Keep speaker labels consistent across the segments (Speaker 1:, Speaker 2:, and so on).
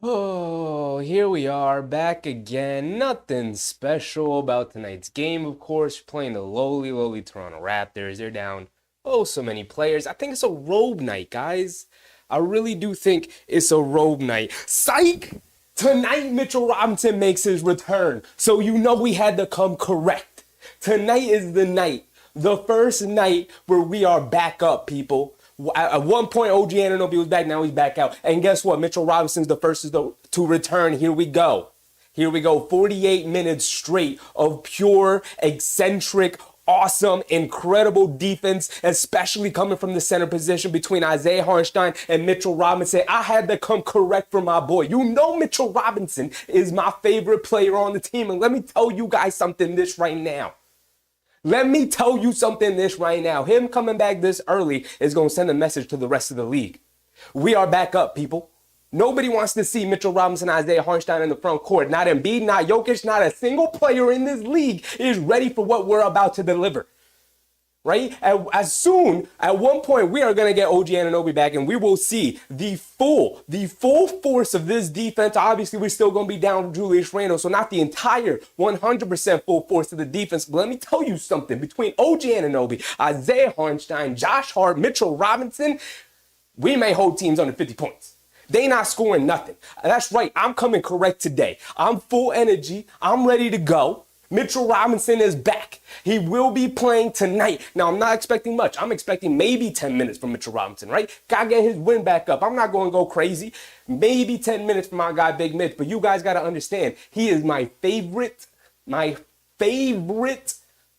Speaker 1: Oh, here we are back again. Nothing special about tonight's game, of course. Playing the lowly Toronto Raptors. They're down so many players. I think it's a robe night, guys. I really do think it's a robe night. Psych! Tonight, Mitchell Robinson makes his return. So you know we had to come correct. Tonight is the night. The first night where we are back up, people. At one point, OG Anunoby was back. Now he's back out. And guess what? Mitchell Robinson's the first to return. Here we go. Here we go. 48 minutes straight of pure, eccentric, awesome, incredible defense, especially coming from the center position between Isaiah Hartenstein and Mitchell Robinson. I had to come correct for my boy. You know Mitchell Robinson is my favorite player on the team. And let me tell you guys something this right now. Let me tell you something this right now. Him coming back this early is going to send a message to the rest of the league. We are back up, people. Nobody wants to see Mitchell Robinson, Isaiah Hartenstein in the front court. Not Embiid, not Jokic, not a single player in this league is ready for what we're about to deliver. Right? At one point, we are going to get OG Anunoby back and we will see the full force of this defense. Obviously, we're still going to be down Julius Randle, so not the entire 100% full force of the defense. But let me tell you something. Between OG Anunoby, Isaiah Hartenstein, Josh Hart, Mitchell Robinson, we may hold teams under 50 points. They not scoring nothing. That's right. I'm coming correct today. I'm full energy. I'm ready to go. Mitchell Robinson is back. He will be playing tonight. Now, I'm not expecting much. I'm expecting maybe 10 minutes from Mitchell Robinson, right? Gotta get his win back up. I'm not going to go crazy. Maybe 10 minutes for my guy, Big Mitch. But you guys got to understand, he is my favorite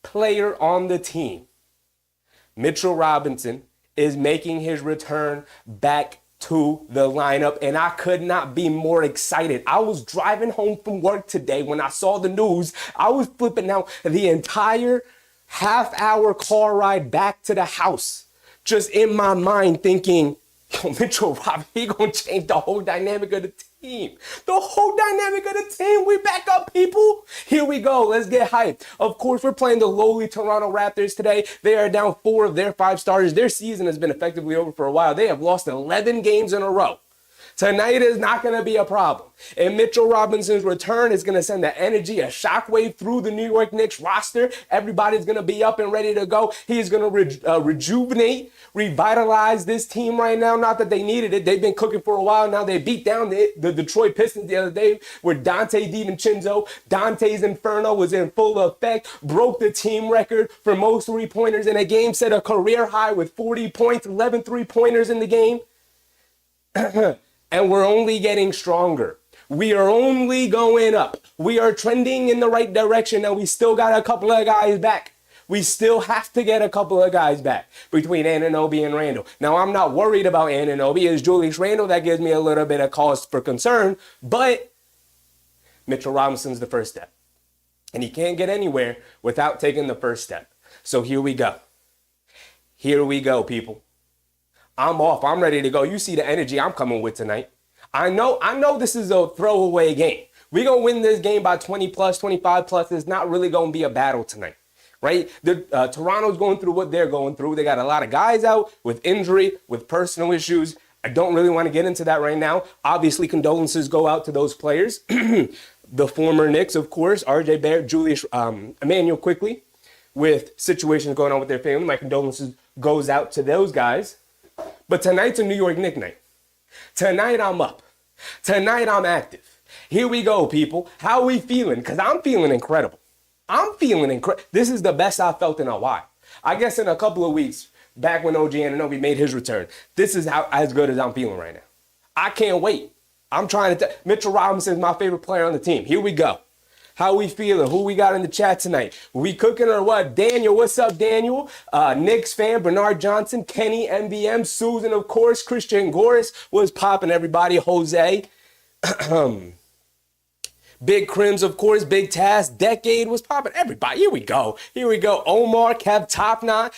Speaker 1: player on the team. Mitchell Robinson is making his return back to the lineup, and I could not be more excited. I was driving home from work today when I saw the news. I was flipping out the entire half-hour car ride back to the house, just in my mind thinking, yo, Mitchell Robinson, he gonna change the whole dynamic of the team. The whole dynamic of the team. We back up, people. Here we go. Let's get hyped. Of course, we're playing the lowly Toronto Raptors today. They are down 4 of their 5 starters. Their season has been effectively over for a while. They have lost 11 games in a row. Tonight is not going to be a problem. And Mitchell Robinson's return is going to send the energy, a shockwave through the New York Knicks roster. Everybody's going to be up and ready to go. He's going to rejuvenate, revitalize this team right now. Not that they needed it. They've been cooking for a while now. They beat down the Detroit Pistons the other day with Dante DiVincenzo. Dante's Inferno was in full effect, broke the team record for most three-pointers in a game, set a career high with 40 points, 11 three-pointers in the game. And we're only getting stronger. We are only going up. We are trending in the right direction, and we still got a couple of guys back. We still have to get a couple of guys back between Anunoby and Randle. Now, I'm not worried about Anunoby. It's Julius Randle that gives me a little bit of cause for concern, but Mitchell Robinson's the first step. And he can't get anywhere without taking the first step. So here we go. Here we go, people. I'm off. I'm ready to go. You see the energy I'm coming with tonight. I know this is a throwaway game. We're going to win this game by 20 plus, 25 plus. It's not really going to be a battle tonight, right? Toronto's going through what they're going through. They got a lot of guys out with injury, with personal issues. I don't really want to get into that right now. Obviously, condolences go out to those players. The former Knicks, of course, RJ Barrett, Julius, Emmanuel Quickly, with situations going on with their family. My condolences goes out to those guys. But tonight's a New York Knicks night. Tonight I'm up. Tonight I'm active. Here we go, people. How are we feeling? Because I'm feeling incredible. I'm feeling incredible. This is the best I've felt in a while. I guess in a couple of weeks, back when OG Anunoby made his return, this is as good as I'm feeling right now. I can't wait. I'm trying to Mitchell Robinson is my favorite player on the team. Here we go. How we feeling? Who we got in the chat tonight? We cooking or what? Daniel, what's up, Daniel? Knicks fan, Bernard Johnson, Kenny, MBM, Susan, of course, Christian Goris was popping, everybody. Jose, Big Crims, of course, Big Taz, Decade was popping, everybody. Here we go. Here we go. Omar, Kev, Top Knot,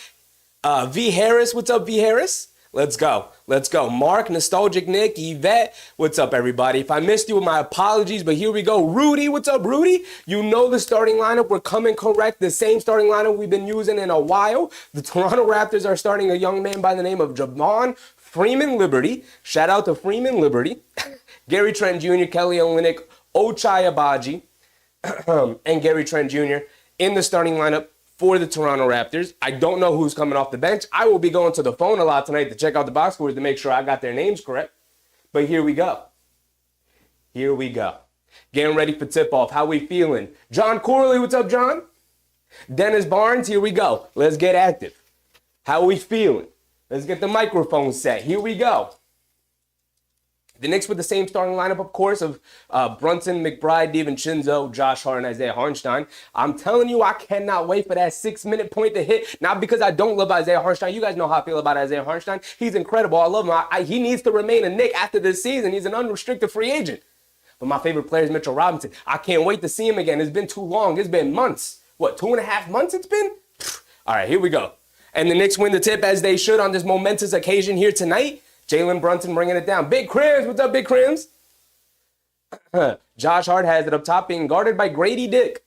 Speaker 1: V Harris, what's up, V Harris? Let's go. Let's go. Mark, Nostalgic Nick, Yvette. What's up, everybody? If I missed you, my apologies, but here we go. Rudy, what's up, Rudy? You know the starting lineup. We're coming correct. The same starting lineup we've been using in a while. The Toronto Raptors are starting a young man by the name of Javon Freeman Liberty. Shout out to Freeman Liberty. Gary Trent Jr., Kelly Olynyk, Ochai Agbaji, and Gary Trent Jr. in the starting lineup for the Toronto Raptors. I don't know who's coming off the bench. I will be going to the phone a lot tonight to check out the box scores to make sure I got their names correct. But here we go. Here we go. Getting ready for tip-off. How we feeling? John Corley, what's up, John? Dennis Barnes, here we go. Let's get active. How we feeling? Let's get the microphone set. Here we go. The Knicks with the same starting lineup, of course, of Brunson, McBride, DiVincenzo, Josh Hart, and Isaiah Hartenstein. I'm telling you, I cannot wait for that 6-minute point to hit. Not because I don't love Isaiah Hartenstein. You guys know how I feel about Isaiah Hartenstein. He's incredible. I love him. He needs to remain a Knick after this season. He's an unrestricted free agent. But my favorite player is Mitchell Robinson. I can't wait to see him again. It's been too long. It's been months. What, 2.5 months it's been? All right, here we go. And the Knicks win the tip as they should on this momentous occasion here tonight. Jalen Brunson bringing it down. Big Crims, what's up, Big Crims? Josh Hart has it up top, being guarded by Grady Dick.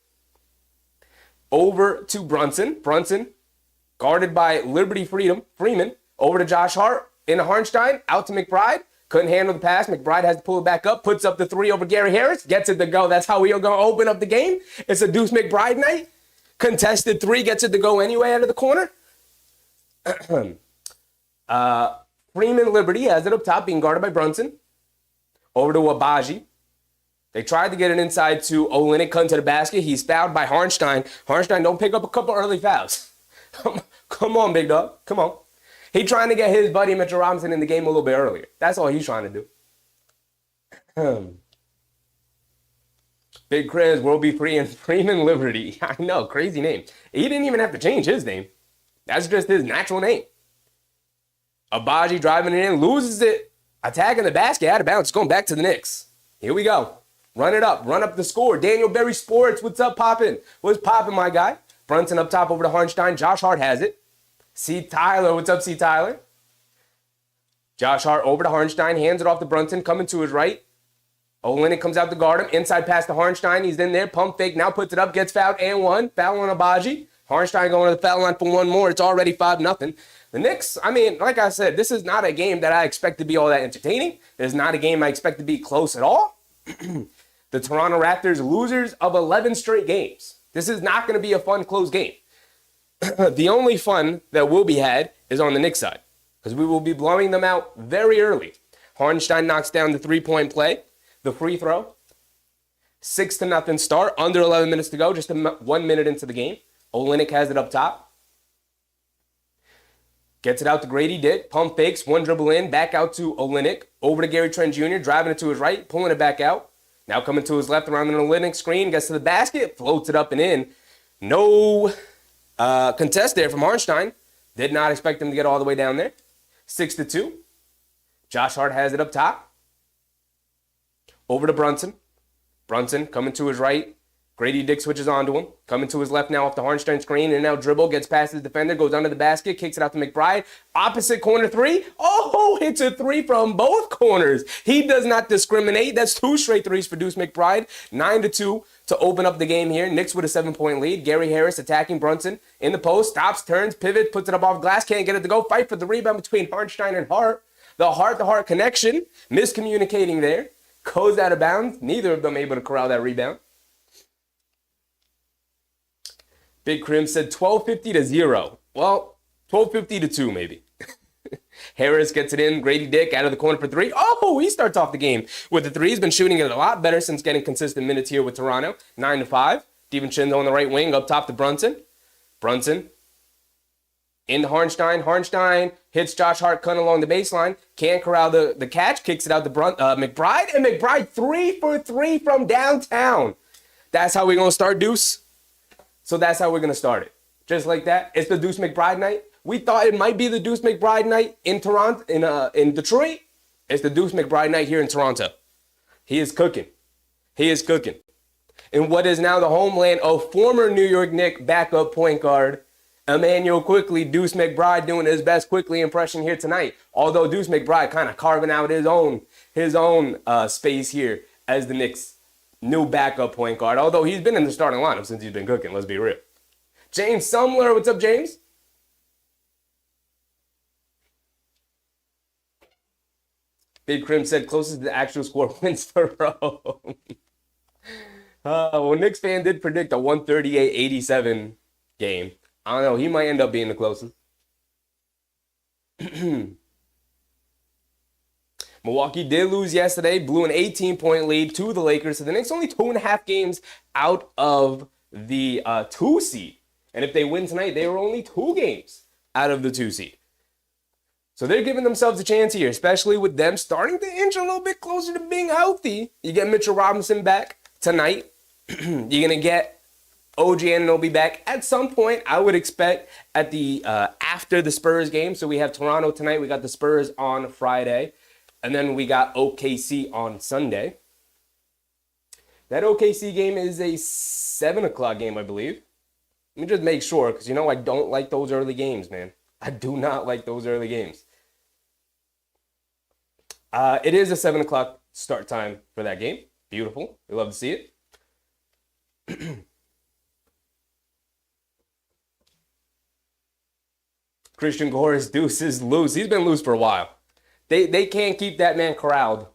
Speaker 1: Over to Brunson. Brunson guarded by Liberty Freeman. Over to Josh Hart. Into Hartenstein. Out to McBride. Couldn't handle the pass. McBride has to pull it back up. Puts up the three over Gary Harris. Gets it to go. That's how we are going to open up the game. It's a Deuce McBride night. Contested three. Gets it to go anyway out of the corner. Freeman Liberty has it up top, being guarded by Brunson. Over to Agbaji. They tried to get it inside to Olynyk, cut into the basket. He's fouled by Hartenstein. Hartenstein, don't pick up a couple early fouls. Come on, big dog. Come on. He's trying to get his buddy Mitchell Robinson in the game a little bit earlier. That's all he's trying to do. Big Chris, World Be Free, and Freeman Liberty. I know, crazy name. He didn't even have to change his name. That's just his natural name. Agbaji driving it in, loses it, attacking the basket, out of bounds, going back to the Knicks. Here we go. Run it up, run up the score. Daniel Berry Sports, what's up, poppin'? What's poppin', my guy? Brunson up top over to Hartenstein. Josh Hart has it. C. Tyler, what's up, C. Tyler? Josh Hart over to Hartenstein, hands it off to Brunson, coming to his right. Olynyk comes out to guard him. Inside pass to Hartenstein. He's in there, pump fake, now puts it up, gets fouled, and one. Foul on Agbaji. Hartenstein going to the foul line for one more. It's already 5-0. The Knicks, I mean, like I said, this is not a game that I expect to be all that entertaining. It's not a game I expect to be close at all. The Toronto Raptors, losers of 11 straight games. This is not going to be a fun, close game. The only fun that will be had is on the Knicks side, because we will be blowing them out very early. Hartenstein knocks down the three-point play, the free throw. 6-0 start, under 11 minutes to go, just 1 minute into the game. Olynyk has it up top. Gets it out to Grady Dick. Pump fakes. One dribble in. Back out to Olynyk. Over to Gary Trent Jr. Driving it to his right. Pulling it back out. Now coming to his left around an Olynyk screen. Gets to the basket. Floats it up and in. No contest there from Hartenstein. Did not expect him to get all the way down there. 6-2. Josh Hart has it up top. Over to Brunson. Brunson coming to his right. Grady Dick switches onto him. Coming to his left now off the Hartenstein screen. And now dribble. Gets past his defender. Goes under the basket. Kicks it out to McBride. Opposite corner three. Oh, hits a three from both corners. He does not discriminate. That's 2 straight threes for Deuce McBride. 9-2 to open up the game here. Knicks with a 7-point lead. Gary Harris attacking Brunson in the post. Stops, turns, pivots, puts it up off glass. Can't get it to go. Fight for the rebound between Hartenstein and Hart. The heart-to-heart connection. Miscommunicating there. Goes out of bounds. Neither of them able to corral that rebound. Big Crim said 1250-0. Well, 1250-2 maybe. Harris gets it in. Grady Dick out of the corner for three. Oh, he starts off the game with the three. He's been shooting it a lot better since getting consistent minutes here with Toronto. 9-5. DiVincenzo on the right wing. Up top to Brunson. Brunson into Hartenstein. Hartenstein hits Josh Hart cutting along the baseline. Can't corral the catch. Kicks it out to McBride. And McBride 3 for 3 from downtown. That's how we're going to start, Deuce. So that's how we're going to start it. Just like that. It's the Deuce McBride night. We thought it might be the Deuce McBride night in Toronto, in Detroit. It's the Deuce McBride night here in Toronto. He is cooking. He is cooking. In what is now the homeland of former New York Knicks backup point guard, Emmanuel Quickley, Deuce McBride doing his best Quickley impression here tonight. Although Deuce McBride kind of carving out his own space here as the Knicks' new backup point guard, although he's been in the starting lineup since he's been cooking, let's be real. James Sumler, what's up, James? Big Crim said closest to the actual score wins for Rome. Well, Knicks fan did predict a 138-87 game. I don't know. He might end up being the closest. Milwaukee did lose yesterday, blew an 18-point lead to the Lakers. So the Knicks only 2.5 games out of the 2 seed. And if they win tonight, they were only 2 games out of the 2 seed. So they're giving themselves a chance here, especially with them starting to inch a little bit closer to being healthy. You get Mitchell Robinson back tonight. You're going to get OG Anunoby back at some point, I would expect, at the after the Spurs game. So we have Toronto tonight. We got the Spurs on Friday. And then we got OKC on Sunday. That OKC game is a 7 o'clock game, I believe. Let me just make sure, because you know I don't like those early games, man. I do not like those early games. It is a 7 o'clock start time for that game. Beautiful. We love to see it. Christian Goris Deuce is loose. He's been loose for a while. They can't keep that man corralled.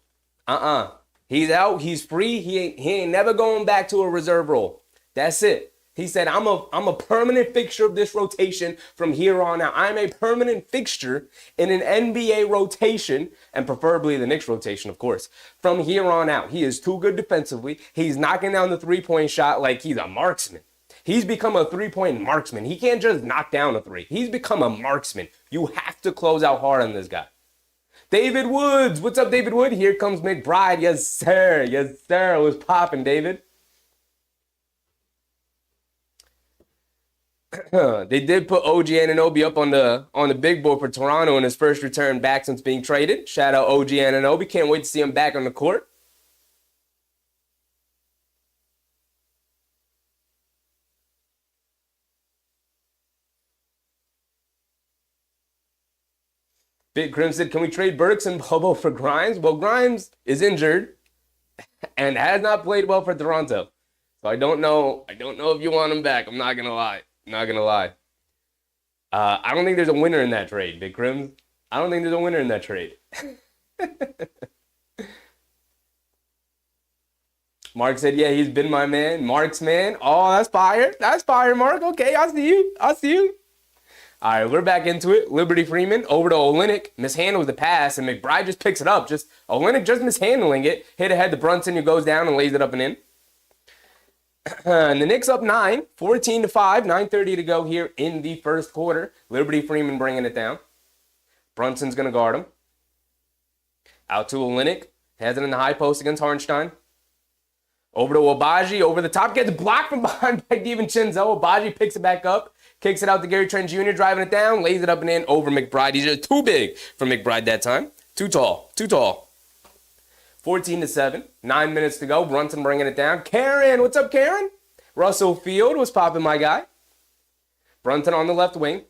Speaker 1: He's out. He's free. He ain't never going back to a reserve role. That's it. He said, I'm a permanent fixture of this rotation from here on out. I'm a permanent fixture in an NBA rotation, and preferably the Knicks rotation, of course, from here on out. He is too good defensively. He's knocking down the three-point shot like he's a marksman. He's become a three-point marksman. He can't just knock down a three. He's become a marksman. You have to close out hard on this guy. David Woods. What's up, David Wood? Here comes McBride. Yes, sir. Yes, sir. It was popping, David. They did put OG Anunoby up on the big board for Toronto in his first return back since being traded. Shout out OG Anunoby. Can't wait to see him back on the court. Big Crim said, can we trade Burks and Bobo for Grimes? Well, Grimes is injured and has not played well for Toronto. So I don't know if you want him back. I'm not gonna lie. I don't think there's a winner in that trade, Big Crims. I don't think there's a winner in that trade. Mark said, yeah, he's been my man. Mark's man. Oh, that's fire. That's fire, Mark. Okay, I see you. All right, we're back into it. Liberty Freeman over to Olynyk. Mishandles the pass, and McBride just picks it up. Olynyk just mishandling it. Hit ahead to Brunson, who goes down and lays it up and in. And the Knicks up 9, 14-5, 9:30 to go here in the first quarter. Liberty Freeman bringing it down. Brunson's going to guard him. Out to Olynyk. Has it in the high post against Hartenstein. Over to Obagi. Over the top. Gets blocked from behind by DiVincenzo. Obagi picks it back up. Kicks it out to Gary Trent Jr. Driving it down. Lays it up and in over McBride. He's just too big for McBride that time. Too tall. 14-7. 9 minutes to go. Brunson bringing it down. Karen. What's up, Karen? Russell Field was popping, my guy. Brunson on the left wing.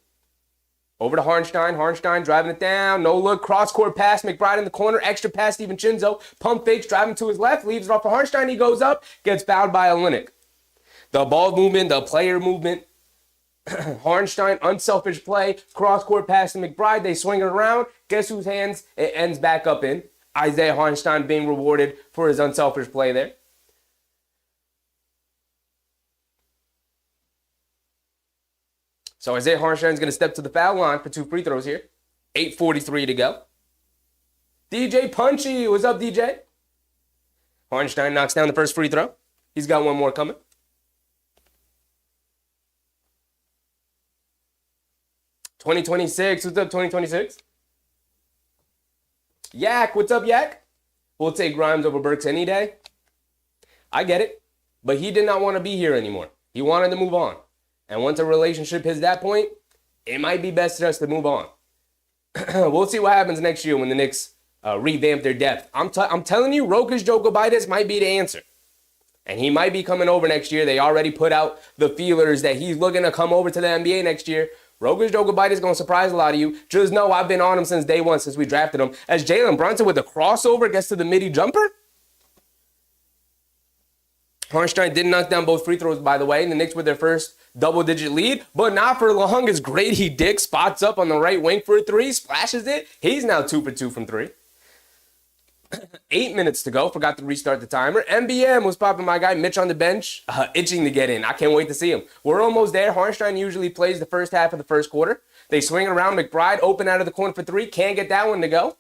Speaker 1: Over to Hartenstein. Hartenstein driving it down. No look. Cross-court pass. McBride in the corner. Extra pass. DiVincenzo. Pump fakes. Driving to his left. Leaves it off for Hartenstein. He goes up. Gets fouled by Olynyk. The ball movement. The player movement. Hartenstein. Unselfish play. Cross-court pass to McBride. They swing it around. Guess whose hands it ends back up in? Isaiah Hartenstein being rewarded for his unselfish play there. So Isaiah Hartenstein is going to step to the foul line for 2 free throws here. 8:43 to go. DJ Punchy. What's up, DJ? Hartenstein knocks down the first free throw. He's got one more coming. (2026). What's up, 2026? Yak, what's up, Yak? We'll take Grimes over Burks any day. I get it. But he did not want to be here anymore. He wanted to move on. And once a relationship hits that point, it might be best just to move on. We'll see what happens next year when the Knicks revamp their depth. I'm telling you, Rokas Jokubaitis might be the answer. And he might be coming over next year. They already put out the feelers that he's looking to come over to the NBA next year. Rokas Jokubaitis is going to surprise a lot of you. Just know I've been on him since day one, since we drafted him. As Jalen Brunson with the crossover gets to the midi jumper. Hartenstein did knock down both free throws, by the way. And the Knicks with their first double-digit lead. But not for long as Grady Dick spots up on the right wing for a 3. Splashes it. He's now 2 for 2 from 3. 8 minutes to go. Forgot to restart the timer. MBM was popping my guy. Mitch on the bench, itching to get in. I can't wait to see him. We're almost there. Harnstein usually plays the first half of the first quarter. They swing it around. McBride open out of the corner for three. Can't get that one to go.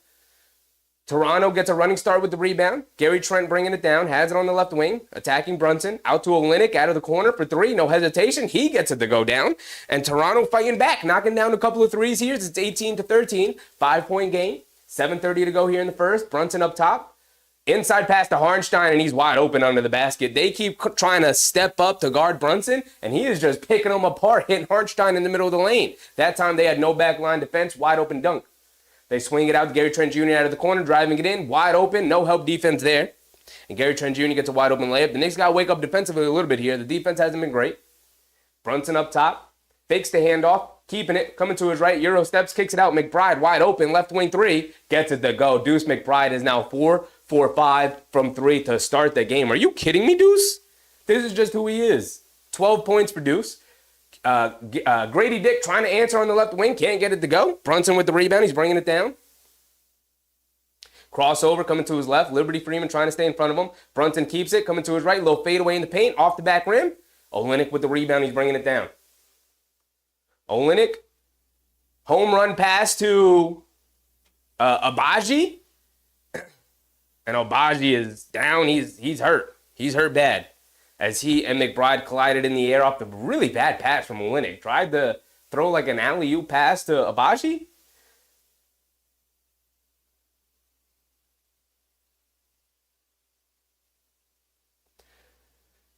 Speaker 1: Toronto gets a running start with the rebound. Gary Trent bringing it down. Has it on the left wing. Attacking Brunson. Out to Olynyk out of the corner for three. No hesitation. He gets it to go down. And Toronto fighting back. Knocking down a couple of threes here. It's 18-13. 5-point game. 7:30 to go here in the first. Brunson up top. Inside pass to Harnstein, and he's wide open under the basket. They keep trying to step up to guard Brunson, and he is just picking them apart, hitting Harnstein in the middle of the lane. That time they had no backline defense, wide open dunk. They swing it out to Gary Trent Jr. out of the corner, driving it in, wide open, no help defense there. And Gary Trent Jr. gets a wide open layup. The Knicks got to wake up defensively a little bit here. The defense hasn't been great. Brunson up top, fakes the handoff, keeping it, coming to his right, Euro steps, kicks it out. McBride wide open, left wing three, gets it to go. Deuce McBride is now 4-5 from three to start the game. Are you kidding me, Deuce? This is just who he is. 12 points for Deuce. Grady Dick trying to answer on the left wing, can't get it to go. Brunson with the rebound, he's bringing it down. Crossover coming to his left. Liberty Freeman trying to stay in front of him. Brunson keeps it, coming to his right. Low fadeaway in the paint, off the back rim. Olynyk with the rebound, he's bringing it down. Olynyk, home run pass to Abaji. And Abaji is down. He's hurt. He's hurt bad. As he and McBride collided in the air off the really bad pass from Olynyk. Tried to throw like an alley-oop pass to Abaji.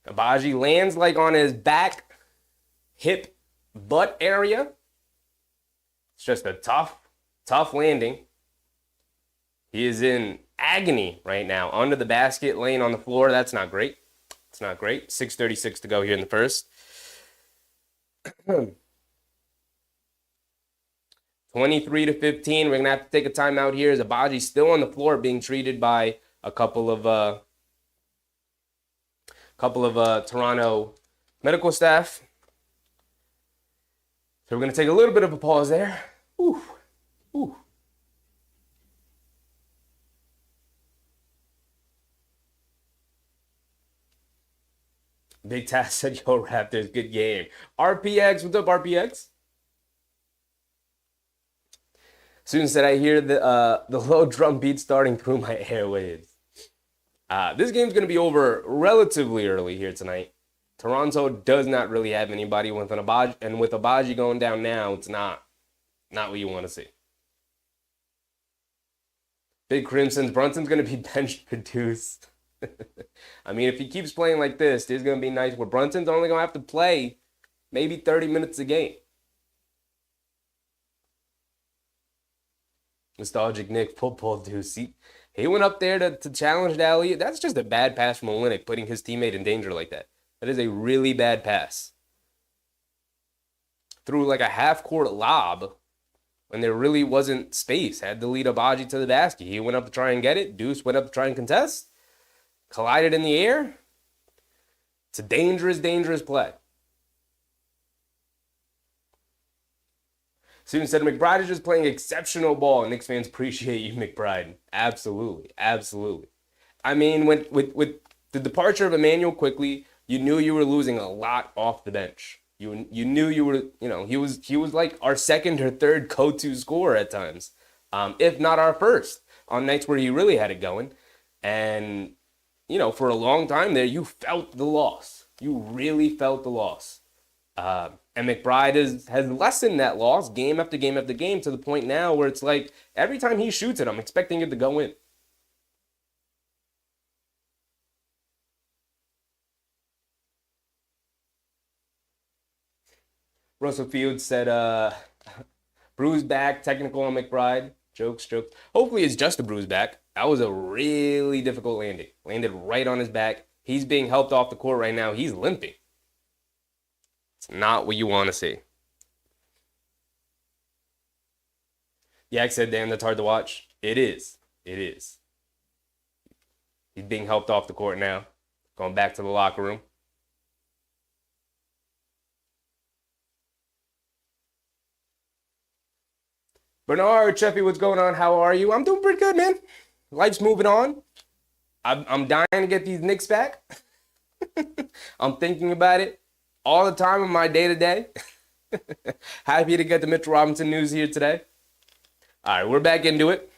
Speaker 1: Abaji lands like on his back, hip, butt area. It's just a tough landing. He is in agony right now. Under the basket, laying on the floor. That's not great. It's not great. 6:36 to go here in the first. 23-15. We're going to have to take a timeout here. As Abaji still on the floor being treated by a couple of Toronto medical staff. So we're going to take a little bit of a pause there. Ooh. Big Task said, yo, Raptors, good game. RPX, what's up, RPX? Student said, I hear the low drum beat starting through my airwaves. This game's going to be over relatively early here tonight. Toronto does not really have anybody with an Abaji, and with Abaji going down now, it's not what you want to see. Big Crimson's Brunson's going to be benched for Deuce. I mean, if he keeps playing like this, there's going to be nights where Brunson's only going to have to play maybe 30 minutes a game. Nostalgic Nick, football Deuce. He went up there to challenge Dally. That's just a bad pass from Olynyk, putting his teammate in danger like that. That is a really bad pass. Threw like a half-court lob when there really wasn't space. Had to lead Abaji to the basket. He went up to try and get it. Deuce went up to try and contest. Collided in the air. It's a dangerous play. Student said, McBride is just playing exceptional ball. Knicks fans appreciate you, McBride. Absolutely. I mean, with the departure of Emmanuel quickly, you knew you were losing a lot off the bench. You knew you were, he was like our second or third go-to scorer at times, if not our first, on nights where he really had it going. And, for a long time there, you felt the loss. You really felt the loss. And McBride has lessened that loss game after game after game to the point now where it's like every time he shoots it, I'm expecting it to go in. Russell Fields said, bruise back, technical on McBride. Jokes. Hopefully it's just a bruise back. That was a really difficult landing. Landed right on his back. He's being helped off the court right now. He's limping. It's not what you want to see. Yak said, damn, that's hard to watch. It is. He's being helped off the court now. Going back to the locker room. Bernard, Cheffy, what's going on? How are you? I'm doing pretty good, man. Life's moving on. I'm dying to get these Knicks back. I'm thinking about it all the time in my day-to-day. Happy to get the Mitchell Robinson news here today. All right, we're back into it.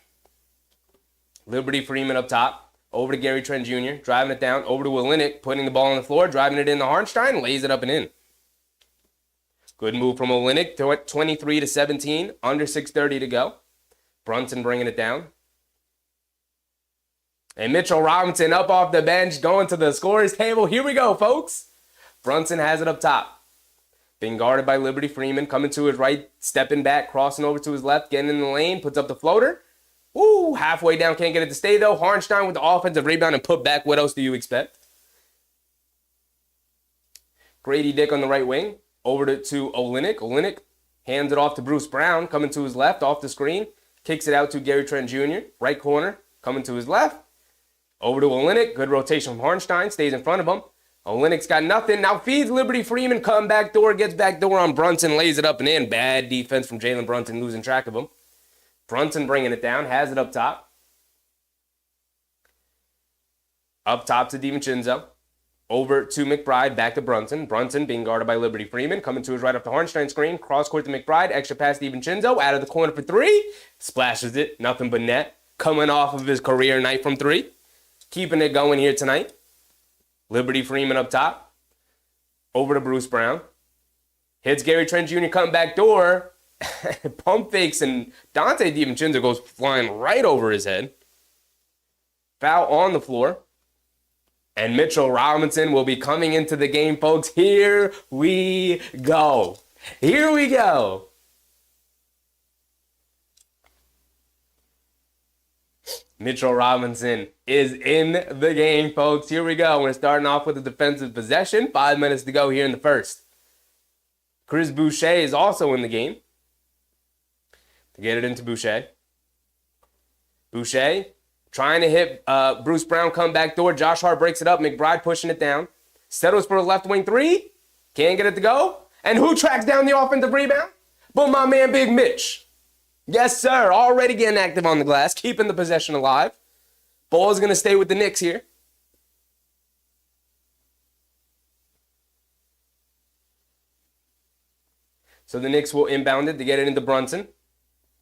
Speaker 1: Liberty Freeman up top. Over to Gary Trent Jr. Driving it down. Over to Olynyk. Putting the ball on the floor. Driving it in to Hartenstein. Lays it up and in. Good move from Olynyk. 23-17. Under 6:30 to go. Brunson bringing it down. And Mitchell Robinson up off the bench, going to the scorer's table. Here we go, folks. Brunson has it up top. Being guarded by Liberty Freeman. Coming to his right, stepping back, crossing over to his left, getting in the lane, puts up the floater. Woo, halfway down, can't get it to stay, though. Hartenstein with the offensive rebound and put back. What else do you expect? Grady Dick on the right wing. Over to Olynyk. Olynyk hands it off to Bruce Brown. Coming to his left, off the screen. Kicks it out to Gary Trent Jr. Right corner, coming to his left. Over to Olynyk. Good rotation from Hartenstein. Stays in front of him. Olynyk's got nothing. Now feeds Liberty Freeman. Come back door. Gets back door on Brunson. Lays it up and in. Bad defense from Jalen Brunson. Losing track of him. Brunson bringing it down. Has it up top. Up top to DiVincenzo. Over to McBride. Back to Brunson. Brunson being guarded by Liberty Freeman. Coming to his right off the Hartenstein screen. Cross court to McBride. Extra pass to DiVincenzo. Out of the corner for three. Splashes it. Nothing but net. Coming off of his career night from three. Keeping it going here tonight. Liberty Freeman up top. Over to Bruce Brown. Hits Gary Trent Jr. coming back door. Pump fakes and Dante DiVincenzo goes flying right over his head. Foul on the floor. And Mitchell Robinson will be coming into the game, folks. Here we go. Here we go. Mitchell Robinson is in the game, folks. Here we go. We're starting off with a defensive possession. 5 minutes to go here in the first. Chris Boucher is also in the game. To get it into Boucher. Boucher trying to hit Bruce Brown, come back door. Josh Hart breaks it up. McBride pushing it down. Settles for a left wing three. Can't get it to go. And who tracks down the offensive rebound? But my man, Big Mitch. Yes, sir. Already getting active on the glass. Keeping the possession alive. Ball is going to stay with the Knicks here. So the Knicks will inbound it to get it into Brunson.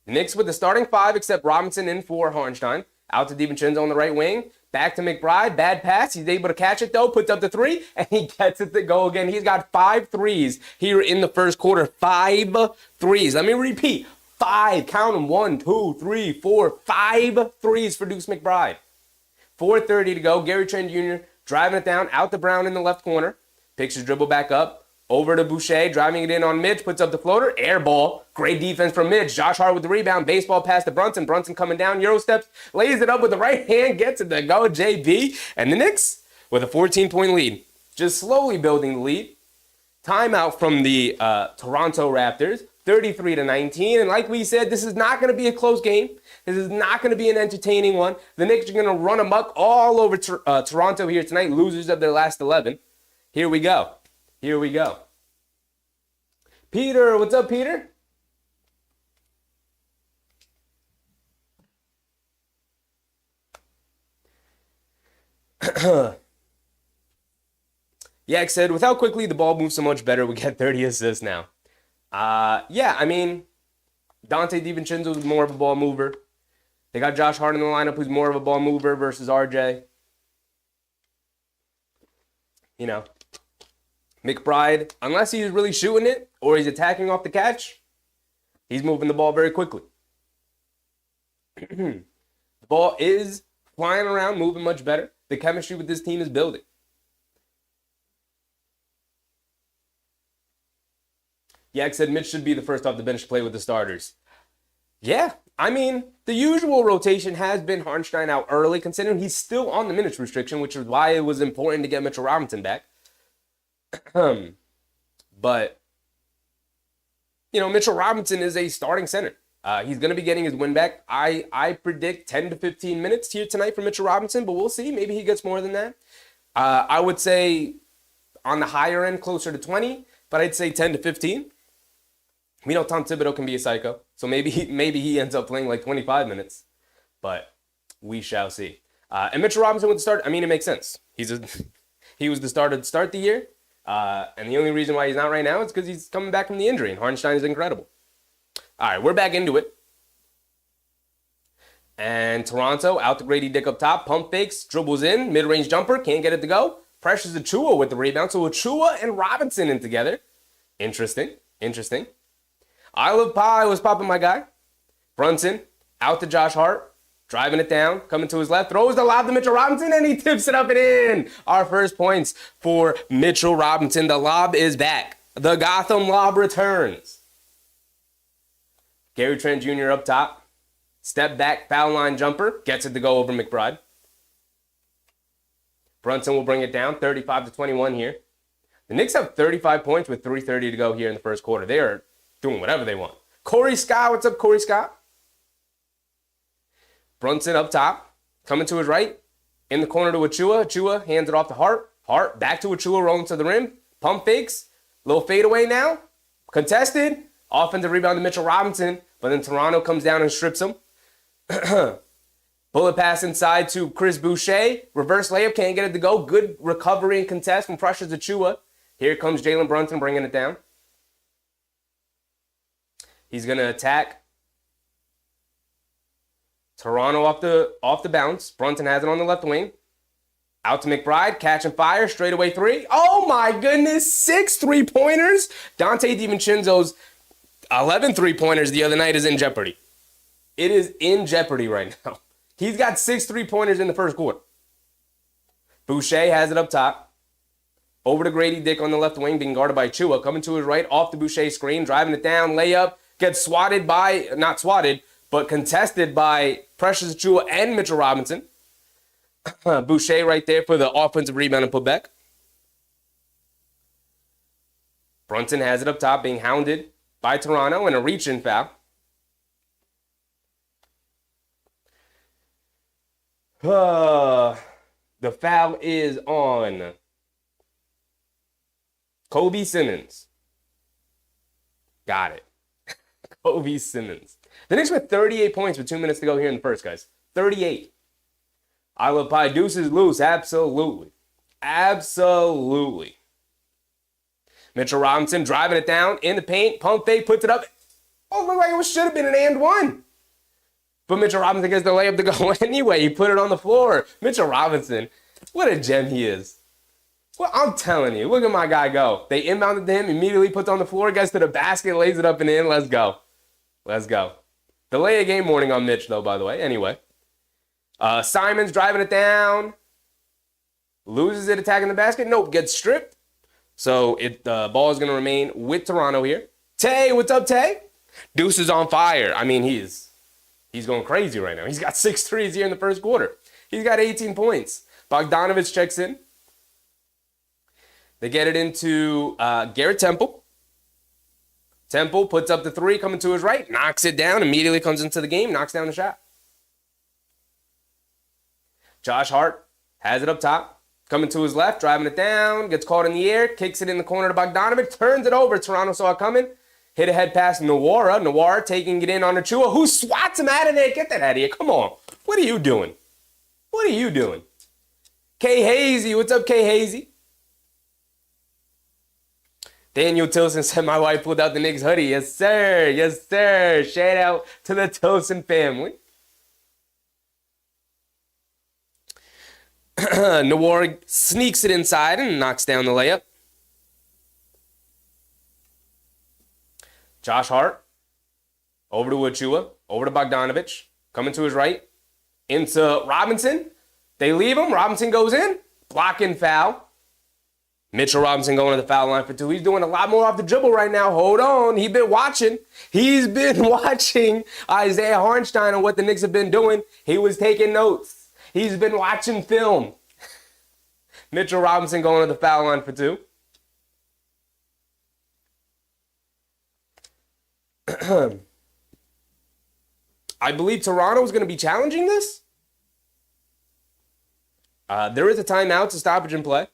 Speaker 1: The Knicks with the starting five, except Robinson in for Hartenstein. Out to DiVincenzo on the right wing. Back to McBride. Bad pass. He's able to catch it, though. Puts up the three, and he gets it to go again. He's got 5 threes here in the first quarter. 5 threes. Let me repeat. 5. Count them. 1, 2, 3, 4, 5 threes for Deuce McBride. 4:30 to go. Gary Trent Jr. driving it down. Out to Brown in the left corner. Picks his dribble back up. Over to Boucher. Driving it in on Mitch. Puts up the floater. Air ball. Great defense from Mitch. Josh Hart with the rebound. Baseball pass to Brunson. Brunson coming down. Euro steps. Lays it up with the right hand. Gets it to go. JB. And the Knicks with a 14-point lead. Just slowly building the lead. Timeout from the Toronto Raptors. 33-19. And like we said, this is not going to be a close game. This is not going to be an entertaining one. The Knicks are going to run amok all over Toronto here tonight. Losers of their last 11. Here we go. Here we go. Peter, what's up, Peter? Yak said, with how quickly the ball moves so much better, we get 30 assists now. Yeah, I mean, Dante DiVincenzo is more of a ball mover. They got Josh Hart in the lineup, who's more of a ball mover versus RJ. You know, McBride, unless he's really shooting it or he's attacking off the catch, he's moving the ball very quickly. The ball is flying around, moving much better. The chemistry with this team is building. Yak said Mitch should be the first off the bench to play with the starters. Yeah, I mean, the usual rotation has been Hartenstein out early, considering he's still on the minutes restriction, which is why it was important to get Mitchell Robinson back. But, you know, Mitchell Robinson is a starting center. He's going to be getting his win back. I predict 10 to 15 minutes here tonight for Mitchell Robinson, but we'll see. Maybe he gets more than that. I would say on the higher end, closer to 20, but I'd say 10 to 15. We know Tom Thibodeau can be a psycho, so maybe he ends up playing like 25 minutes. But We shall see. And Mitchell Robinson with the start, I mean, it makes sense. He was the starter to start the year. And the only reason why he's not right now is because he's coming back from the injury, and Hartenstein is incredible. All right, we're back into it. And Toronto, out to Grady Dick up top, pump fakes, dribbles in, mid-range jumper, can't get it to go. Pressures Achua with the rebound, so Achua and Robinson in together. Interesting. I Love Pie was popping my guy. Brunson, out to Josh Hart, driving it down, coming to his left, throws the lob to Mitchell Robinson, and he tips it up and in. Our first points for Mitchell Robinson. The lob is back. The Gotham lob returns. Gary Trent Jr. up top. Step back, foul line jumper. Gets it to go over McBride. Brunson will bring it down, 35-21 here. The Knicks have 35 points with 3:30 to go here in the first quarter. They are doing whatever they want. Corey Scott, what's up, Corey Scott? Brunson up top, coming to his right. In the corner to Achua. Achua hands it off to Hart. Hart back to Achua, rolling to the rim. Pump fakes. Little fadeaway now. Contested. Offensive rebound to Mitchell Robinson. But then Toronto comes down and strips him. Bullet pass inside to Chris Boucher. Reverse layup, can't get it to go. Good recovery and contest from Precious Achua. Here comes Jalen Brunson bringing it down. He's going to attack Toronto off the bounce. Brunson has it on the left wing. Out to McBride, catch and fire, straightaway three. Oh my goodness, 6 3-pointers. Dante DiVincenzo's 11 3-pointers the other night is in jeopardy. It is in jeopardy right now. He's got 6 3-pointers in the first quarter. Boucher has it up top. Over to Grady Dick on the left wing, being guarded by Chua. Coming to his right, off the Boucher screen, driving it down, layup. Gets swatted by, not swatted, but contested by Precious Chua and Mitchell Robinson. Boucher right there for the offensive rebound and putback. Brunson has it up top, being hounded by Toronto, and a reach-in foul. The foul is on Kobe Simmons. Got it. Kobe Simmons. The Knicks with 38 points with 2 minutes to go here in the first, guys. 38. I Love Pie. Deuces loose. Absolutely. Mitchell Robinson driving it down in the paint. Pump fake, puts it up. Oh, looked like it should have been an and one. But Mitchell Robinson gets the layup to go anyway. He put it on the floor. Mitchell Robinson, what a gem he is. Well, I'm telling you, look at my guy go. They inbounded to him, immediately puts on the floor, gets to the basket, lays it up and in. Let's go. Delay a game warning on Mitch, though, by the way. Anyway. Simons driving it down. Loses it attacking the basket. Nope, gets stripped. So the ball is going to remain with Toronto here. Tay, what's up, Tay? Deuce is on fire. I mean, he's going crazy right now. He's got 6 threes here in the first quarter. He's got 18 points. Bogdanovich checks in. They get it into Garrett Temple. Temple puts up the 3, coming to his right, knocks it down, immediately comes into the game, knocks down the shot. Josh Hart has it up top, coming to his left, driving it down, gets caught in the air, kicks it in the corner to Bogdanovich, turns it over. Toronto saw it coming. Hit a head pass to Nwora. Nwora taking it in on Achua, who swats him out of there. Get that out of here. Come on. What are you doing? K Hazy. What's up, K Hazy? Daniel Tilson said my wife pulled out the Knicks hoodie. Yes, sir. Shout out to the Tilson family. Nwora sneaks it inside and knocks down the layup. Josh Hart, over to Achua, over to Bogdanovich, coming to his right, into Robinson. They leave him. Robinson goes in, blocking foul. Mitchell Robinson going to the foul line for 2. He's doing a lot more off the dribble right now. Hold on. He's been watching Isaiah Hartenstein and what the Knicks have been doing. He was taking notes. He's been watching film. Mitchell Robinson going to the foul line for 2. I believe Toronto is going to be challenging this. There is a timeout to stoppage and play.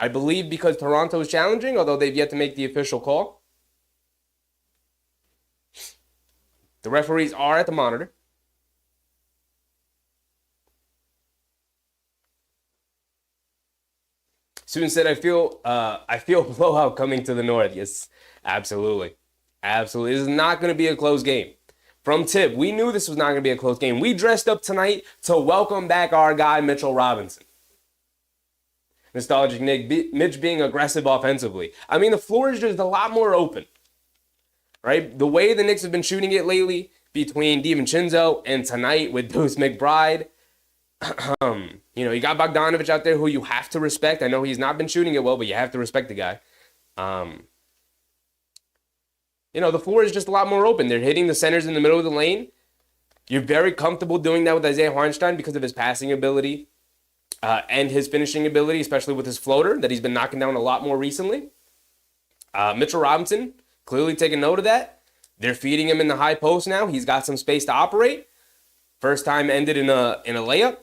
Speaker 1: I believe because Toronto is challenging, although they've yet to make the official call. The referees are at the monitor. Student said, I feel blowout coming to the north. Yes, absolutely. Absolutely. This is not going to be a close game. From Tip, we knew this was not going to be a close game. We dressed up tonight to welcome back our guy, Mitchell Robinson. Nostalgic Nick, Mitch being aggressive offensively. I mean, the floor is just a lot more open, right? The way the Knicks have been shooting it lately between DiVincenzo and tonight with Deuce McBride, you got Bogdanovic out there who you have to respect. I know he's not been shooting it well, but you have to respect the guy. The floor is just a lot more open. They're hitting the centers in the middle of the lane. You're very comfortable doing that with Isaiah Hartenstein because of his passing ability and his finishing ability, especially with his floater that he's been knocking down a lot more recently. Mitchell Robinson, clearly taking note of that. They're feeding him in the high post now. He's got some space to operate. First time ended in a layup.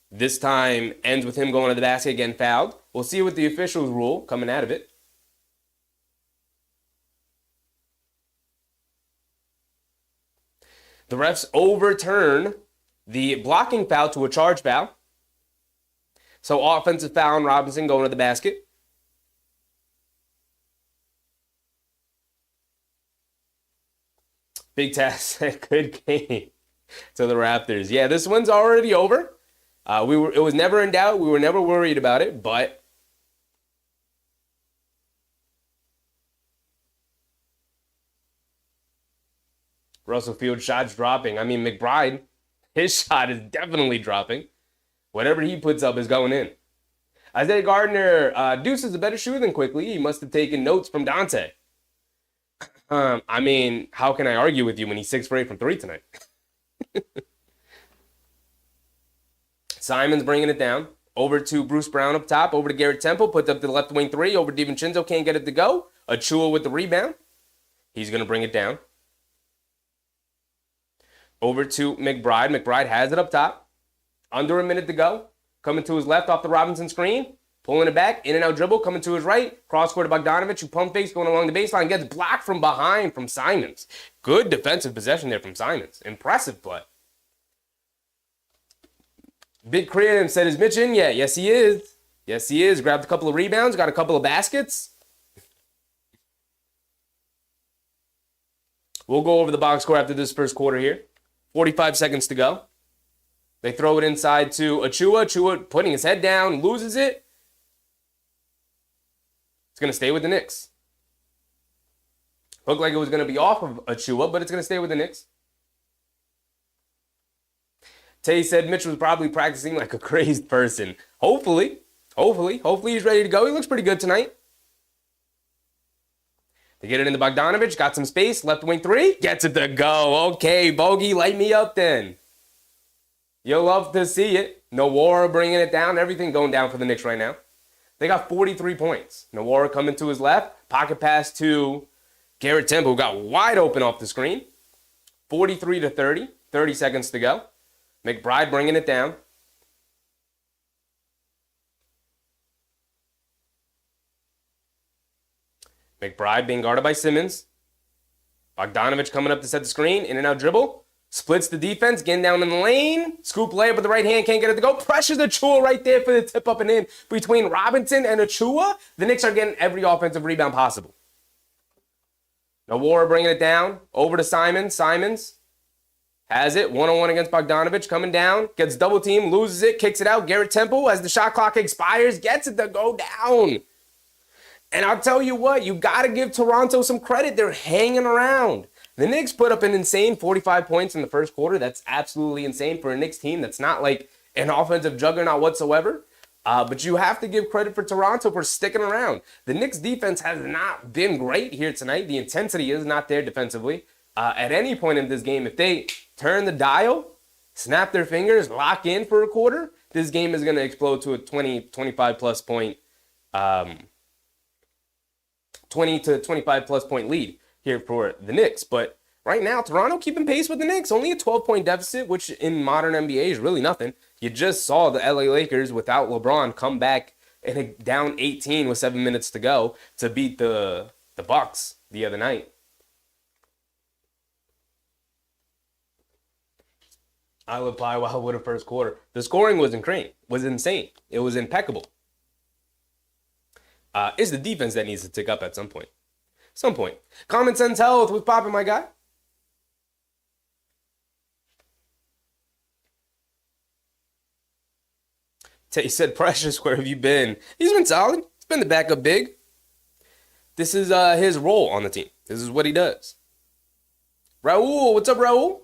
Speaker 1: This time ends with him going to the basket, getting fouled. We'll see what the officials rule coming out of it. The refs overturn the blocking foul to a charge foul. So offensive foul on Robinson going to the basket. Big task. Good game to the Raptors. Yeah, this one's already over. It was never in doubt. We were never worried about it, but Russell Field shots dropping. I mean, McBride, his shot is definitely dropping. Whatever he puts up is going in. Isaiah Gardner, Deuce is a better shooter than Quickly. He must have taken notes from Dante. I mean, how can I argue with you when he's 6 for 8 from 3 tonight? Simon's bringing it down. Over to Bruce Brown up top. Over to Garrett Temple. Puts up the left wing 3. Over to DiVincenzo. Can't get it to go. Achua with the rebound. He's going to bring it down. Over to McBride. McBride has it up top. Under a minute to go. Coming to his left off the Robinson screen. Pulling it back. In and out dribble. Coming to his right. Cross court to Bogdanovic, who pump fakes going along the baseline. Gets blocked from behind from Simons. Good defensive possession there from Simons. Impressive play. Big Creative said, is Mitch in yet? Yes, he is. Yes, he is. Grabbed a couple of rebounds. Got a couple of baskets. We'll go over the box score after this first quarter here. 45 seconds to go. They throw it inside to Achua. Achua putting his head down, loses it. It's going to stay with the Knicks. Looked like it was going to be off of Achua, but it's going to stay with the Knicks. Tay said Mitch was probably practicing like a crazed person. Hopefully he's ready to go. He looks pretty good tonight. They get it into Bogdanovic. Got some space. Left wing 3. Gets it to go. Okay, Bogey, light me up then. You'll love to see it. Nwora bringing it down. Everything going down for the Knicks right now. They got 43 points. Nwora coming to his left. Pocket pass to Garrett Temple, who got wide open off the screen. 43-30. 30 seconds to go. McBride bringing it down. McBride being guarded by Simmons. Bogdanovic coming up to set the screen. In and out dribble. Splits the defense. Getting down in the lane. Scoop layup with the right hand. Can't get it to go. Pressures Achua right there for the tip up and in. Between Robinson and Achua, the Knicks are getting every offensive rebound possible. Nwora bringing it down. Over to Simons. Simons has it. One-on-one against Bogdanovic. Coming down. Gets double team. Loses it. Kicks it out. Garrett Temple, as the shot clock expires, gets it to go down. And I'll tell you what, you got to give Toronto some credit. They're hanging around. The Knicks put up an insane 45 points in the first quarter. That's absolutely insane for a Knicks team that's not like an offensive juggernaut whatsoever. But you have to give credit for Toronto for sticking around. The Knicks defense has not been great here tonight. The intensity is not there defensively. At any point in this game, if they turn the dial, snap their fingers, lock in for a quarter, this game is going to explode to a 25 plus point 20 to 25 plus point lead here for the Knicks. But right now, Toronto keeping pace with the Knicks. Only a 12-point deficit, which in modern NBA is really nothing. You just saw the LA Lakers without LeBron come back and down 18 with 7 minutes to go to beat the Bucks the other night. I would buy Wildwood a first quarter. The scoring was insane. It was impeccable. It's the defense that needs to tick up at some point. Some point. Common sense health was popping, my guy. He said, Precious, where have you been? He's been solid. He's been the backup big. This is his role on the team. This is what he does. Raul, what's up, Raul?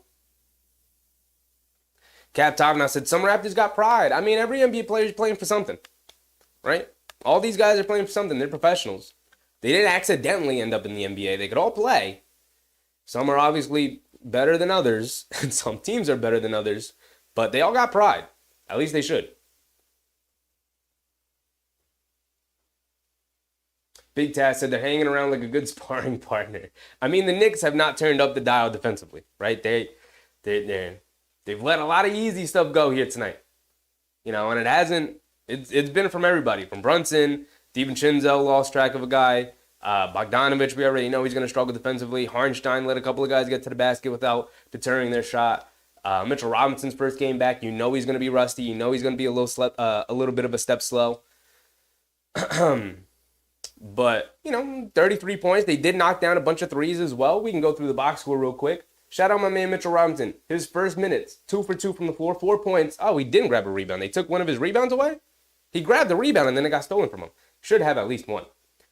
Speaker 1: Cap Tavna said, some Raptors got pride. I mean, every NBA player is playing for something, right? All these guys are playing for something. They're professionals. They didn't accidentally end up in the NBA. They could all play. Some are obviously better than others, and some teams are better than others, but they all got pride. At least they should. Big Taz said they're hanging around like a good sparring partner. I mean, the Knicks have not turned up the dial defensively, right? They've let a lot of easy stuff go here tonight. You know, and it hasn't, it's been from everybody. From Brunson, DiVincenzo lost track of a guy. Bogdanovich, we already know he's going to struggle defensively. Harnstein let a couple of guys get to the basket without deterring their shot. Mitchell Robinson's first game back, you know he's going to be rusty. You know he's going to be a little bit of a step slow. But, you know, 33 points. They did knock down a bunch of threes as well. We can go through the box score real quick. Shout out my man Mitchell Robinson. His first minutes, 2 for 2 from the floor, 4 points. Oh, he didn't grab a rebound. They took one of his rebounds away? He grabbed the rebound and then it got stolen from him. Should have at least one.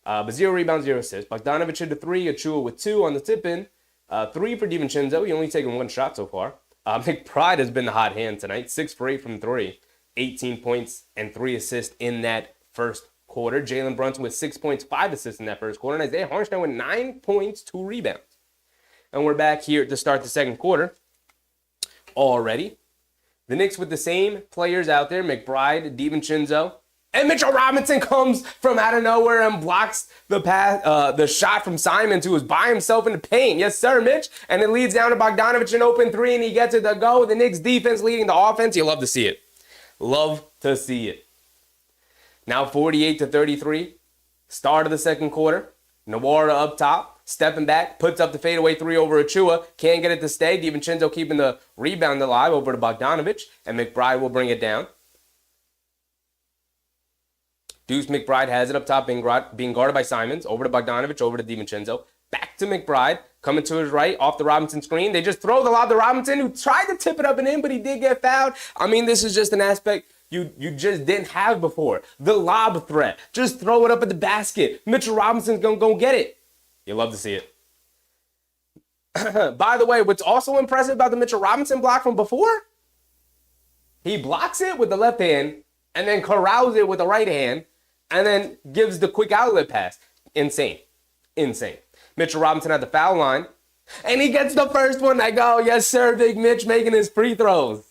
Speaker 1: But 0 rebounds, 0 assists. Bogdanovich hit a 3, Achua with 2 on the tip-in. 3 for DiVincenzo. He only taken 1 shot so far. McBride has been the hot hand tonight. 6 for 8 from 3. 18 points and 3 assists in that first quarter. Jalen Brunson with 6 points, 5 assists in that first quarter. And Isaiah Harnstein with 9 points, 2 rebounds. And we're back here to start the second quarter already. The Knicks with the same players out there, McBride, DiVincenzo, and Mitchell Robinson comes from out of nowhere and blocks the shot from Simons, who was by himself in the paint. Yes, sir, Mitch. And it leads down to Bogdanovich, an open 3, and he gets it to go. The Knicks defense leading the offense. You love to see it. Love to see it. Now 48-33. Start of the second quarter. Nwora up top. Stepping back, puts up the fadeaway 3 over Achua. Can't get it to stay. DiVincenzo keeping the rebound alive over to Bogdanovich. And McBride will bring it down. Deuce McBride has it up top, being guarded by Simons. Over to Bogdanovich, over to DiVincenzo. Back to McBride, coming to his right, off the Robinson screen. They just throw the lob to Robinson, who tried to tip it up and in, but he did get fouled. I mean, this is just an aspect you just didn't have before. The lob threat. Just throw it up at the basket. Mitchell Robinson's going to go get it. You love to see it. By the way, what's also impressive about the Mitchell Robinson block from before, he blocks it with the left hand and then corrals it with the right hand and then gives the quick outlet pass. Insane. Insane. Mitchell Robinson at the foul line, and he gets the first one. I go, yes, sir, Big Mitch making his free throws.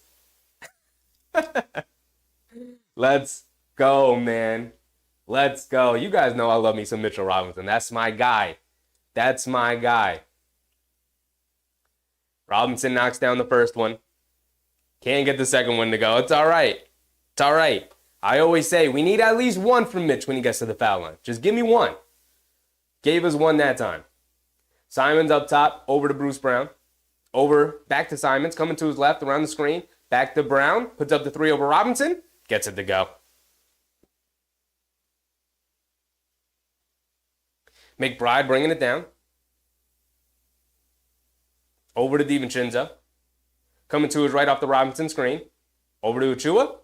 Speaker 1: Let's go, man. Let's go. You guys know I love me some Mitchell Robinson. That's my guy. That's my guy. Robinson knocks down the first one. Can't get the second one to go. It's all right. It's all right. I always say we need at least one from Mitch when he gets to the foul line. Just give me one. Gave us one that time. Simons up top, over to Bruce Brown. Over, back to Simons, coming to his left, around the screen. Back to Brown, puts up the 3 over Robinson. Gets it to go. McBride bringing it down. Over to DiVincenzo. Coming to his right off the Robinson screen. Over to Achua.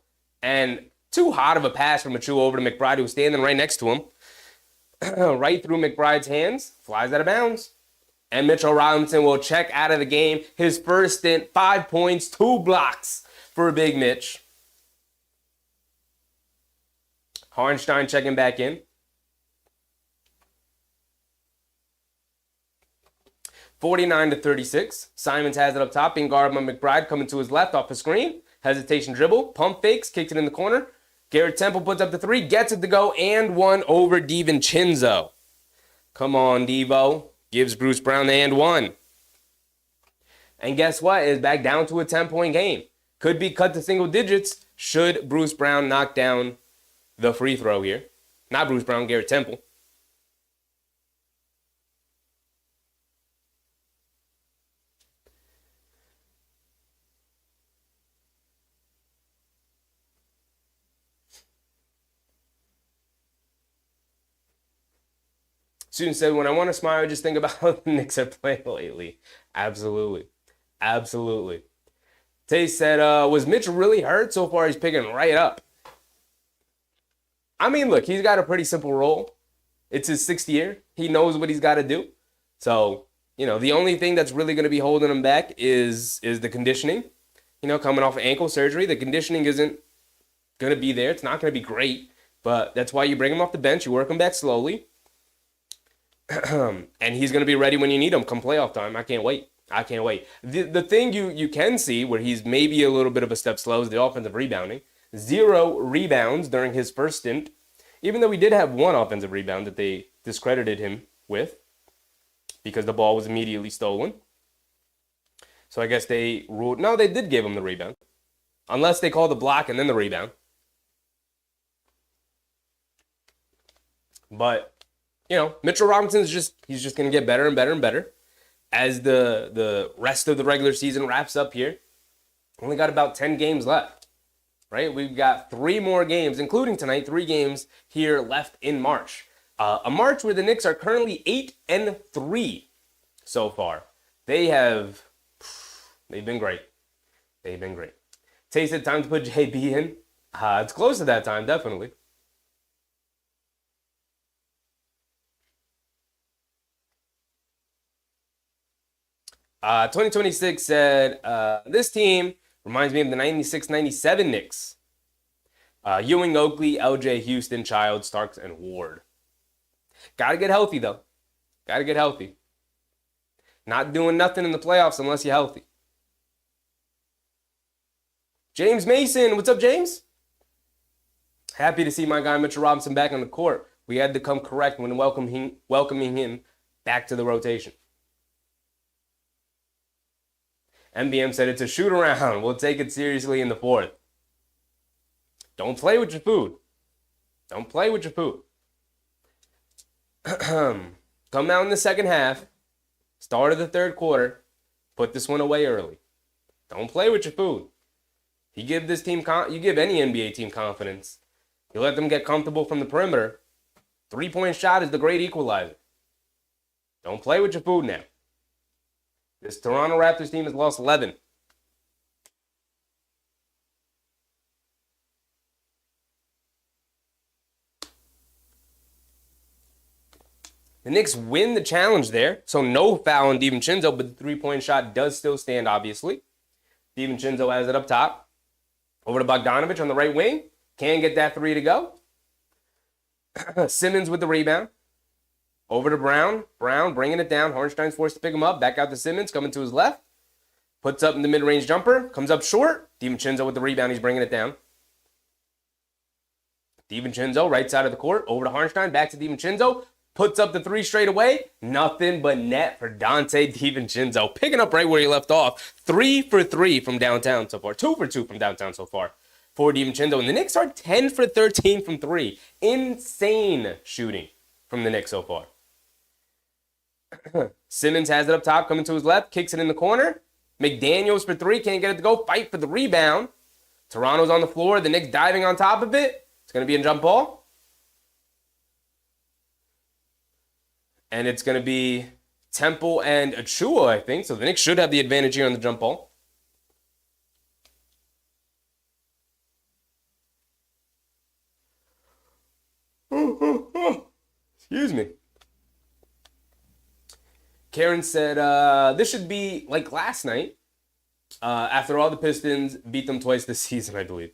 Speaker 1: And too hot of a pass from Achua over to McBride, who's standing right next to him. Right through McBride's hands. Flies out of bounds. And Mitchell Robinson will check out of the game. His first stint, 5 points, 2 blocks for Big Mitch. Harnstein checking back in. 49-36. Simons has it up top, being guarded by McBride, coming to his left off the screen. Hesitation dribble, pump fakes, kicks it in the corner. Garrett Temple puts up the 3, gets it to go, and 1 over DiVincenzo. Come on, Devo. Gives Bruce Brown the and 1. And guess what? It's back down to a 10-point game. Could be cut to single digits should Bruce Brown knock down the free throw here. Not Bruce Brown, Garrett Temple. Student said, when I want to smile, I just think about how the Knicks are playing lately. Absolutely. Absolutely. Tay said, was Mitch really hurt? So far, he's picking right up. I mean, look, he's got a pretty simple role. It's his 6th year. He knows what he's got to do. So, the only thing that's really going to be holding him back is the conditioning. Coming off ankle surgery, the conditioning isn't going to be there. It's not going to be great, but that's why you bring him off the bench. You work him back slowly. And he's going to be ready when you need him come playoff time. I can't wait. The thing you can see where he's maybe a little bit of a step slow is the offensive rebounding. 0 rebounds during his first stint, even though he did have 1 offensive rebound that they discredited him with because the ball was immediately stolen. So I guess they ruled, no, they did give him the rebound. Unless they call the block and then the rebound. But, Mitchell Robinson's he's just going to get better and better and better as the rest of the regular season wraps up here. Only got about 10 games left, right? We've got 3 more games, including tonight, 3 games here left in March. A March where the Knicks are currently 8-3 so far. They've been great. Tay said time to put JB in. It's close to that time, definitely. Uh, 2026 said, this team reminds me of the 96-97 Knicks. Ewing, Oakley, LJ, Houston, Child, Starks, and Ward. Gotta get healthy, though. Not doing nothing in the playoffs unless you're healthy. James Mason. What's up, James? Happy to see my guy Mitchell Robinson back on the court. We had to come correct when welcoming him back to the rotation. MBM said it's a shoot around. We'll take it seriously in the 4th. Don't play with your food. Come out in the second half. Start of the 3rd quarter. Put this one away early. Don't play with your food. You give this team, you give any NBA team confidence. You let them get comfortable from the perimeter. 3-point shot is the great equalizer. Don't play with your food now. This Toronto Raptors team has lost 11. The Knicks win the challenge there, so no foul on DiVincenzo, but the 3-point shot does still stand, obviously. DiVincenzo has it up top. Over to Bogdanovich on the right wing. Can't get that 3 to go. Simmons with the rebound. Over to Brown. Brown bringing it down. Hartenstein's forced to pick him up. Back out to Simmons, coming to his left. Puts up in the mid-range jumper. Comes up short. DiVincenzo with the rebound. He's bringing it down. DiVincenzo, right side of the court. Over to Hartenstein. Back to DiVincenzo. Puts up the 3 straight away. Nothing but net for Donte DiVincenzo. Picking up right where he left off. 3 for 3 from downtown so far. 2 for 2 from downtown so far for DiVincenzo. And the Knicks are 10 for 13 from 3. Insane shooting from the Knicks so far. Simmons has it up top, coming to his left. Kicks it in the corner. McDaniels for 3. Can't get it to go. Fight for the rebound. Toronto's on the floor. The Knicks diving on top of it. It's going to be a jump ball. And it's going to be Temple and Achua, I think. So the Knicks should have the advantage here on the jump ball. Excuse me. Karen said, this should be like last night. After all the Pistons beat them twice this season, I believe.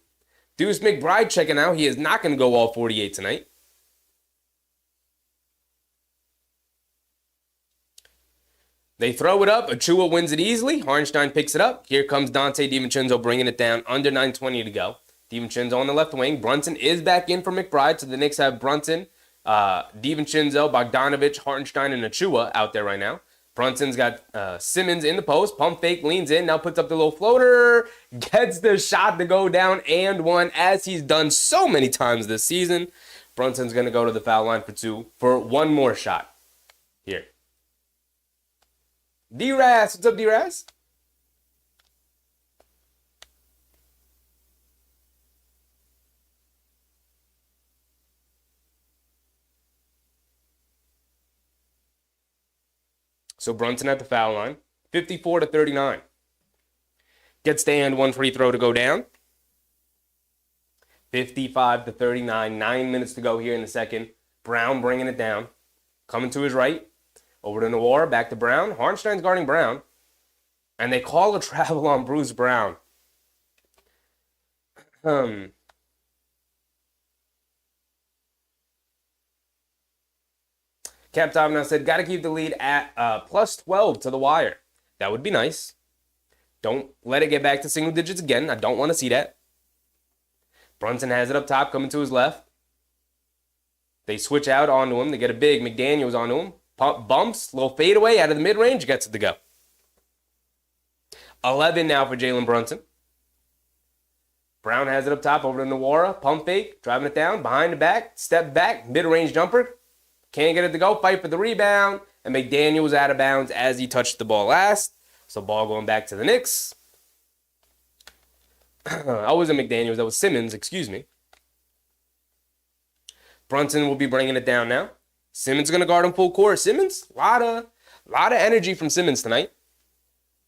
Speaker 1: Deuce McBride checking out. He is not going to go all 48 tonight. They throw it up. Achua wins it easily. Hartenstein picks it up. Here comes Donte DiVincenzo bringing it down. Under 9:20 to go. DiVincenzo on the left wing. Brunson is back in for McBride. So the Knicks have Brunson, DiVincenzo, Bogdanovich, Hartenstein, and Achua out there right now. Brunson's got Simmons in the post. Pump fake, leans in. Now puts up the little floater. Gets the shot to go down and one, as he's done so many times this season. Brunson's going to go to the foul line for 2 for 1 more shot here. D-Raz, what's up, D-Raz? So Brunson at the foul line, 54-39. Gets to hand one free throw to go down. 55-39, 9 minutes to go here in the second. Brown bringing it down. Coming to his right. Over to Noir, back to Brown. Harnstein's guarding Brown. And they call a travel on Bruce Brown. Cap Top now said, got to keep the lead at plus 12 to the wire. That would be nice. Don't let it get back to single digits again. I don't want to see that. Brunson has it up top, coming to his left. They switch out onto him. They get a big McDaniels onto him. Pump, bumps, little fadeaway out of the mid-range, gets it to go. 11 now for Jalen Brunson. Brown has it up top over to Noir. Pump fake, driving it down, behind the back, step back, mid-range jumper. Can't get it to go, fight for the rebound. And McDaniels out of bounds as he touched the ball last. So ball going back to the Knicks. I wasn't McDaniels, that was Simmons, excuse me. Brunson will be bringing it down now. Simmons going to guard him full court. Simmons, a lot of energy from Simmons tonight.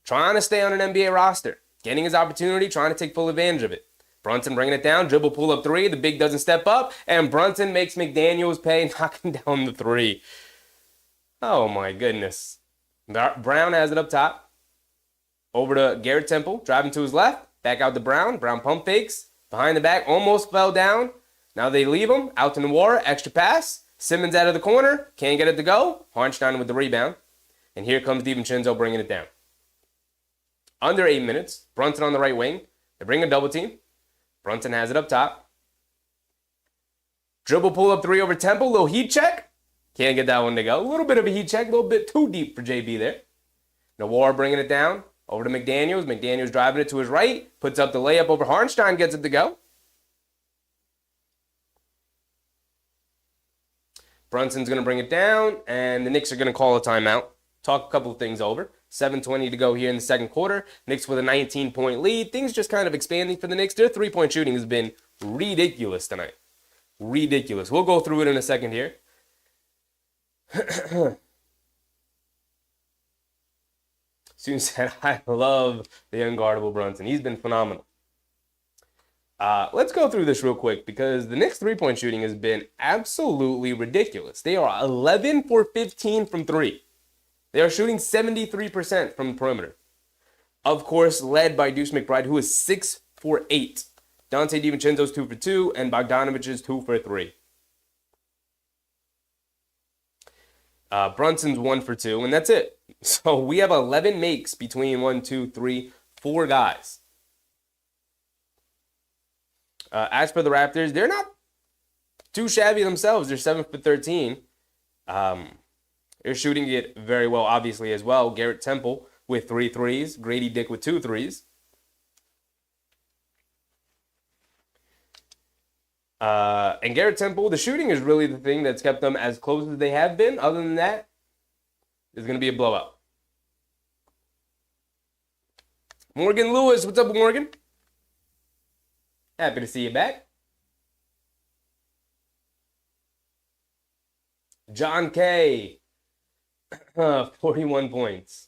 Speaker 1: Trying to stay on an NBA roster. Getting his opportunity, trying to take full advantage of it. Brunson bringing it down, dribble pull up three. The big doesn't step up. And Brunson makes McDaniels pay, knocking down the three. Oh my goodness. Brown has it up top. Over to Garrett Temple, driving to his left. Back out to Brown. Brown pump fakes. Behind the back, almost fell down. Now they leave him. Out to Noir, extra pass. Simmons out of the corner. Can't get it to go. Harnstein with the rebound. And here comes DiVincenzo bringing it down. Under 8 minutes. Brunson on the right wing. They bring a double team. Brunson has it up top. Dribble pull up three over Temple. Little heat check. Can't get that one to go. A little bit of a heat check. A little bit too deep for JB there. Noir bringing it down. Over to McDaniels. McDaniels driving it to his right. Puts up the layup over Harnstein. Gets it to go. Brunson's going to bring it down. And the Knicks are going to call a timeout. Talk a couple of things over. 7:20 to go here in the second quarter. Knicks with a 19-point lead. Things just kind of expanding for the Knicks. Their three-point shooting has been ridiculous tonight. Ridiculous. We'll go through it in a second here. Soon said, I love the unguardable Brunson. He's been phenomenal. Let's go through this real quick because the Knicks' three-point shooting has been absolutely ridiculous. They are 11 for 15 from three. They are shooting 73% from the perimeter. Of course, led by Deuce McBride, who is 6 for 8. Dante DiVincenzo's 2 for 2, and Bogdanovich is 2 for 3. Brunson's 1 for 2, and that's it. So we have 11 makes between 1, 2, 3, 4 guys. As for the Raptors, they're not too shabby themselves. They're 7 for 13. They're shooting it very well, obviously, as well. Garrett Temple with 3 threes. Grady Dick with 2 threes. And Garrett Temple, the shooting is really the thing that's kept them as close as they have been. Other than that, it's going to be a blowout. Morgan Lewis, what's up, Morgan? Happy to see you back. John K. 41 points.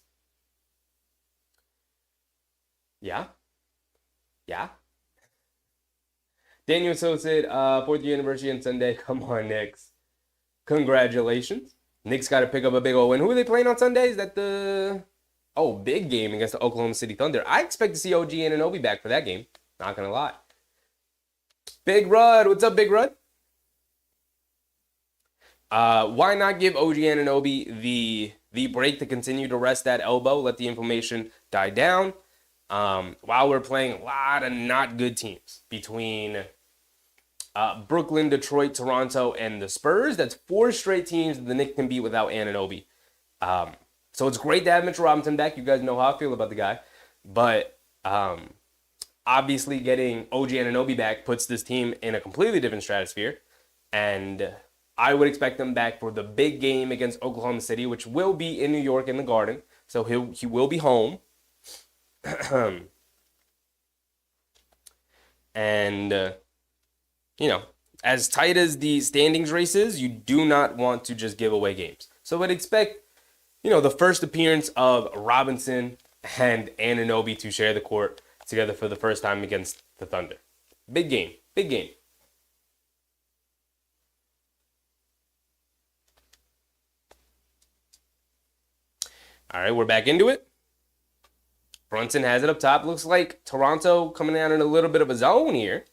Speaker 1: Yeah. Daniel So said, 4th year anniversary on Sunday. Come on, Knicks. Congratulations. Knicks got to pick up a big old win. Who are they playing on Sunday? Is that the... Oh, big game against the Oklahoma City Thunder. I expect to see OG Anunoby back for that game. Not going to lie. Big Rud. What's up, Big Rud? Why not give OG Anunoby the break to continue to rest that elbow, let the inflammation die down, while we're playing a lot of not good teams between Brooklyn, Detroit, Toronto, and the Spurs. That's 4 straight teams that the Knicks can beat without Anunoby. So it's great to have Mitchell Robinson back. You guys know how I feel about the guy. But obviously getting OG Anunoby back puts this team in a completely different stratosphere. And I would expect them back for the big game against Oklahoma City, which will be in New York in the Garden. So he will be home. And, as tight as the standings race is, you do not want to just give away games. So I'd expect, the first appearance of Robinson and Anunoby to share the court together for the first time against the Thunder. Big game. Big game. All right, we're back into it. Brunson has it up top. Looks like Toronto coming out in a little bit of a zone here.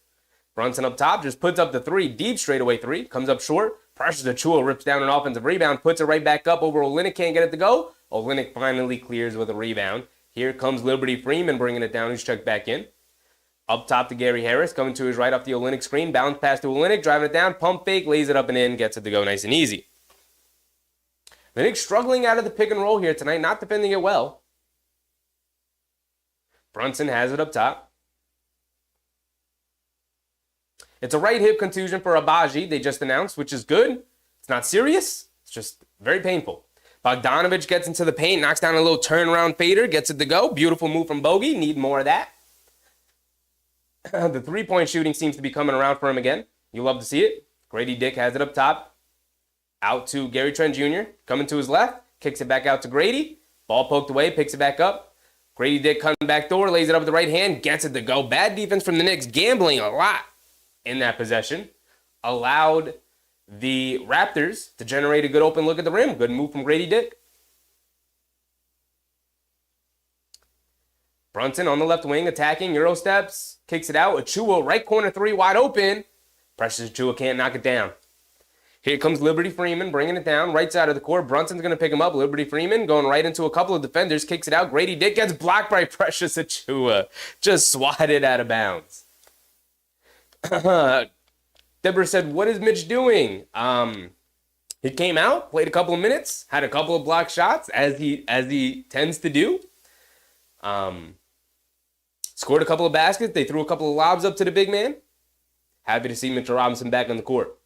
Speaker 1: Brunson up top, just puts up the three, deep straightaway three. Comes up short. Pressures Achua, rips down an offensive rebound, puts it right back up over Olynyk, can't get it to go. Olynyk finally clears with a rebound. Here comes Liberty Freeman bringing it down, who's checked back in. Up top to Gary Harris, coming to his right off the Olynyk screen. Bounce pass to Olynyk, driving it down, pump fake, lays it up and in, gets it to go nice and easy. The Knicks struggling out of the pick and roll here tonight, not defending it well. Brunson has it up top. It's a right hip contusion for Abaji, they just announced, which is good. It's not serious. It's just very painful. Bogdanovich gets into the paint, knocks down a little turnaround fader, gets it to go. Beautiful move from Bogey. Need more of that. The three-point shooting seems to be coming around for him again. You love to see it. Grady Dick has it up top. Out to Gary Trent Jr. Coming to his left. Kicks it back out to Grady. Ball poked away, picks it back up. Grady Dick coming back door, lays it up with the right hand, gets it to go. Bad defense from the Knicks, gambling a lot in that possession. Allowed the Raptors to generate a good open look at the rim. Good move from Grady Dick. Brunson on the left wing, attacking, Euro steps, kicks it out. Achua, right corner three, wide open. Pressures Achua, can't knock it down. Here comes Liberty Freeman, bringing it down, right side of the court. Brunson's going to pick him up. Liberty Freeman going right into a couple of defenders, kicks it out. Grady Dick gets blocked by Precious Achua. Just swatted out of bounds. Deborah said, what is Mitch doing? He came out, played a couple of minutes, had a couple of blocked shots, as he tends to do. Scored a couple of baskets. They threw a couple of lobs up to the big man. Happy to see Mitchell Robinson back on the court.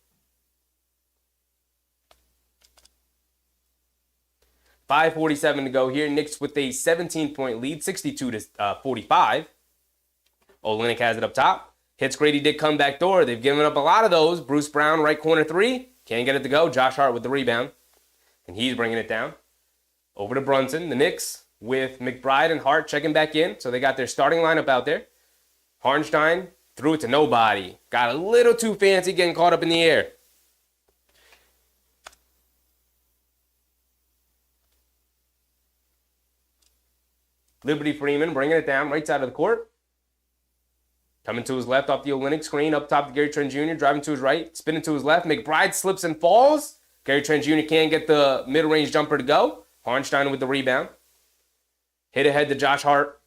Speaker 1: 5:47 to go here. Knicks with a 17-point lead, 62-45. Olynyk has it up top. Hits Grady Dick, come back door. They've given up a lot of those. Bruce Brown, right corner three. Can't get it to go. Josh Hart with the rebound. And he's bringing it down. Over to Brunson. The Knicks with McBride and Hart checking back in. So they got their starting lineup out there. Harnstein threw it to nobody. Got a little too fancy getting caught up in the air. Liberty Freeman bringing it down, right side of the court. Coming to his left off the Olynyk screen, up top to Gary Trent Jr., driving to his right, spinning to his left. McBride slips and falls. Gary Trent Jr. can't get the mid-range jumper to go. Harnstein with the rebound. Hit ahead to Josh Hart.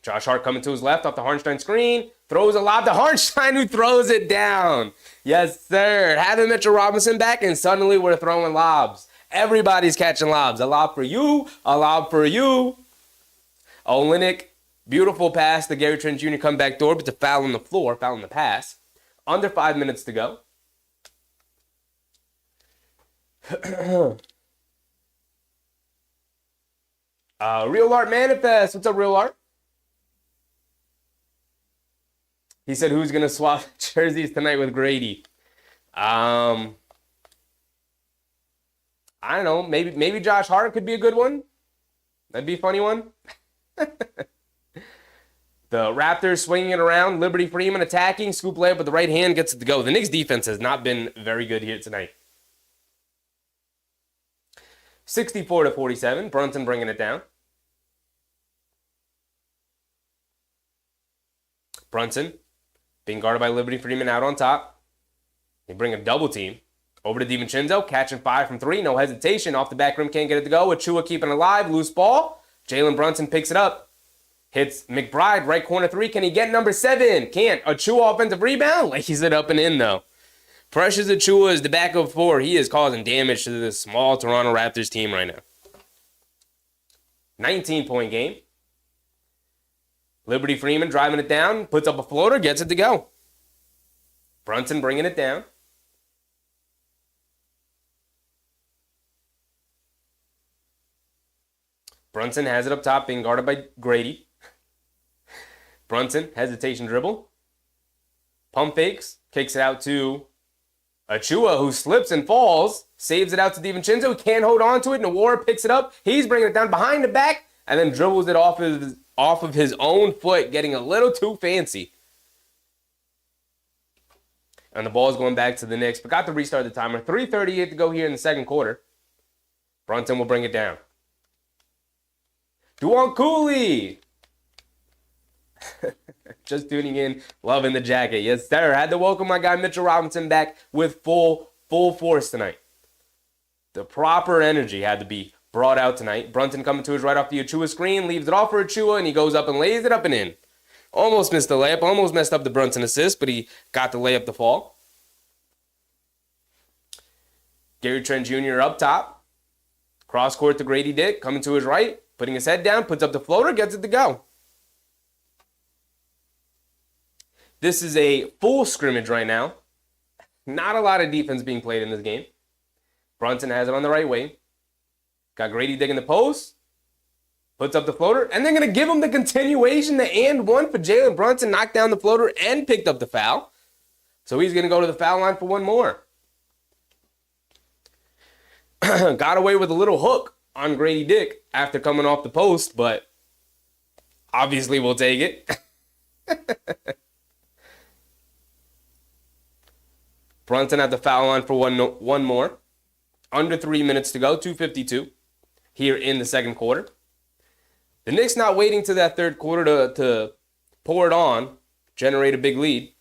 Speaker 1: Josh Hart coming to his left off the Harnstein screen. Throws a lob to Harnstein, who throws it down. Yes, sir. Having Mitchell Robinson back, and suddenly we're throwing lobs. Everybody's catching lobs. A lob for you. A lob for you. Olynyk, beautiful pass to Gary Trent Jr. come back door, but to foul on the floor, foul on the pass. Under 5 minutes to go. Real Art Manifest. What's up, Real Art? He said, who's going to swap jerseys tonight with Grady? I don't know. Maybe Josh Hart could be a good one. That'd be a funny one. The Raptors swinging it around. Liberty Freeman attacking. Scoop layup with the right hand. Gets it to go. The Knicks defense has not been very good here tonight. 64-47. Brunson bringing it down. Brunson being guarded by Liberty Freeman out on top. They bring a double team. Over to DiVincenzo, catching 5 from 3, no hesitation. Off the back rim, can't get it to go. Achua keeping it alive, loose ball. Jalen Brunson picks it up. Hits McBride, right corner 3. Can he get number 7? Can't. Achua offensive rebound. Lays it up and in, though. Precious Achua is the backup 4. He is causing damage to this small Toronto Raptors team right now. 19-point game. Liberty Freeman driving it down, puts up a floater, gets it to go. Brunson bringing it down. Brunson has it up top, being guarded by Grady. Brunson, hesitation dribble. Pump fakes, kicks it out to Achua, who slips and falls, saves it out to DiVincenzo. He can't hold on to it. Nawara picks it up. He's bringing it down behind the back and then dribbles it off of his own foot, getting a little too fancy. And the ball's going back to the Knicks. Forgot to restart the timer. 3:38 to go here in the second quarter. Brunson will bring it down. Duan Cooley. Just tuning in, loving the jacket. Yes, sir. Had to welcome my guy Mitchell Robinson back with full force tonight. The proper energy had to be brought out tonight. Brunson coming to his right off the Achua screen, leaves it off for Achua, and he goes up and lays it up and in. Almost missed the layup, almost messed up the Brunson assist, but he got the layup to fall. Gary Trent Jr. up top. Cross court to Grady Dick, coming to his right, putting his head down, puts up the floater, gets it to go. This is a full scrimmage right now. Not a lot of defense being played in this game. Brunson has it on the right wing. Got Grady Dick in the post. Puts up the floater. And they're going to give him the continuation, the and one for Jalen Brunson. Knocked down the floater and picked up the foul. So he's going to go to the foul line for one more. Got away with a little hook on Grady Dick after coming off the post, but obviously we'll take it. Brunson at the foul line for one more. Under 3 minutes to go, 2:52 here in the second quarter. The Knicks not waiting to that third quarter to pour it on, generate a big lead.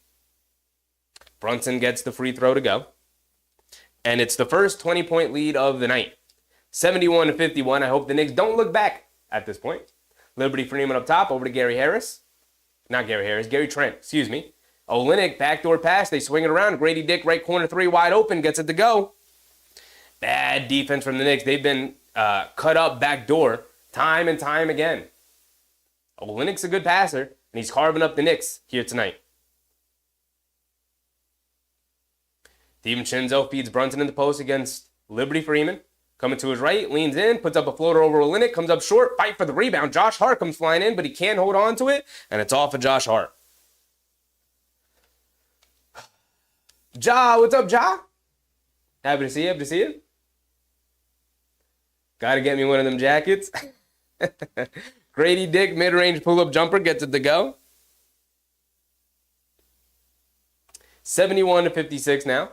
Speaker 1: Brunson gets the free throw to go. And it's the first 20-point lead of the night. 71-51. I hope the Knicks don't look back at this point. Liberty Freeman up top, over to Gary Harris. Not Gary Harris, Gary Trent, excuse me. Olynyk, backdoor pass, they swing it around. Grady Dick, right corner three, wide open, gets it to go. Bad defense from the Knicks. They've been cut up backdoor time and time again. Olynyk's a good passer, and he's carving up the Knicks here tonight. DiVincenzo feeds Brunson in the post against Liberty Freeman. Coming to his right, leans in, puts up a floater over Olynyk, comes up short, fight for the rebound. Josh Hart comes flying in, but he can't hold on to it, and it's off of Josh Hart. Ja, what's up, Ja? Happy to see you, happy to see you. Got to get me one of them jackets. Grady Dick, mid-range pull-up jumper, gets it to go. 71-56 now.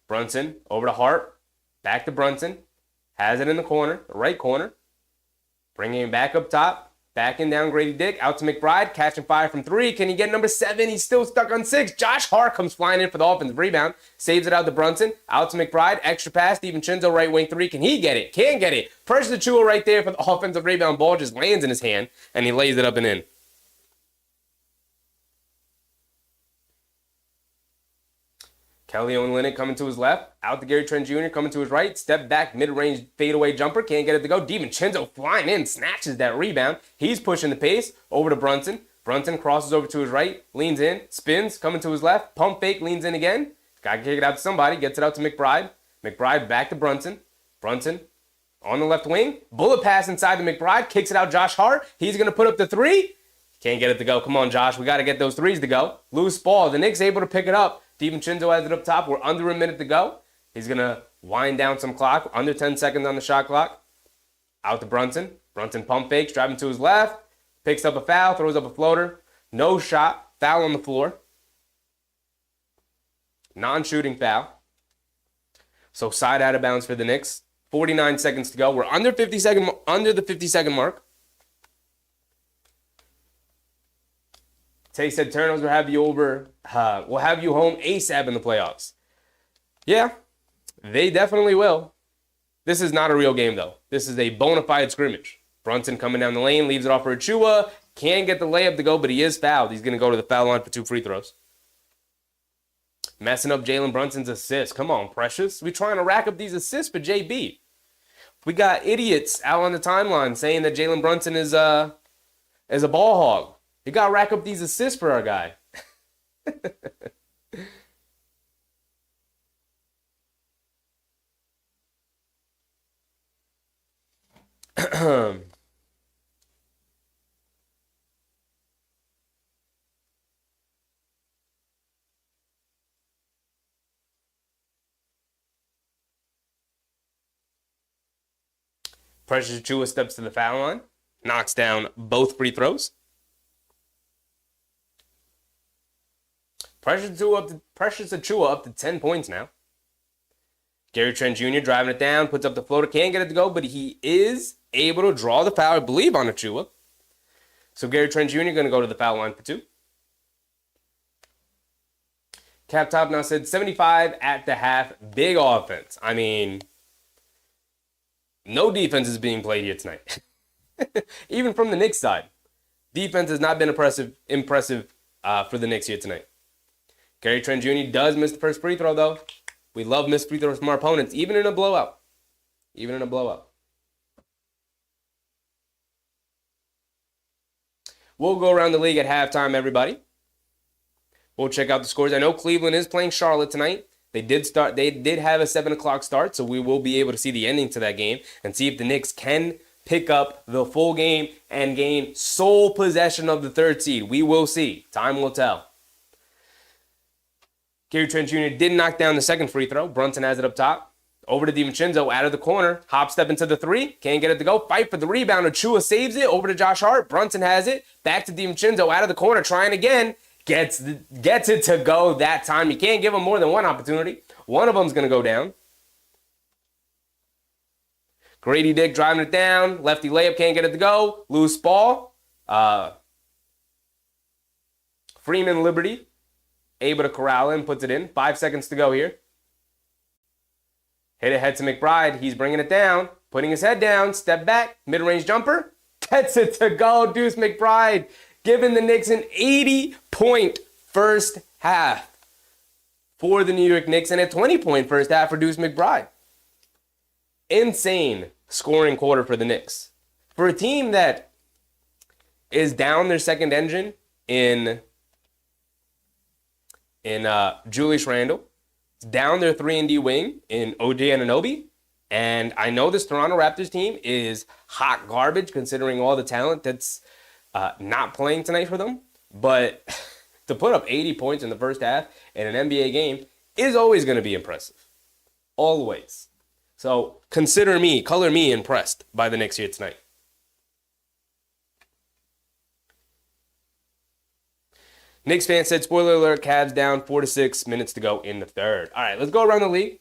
Speaker 1: Brunson, over to Hart. Back to Brunson. Has it in the corner, the right corner. Bringing him back up top. Backing down Grady Dick. Out to McBride. Catching fire from three. Can he get number 7? He's still stuck on 6. Josh Hart comes flying in for the offensive rebound. Saves it out to Brunson. Out to McBride. Extra pass. DiVincenzo, right wing 3. Can he get it? Can't get it. Pressure Achua right there for the offensive rebound. Ball just lands in his hand. And he lays it up and in. Kelly Olynyk coming to his left. Out to Gary Trent Jr. coming to his right. Step back, mid-range fadeaway jumper. Can't get it to go. DiVincenzo flying in. Snatches that rebound. He's pushing the pace. Over to Brunson. Brunson crosses over to his right. Leans in. Spins. Coming to his left. Pump fake. Leans in again. Got to kick it out to somebody. Gets it out to McBride. McBride back to Brunson. Brunson on the left wing. Bullet pass inside to McBride. Kicks it out Josh Hart. He's going to put up the 3. Can't get it to go. Come on, Josh. We got to get those 3s to go. Loose ball. The Knicks able to pick it up. DiVincenzo has it up top. We're under a minute to go. He's going to wind down some clock. Under 10 seconds on the shot clock. Out to Brunson. Brunson pump fakes, driving to his left. Picks up a foul, throws up a floater. No shot. Foul on the floor. Non-shooting foul. So side out of bounds for the Knicks. 49 seconds to go. We're under the 50-second mark. Tay said turnovers will have you we'll have you home ASAP in the playoffs. Yeah, they definitely will. This is not a real game, though. This is a bona fide scrimmage. Brunson coming down the lane, leaves it off for Achua. Can't get the layup to go, but he is fouled. He's going to go to the foul line for 2 free throws. Messing up Jalen Brunson's assists. Come on, Precious. We're trying to rack up these assists for JB. We got idiots out on the timeline saying that Jalen Brunson is a ball hog. You got to rack up these assists for our guy. Precious Achiuwa steps to the foul line, knocks down both free throws. Precious Achiuwa up to 10 points now. Gary Trent Jr. driving it down, puts up the floater, can't get it to go, but he is able to draw the foul, I believe, on Achiuwa. So Gary Trent Jr. going to go to the foul line for 2. Cap Top now said 75 at the half. Big offense. I mean, no defense is being played here tonight. Even from the Knicks side. Defense has not been impressive for the Knicks here tonight. Gary Trent Jr. does miss the first free throw, though. We love missed free throws from our opponents, even in a blowout. We'll go around the league at halftime, everybody. We'll check out the scores. I know Cleveland is playing Charlotte tonight. They did have a 7 o'clock start, so we will be able to see the ending to that game and see if the Knicks can pick up the full game and gain sole possession of the 3rd seed. We will see. Time will tell. Gary Trent Jr. did knock down the second free throw. Brunson has it up top. Over to DiVincenzo out of the corner. Hop step into the 3. Can't get it to go. Fight for the rebound. Achiuwa saves it. Over to Josh Hart. Brunson has it. Back to DiVincenzo out of the corner. Trying again. Gets it to go that time. You can't give him more than one opportunity. One of them's going to go down. Grady Dick driving it down. Lefty layup. Can't get it to go. Loose ball. Freeman Liberty able to corral him. Puts it in. 5 seconds to go here. Hit ahead to McBride. He's bringing it down. Putting his head down. Step back. Mid-range jumper. Gets it to go. Deuce McBride giving the Knicks an 80-point first half for the New York Knicks and a 20-point first half for Deuce McBride. Insane scoring quarter for the Knicks. For a team that is down their second engine in Julius Randle, down their 3-and-D wing in OG Anunoby, and I know this Toronto Raptors team is hot garbage considering all the talent that's not playing tonight for them, but to put up 80 points in the first half in an NBA game is always going to be impressive. Always. So color me impressed by the Knicks here tonight. Knicks fan said, spoiler alert, Cavs down 4 to 6 minutes to go in the 3rd. All right, let's go around the league.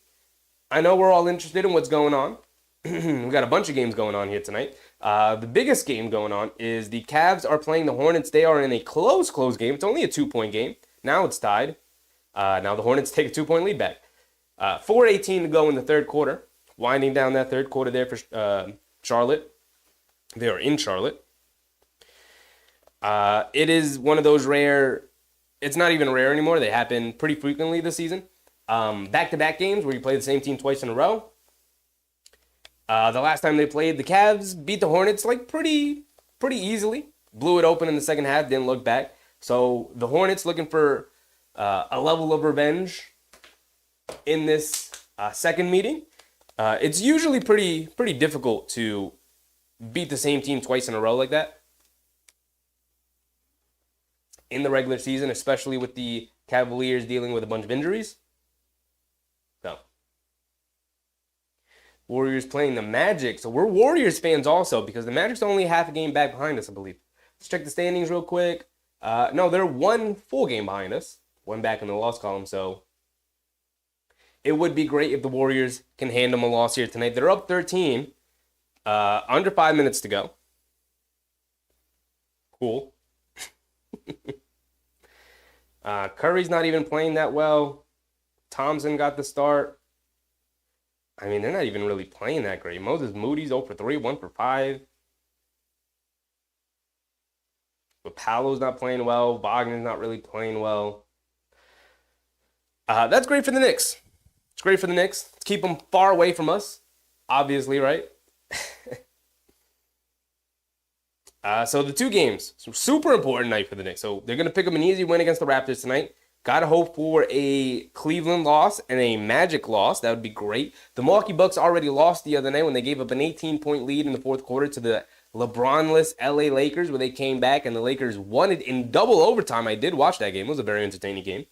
Speaker 1: I know we're all interested in what's going on. We've got a bunch of games going on here tonight. The biggest game going on is the Cavs are playing the Hornets. They are in a close game. It's only a 2-point game. Now it's tied. Now the Hornets take a 2-point lead back. 4:18 to go in the 3rd quarter. Winding down that 3rd quarter there for Charlotte. They are in Charlotte. It is one of those rare, it's not even rare anymore. They happen pretty frequently this season. Back-to-back games where you play the same team twice in a row. The last time they played, the Cavs beat the Hornets like pretty easily. Blew it open in the second half, didn't look back. So the Hornets looking for a level of revenge in this second meeting. It's usually pretty difficult to beat the same team twice in a row like that in the regular season, especially with the Cavaliers dealing with a bunch of injuries. So, Warriors playing the Magic. So we're Warriors fans also because the Magic's only half a game back behind us, I believe. Let's check the standings real quick. No, they're 1 full game behind us. 1 back in the loss column, so it would be great if the Warriors can hand them a loss here tonight. They're up 13. Under 5 minutes to go. Cool. Curry's not even playing that well. Thompson got the start. I mean, they're not even really playing that great. Moses Moody's 0 for 3, 1 for 5. But Paolo's not playing well. Wagner's not really playing well. That's great for the Knicks. It's great for the Knicks. Let's keep them far away from us. Obviously, right? So the 2 games, super important night for the Knicks. So they're going to pick up an easy win against the Raptors tonight. Got to hope for a Cleveland loss and a Magic loss. That would be great. The Milwaukee Bucks already lost the other night when they gave up an 18-point lead in the 4th quarter to the LeBron-less LA Lakers, where they came back and the Lakers won it in double overtime. I did watch that game. It was a very entertaining game.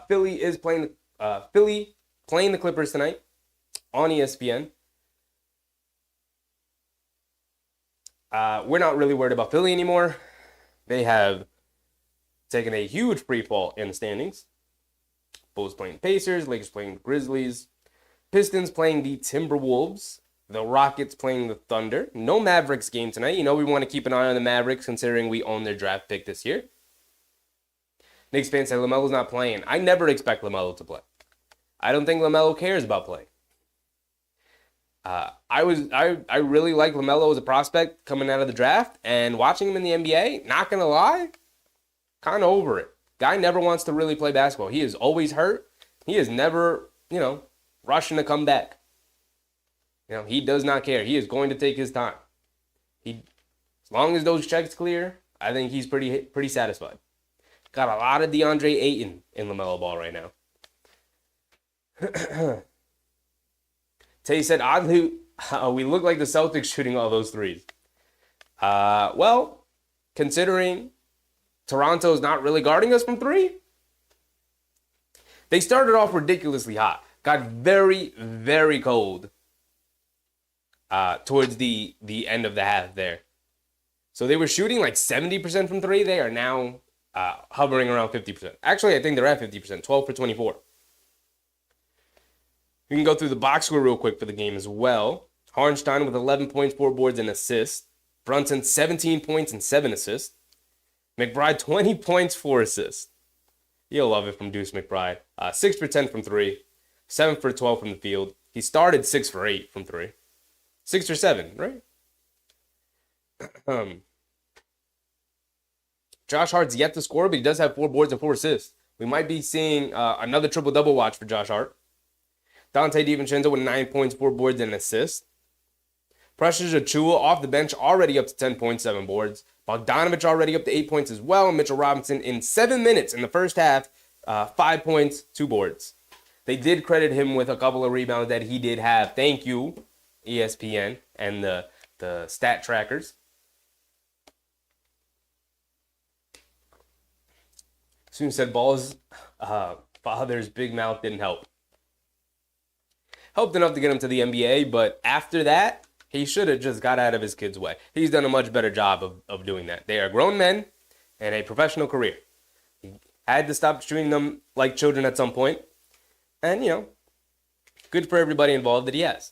Speaker 1: Philly playing the Clippers tonight on ESPN. We're not really worried about Philly anymore. They have taken a huge free fall in the standings. Bulls playing Pacers, Lakers playing the Grizzlies, Pistons playing the Timberwolves, the Rockets playing the Thunder. No Mavericks game tonight. You know we want to keep an eye on the Mavericks considering we own their draft pick this year. Knicks fans say LaMelo's not playing. I never expect LaMelo to play. I don't think LaMelo cares about playing. I really like LaMelo as a prospect coming out of the draft, and watching him in the NBA, not gonna lie, kind of over it. Guy never wants to really play basketball. He is always hurt. He is never, rushing to come back. He does not care. He is going to take his time. As long as those checks clear, I think he's pretty satisfied. Got a lot of DeAndre Ayton in LaMelo Ball right now. Tay said, oddly, we look like the Celtics shooting all those threes. Well, considering Toronto's not really guarding us from three, they started off ridiculously hot. Got very, very cold towards the end of the half there. So they were shooting like 70% from three. They are now hovering around 50%. Actually, I think they're at 50%, 12 for 24. We can go through the box score real quick for the game as well. Hartenstein with 11 points, 4 boards, and assists. Brunson, 17 points and 7 assists. McBride, 20 points, 4 assists. You'll love it from Deuce McBride. 6 for 10 from 3. 7 for 12 from the field. He started 6 for 8 from 3. 6 for 7, right? Josh Hart's yet to score, but he does have 4 boards and 4 assists. We might be seeing another triple-double watch for Josh Hart. Dante DiVincenzo with 9 points, 4 boards, and an assist. Precious Achiuwa off the bench, already up to 10 points, 7 boards. Bogdanovich already up to 8 points as well. Mitchell Robinson in 7 minutes in the first half, 5 points, 2 boards. They did credit him with a couple of rebounds that he did have. Thank you, ESPN and the stat trackers. Soon said Ball's father's big mouth didn't help. Helped enough to get him to the NBA, but after that, he should have just got out of his kid's way. He's done a much better job of doing that. They are grown men and a professional career. He had to stop treating them like children at some point. And, good for everybody involved that he has.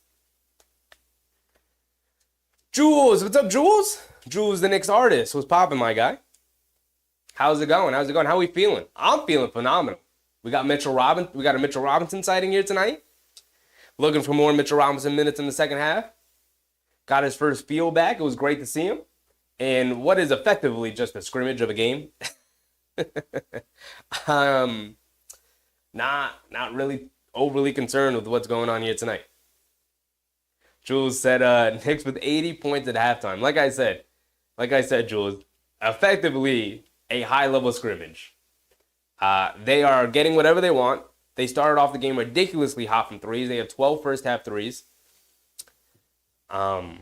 Speaker 1: Jules, what's up, Jules? Jules, the Knicks artist. What's popping, my guy? How's it going? How are we feeling? I'm feeling phenomenal. We got a Mitchell Robinson sighting here tonight. Looking for more Mitchell Robinson minutes in the second half. Got his first field back. It was great to see him. And what is effectively just a scrimmage of a game. Not really overly concerned with what's going on here tonight. Jules said Knicks with 80 points at halftime. Like I said, Jules, effectively a high-level scrimmage. They are getting whatever they want. They started off the game ridiculously hot from threes. They have 12 first-half threes. McBride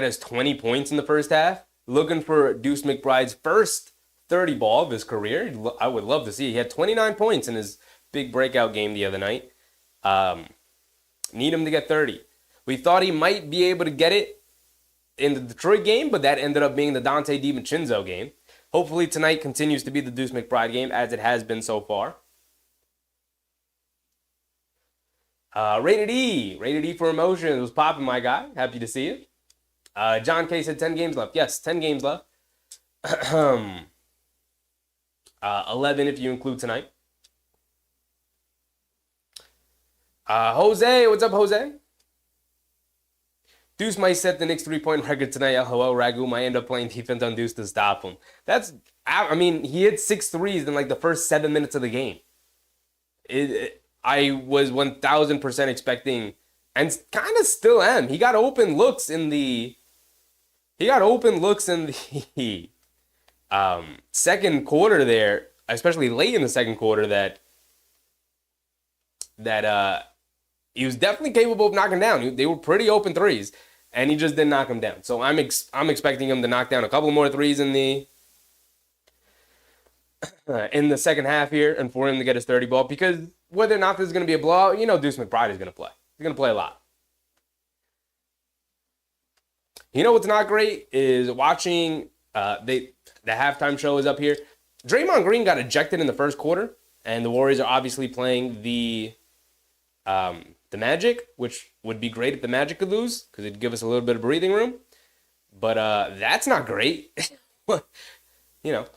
Speaker 1: has 20 points in the first half. Looking for Deuce McBride's first 30 ball of his career. I would love to see it. He had 29 points in his big breakout game the other night. Need him to get 30. We thought he might be able to get it in the Detroit game, but that ended up being the Dante DiVincenzo game. Hopefully tonight continues to be the Deuce McBride game as it has been so far. Rated E for emotions was popping, my guy. Happy to see it. John K said 10 games left. Yes, 10 games left. 11 if you include tonight. Jose, what's up, Jose? Deuce might set the Knicks 3-point record tonight. LOL, Ragu might end up playing defense on Deuce to stop him. He hit 6 threes in like the first 7 minutes of the game. I was 1,000% expecting, and kind of still am. He got open looks in the second quarter there, especially late in the second quarter, that he was definitely capable of knocking down. They were pretty open threes, and he just didn't knock them down. So I'm expecting him to knock down a couple more threes in the second half here, and for him to get his 30 ball, because whether or not this is going to be a blowout, you know Deuce McBride is going to play. He's going to play a lot. You know what's not great is watching the halftime show is up here. Draymond Green got ejected in the first quarter, and the Warriors are obviously playing the Magic, which would be great if the Magic could lose because it'd give us a little bit of breathing room. But that's not great.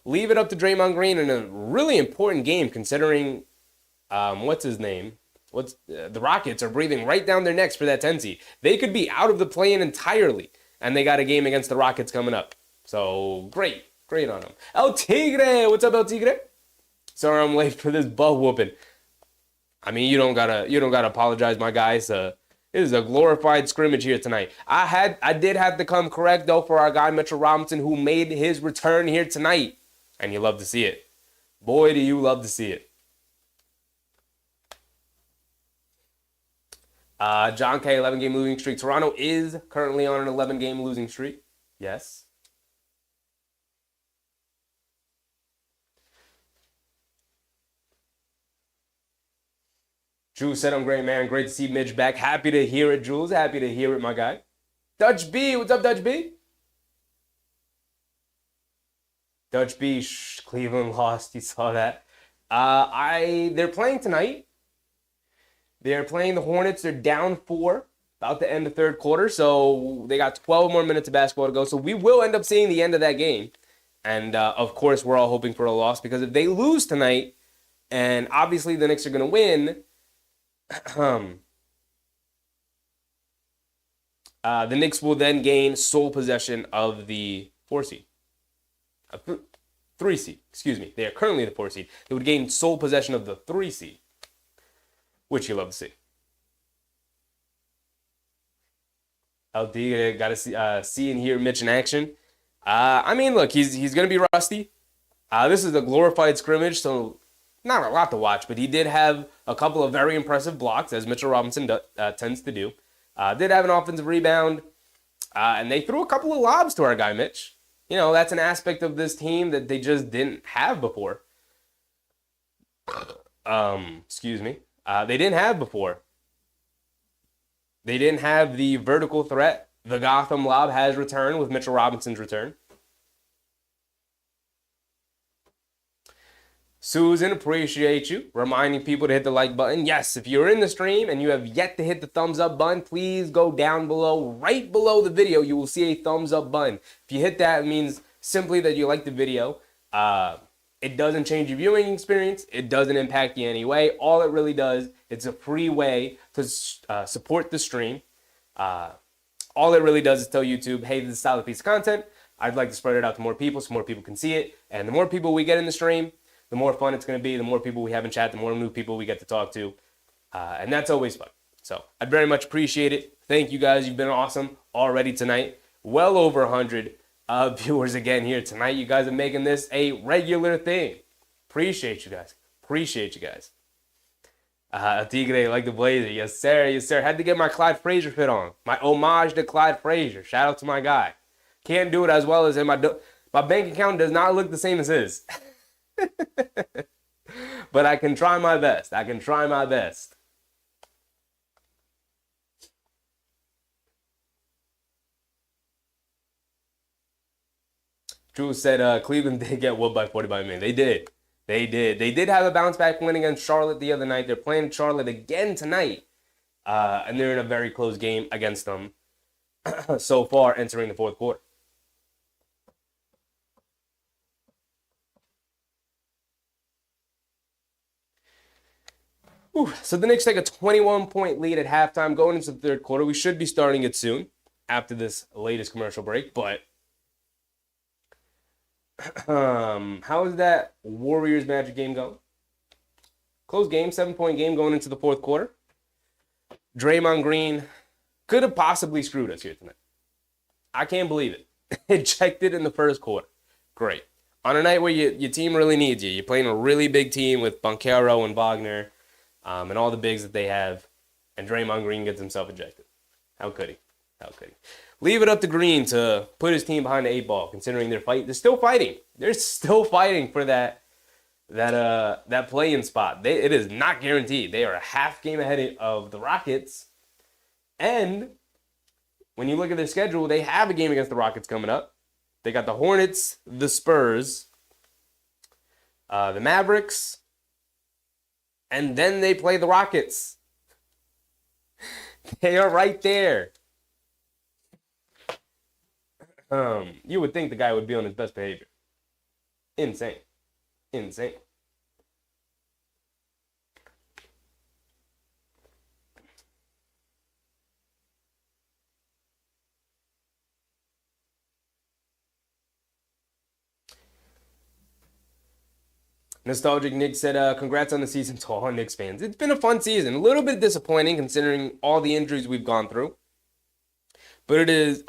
Speaker 1: Leave it up to Draymond Green in a really important game considering what's his name? The Rockets are breathing right down their necks for that 10 seed. They could be out of the play-in entirely, and they got a game against the Rockets coming up. So great on them. El Tigre, what's up, El Tigre? Sorry I'm late for this butt whooping. I mean, you don't gotta apologize, my guys. It is a glorified scrimmage here tonight. I did have to come correct though for our guy Mitchell Robinson, who made his return here tonight, and you love to see it. Boy, do you love to see it. John K, 11-game losing streak. Toronto is currently on an 11-game losing streak. Yes. Jules said I'm great, man. Great to see Midge back. Happy to hear it, Jules. Happy to hear it, my guy. Dutch B, what's up, Dutch B? Dutch B, Cleveland lost. You saw that. They're playing tonight. They're playing the Hornets. They're down 4, about to end the third quarter. So they got 12 more minutes of basketball to go. So we will end up seeing the end of that game. And, of course, we're all hoping for a loss because if they lose tonight, and obviously the Knicks are going to win, the Knicks will then gain sole possession of the 4 seed. 3 seed, excuse me. They are currently the 4 seed. They would gain sole possession of the 3 seed, which you love to see. LD got to see and hear Mitch in action. I mean, look, he's going to be rusty. This is a glorified scrimmage, so not a lot to watch, but he did have a couple of very impressive blocks, as Mitchell Robinson tends to do. Did have an offensive rebound, and they threw a couple of lobs to our guy, Mitch. You know, that's an aspect of this team that they just didn't have before. Excuse me. They didn't have before. They didn't have the vertical threat. The Gotham lob has returned with Mitchell Robinson's return. Susan, appreciate you reminding people to hit the like button. Yes, if you're in the stream and you have yet to hit the thumbs up button, please go down below. Right below the video, you will see a thumbs up button. If you hit that, it means simply that you like the video. It doesn't change your viewing experience. It doesn't impact you in any way. All it really does, it's a free way to support the stream. All it really does is tell YouTube, hey, this is a solid piece of content. I'd like to spread it out to more people so more people can see it. And the more people we get in the stream, the more fun it's going to be, the more people we have in chat, the more new people we get to talk to. And that's always fun. So I'd very much appreciate it. Thank you guys. You've been awesome already tonight. Well over 100 viewers again here tonight. You guys are making this a regular thing. Appreciate you guys. Appreciate you guys. Tigre like the Blazer. Yes, sir. Yes, sir. Had to get my Clyde Frazier fit on. My homage to Clyde Frazier. Shout out to my guy. Can't do it as well as him. My bank account does not look the same as his. But I can try my best. I can try my best. Drew said Cleveland did get whooped by 40 by a minute. They did. They did. They did have a bounce back win against Charlotte the other night. They're playing Charlotte again tonight. And they're in a very close game against them so far entering the fourth quarter. So the Knicks take a 21-point lead at halftime going into the third quarter. We should be starting it soon after this latest commercial break. But how is that Warriors Magic game going? Close game, 7-point game going into the fourth quarter. Draymond Green could have possibly screwed us here tonight. I can't believe it. Ejected in the first quarter. Great. On a night where your team really needs you. You're playing a really big team with Banchero and Wagner. And all the bigs that they have, and Draymond Green gets himself ejected. How could he? How could he? Leave it up to Green to put his team behind the 8 ball, considering they're still fighting. They're still fighting for that that play-in spot. It is not guaranteed. They are a half game ahead of the Rockets, and when you look at their schedule, they have a game against the Rockets coming up. They got the Hornets, the Spurs, the Mavericks, and then they play the Rockets. They are right there. You would think the guy would be on his best behavior. Insane. Nostalgic Nick said, congrats on the season to all Knicks fans. It's been a fun season. A little bit disappointing considering all the injuries we've gone through. But it is,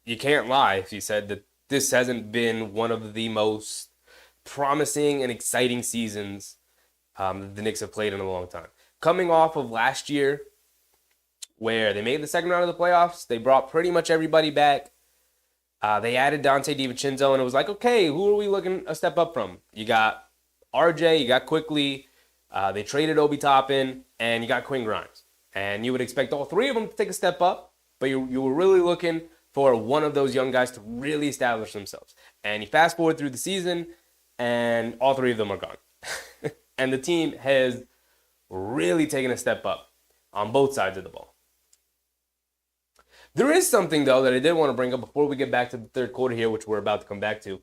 Speaker 1: you can't lie if you said that this hasn't been one of the most promising and exciting seasons that the Knicks have played in a long time. Coming off of last year, where they made the second round of the playoffs, they brought pretty much everybody back. They added Dante DiVincenzo, and it was like, okay, who are we looking a step up from? You got RJ, you got Quickly, they traded Obi Toppin, and you got Quinn Grimes. And you would expect all three of them to take a step up, but you were really looking for one of those young guys to really establish themselves. And you fast forward through the season, and all three of them are gone. And the team has really taken a step up on both sides of the ball. There is something, though, that I did want to bring up before we get back to the third quarter here, which we're about to come back to.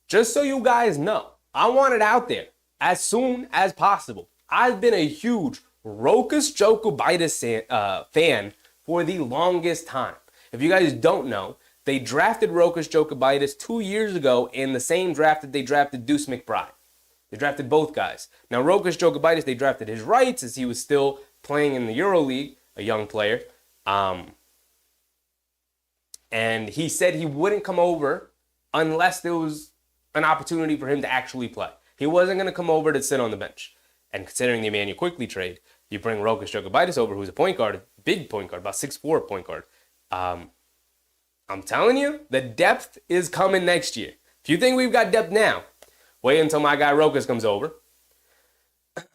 Speaker 1: Just so you guys know, I want it out there as soon as possible. I've been a huge Rokas Jokubaitis fan for the longest time. If you guys don't know, they drafted Rokas Jokubaitis 2 years ago in the same draft that they drafted Deuce McBride. They drafted both guys. Now, Rokas Jokubaitis, they drafted his rights as he was still playing in the EuroLeague, a young player. And he said he wouldn't come over unless there was an opportunity for him to actually play. He wasn't going to come over to sit on the bench. And considering the Emmanuel Quickly trade, you bring Rokas Jokubaitis over, who's a point guard, big point guard, about 6'4" point guard. I'm telling you, the depth is coming next year. If you think we've got depth now, wait until my guy Rokas comes over.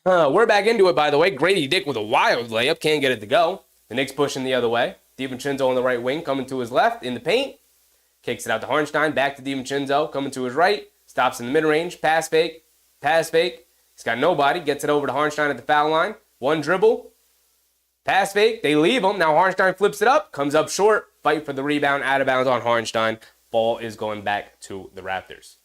Speaker 1: We're back into it, by the way. Grady Dick with a wild layup. Can't get it to go. The Knicks pushing the other way. DiVincenzo on the right wing, coming to his left in the paint. Kicks it out to Hartenstein. Back to DiVincenzo, coming to his right. Stops in the mid-range. Pass fake. He's got nobody. Gets it over to Hartenstein at the foul line. One dribble. Pass fake. They leave him. Now Hartenstein flips it up. Comes up short. Fight for the rebound. Out of bounds on Hartenstein. Ball is going back to the Raptors.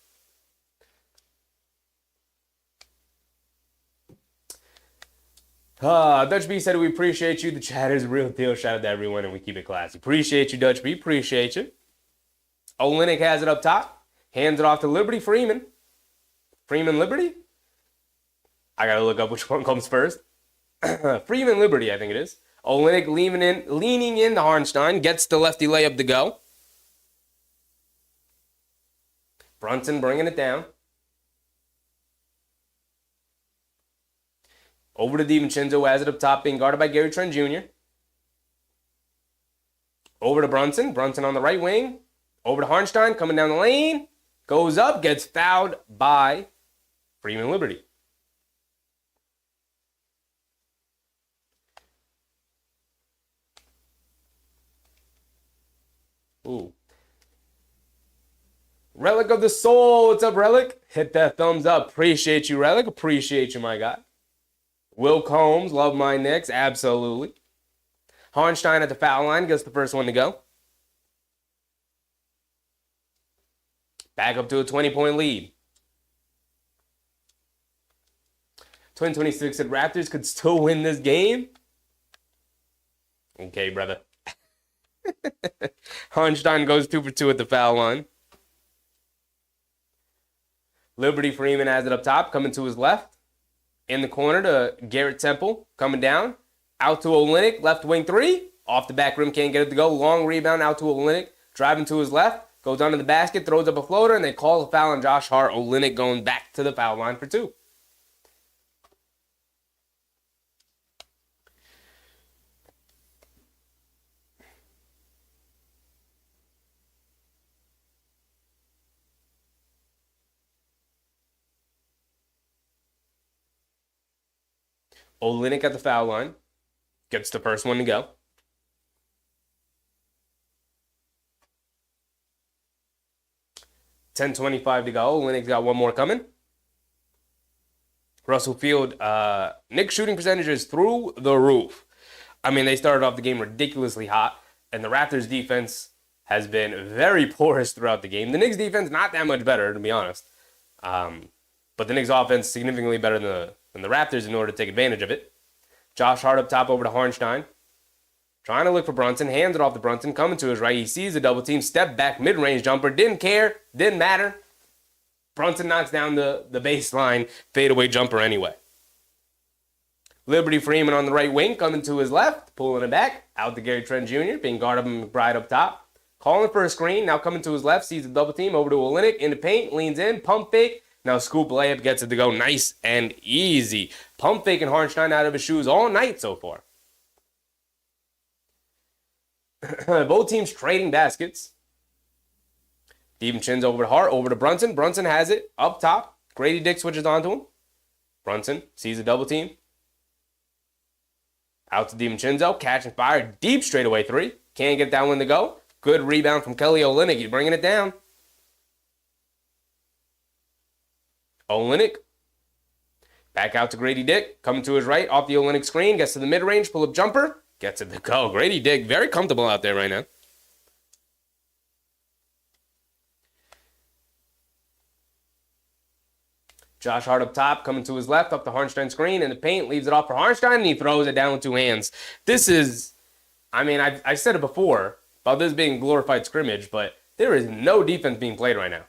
Speaker 1: Dutch B said, we appreciate you. The chat is a real deal. Shout out to everyone, and we keep it classy. Appreciate you, Dutch B. Appreciate you. Olynyk has it up top. Hands it off to Liberty Freeman. Freeman Liberty? I got to look up which one comes first. Freeman Liberty, I think it is. Olynyk leaning in to Hartenstein. Gets the lefty layup to go. Brunson bringing it down. Over to DiVincenzo, has it up top, being guarded by Gary Trent Jr. Over to Brunson. Brunson on the right wing. Over to Hartenstein, coming down the lane. Goes up, gets fouled by Freeman Liberty. Ooh. Relic of the Soul. What's up, Relic? Hit that thumbs up. Appreciate you, Relic. Appreciate you, my guy. Will Combs, love my Knicks. Absolutely. Hartenstein at the foul line gets the first one to go. Back up to a 20-point lead. 2026 said Raptors could still win this game. Okay, brother. Hartenstein goes 2 for 2 at the foul line. Liberty Freeman has it up top, coming to his left. In the corner to Garrett Temple, coming down. Out to Olynyk, left wing 3. Off the back rim, can't get it to go. Long rebound out to Olynyk, driving to his left. Goes under the basket, throws up a floater, and they call a foul on Josh Hart. Olynyk going back to the foul line for 2. Olynyk at the foul line. Gets the first one to go. $10:25 to go. Olynyk's got one more coming. Russell Field, Knicks shooting percentages through the roof. I mean, they started off the game ridiculously hot, and the Raptors defense has been very porous throughout the game. The Knicks defense, not that much better, to be honest. But the Knicks offense significantly better than the Raptors in order to take advantage of it. Josh Hart up top over to Hartenstein. Trying to look for Brunson. Hands it off to Brunson. Coming to his right. He sees a double team. Step back. Mid-range jumper. Didn't care. Didn't matter. Brunson knocks down the baseline fadeaway jumper anyway. Liberty Freeman on the right wing. Coming to his left. Pulling it back. Out to Gary Trent Jr. Being guarded by McBride up top. Calling for a screen. Now coming to his left. Sees a double team. Over to Olynyk. In the paint. Leans in. Pump fake. Now scoop layup. Gets it to go nice and easy. Pump faking Hartenstein out of his shoes all night so far. Both teams trading baskets. DiVincenzo over to Hart, over to Brunson. Brunson has it up top. Grady Dick switches onto him. Brunson sees a double team. Out to DiVincenzo, catch and fire. Deep straightaway three. Can't get that one to go. Good rebound from Kelly Olynyk. He's bringing it down. Olynyk. Back out to Grady Dick. Coming to his right, off the Olynyk screen. Gets to the mid-range, pull-up jumper. Gets it to go. Grady Dick, very comfortable out there right now. Josh Hart up top, coming to his left, up the Hartenstein screen in the paint, leaves it off for Hartenstein, and he throws it down with two hands. This is, I mean, I said it before about this being glorified scrimmage, but there is no defense being played right now.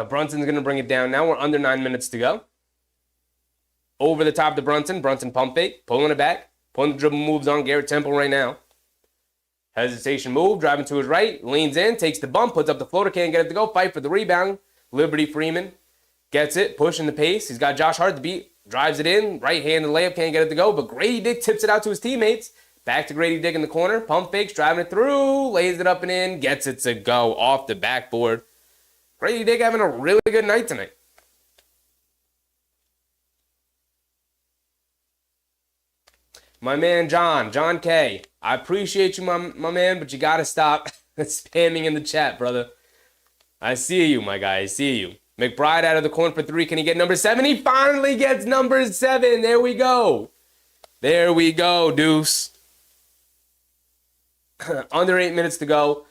Speaker 1: Brunson's going to bring it down. Now we're under 9 minutes to go. Over the top to Brunson. Brunson pump fake. Pulling it back. Pulling the dribble moves on Garrett Temple right now. Hesitation move. Driving to his right. Leans in. Takes the bump. Puts up the floater. Can't get it to go. Fight for the rebound. Liberty Freeman gets it. Pushing the pace. He's got Josh Hart to beat. Drives it in. Right-handed layup. Can't get it to go. But Grady Dick tips it out to his teammates. Back to Grady Dick in the corner. Pump fakes. Driving it through. Lays it up and in. Gets it to go off the backboard. Grady Dick having a really good night tonight. My man John K. I appreciate you, my man, but you got to stop spamming in the chat, brother. I see you, my guy. I see you. McBride out of the corner for three. Can he get number 7? He finally gets number 7. There we go. There we go, Deuce. Under 8 minutes to go.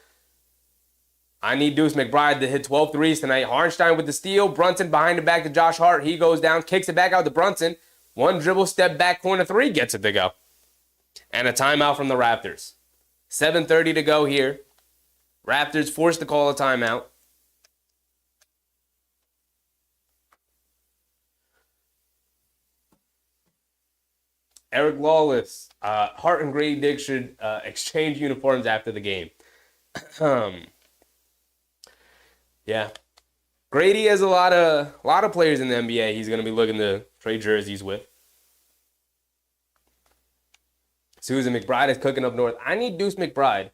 Speaker 1: I need Deuce McBride to hit 12 threes tonight. Hartenstein with the steal. Brunson behind the back to Josh Hart. He goes down, kicks it back out to Brunson. One dribble, step back, corner three, gets it to go. And a timeout from the Raptors. 7:30 to go here. Raptors forced to call a timeout. Eric Lawless, Hart and Grady Dick should exchange uniforms after the game. Yeah. Grady has a lot of players in the NBA he's going to be looking to trade jerseys with. Susan McBride is cooking up north. I need Deuce McBride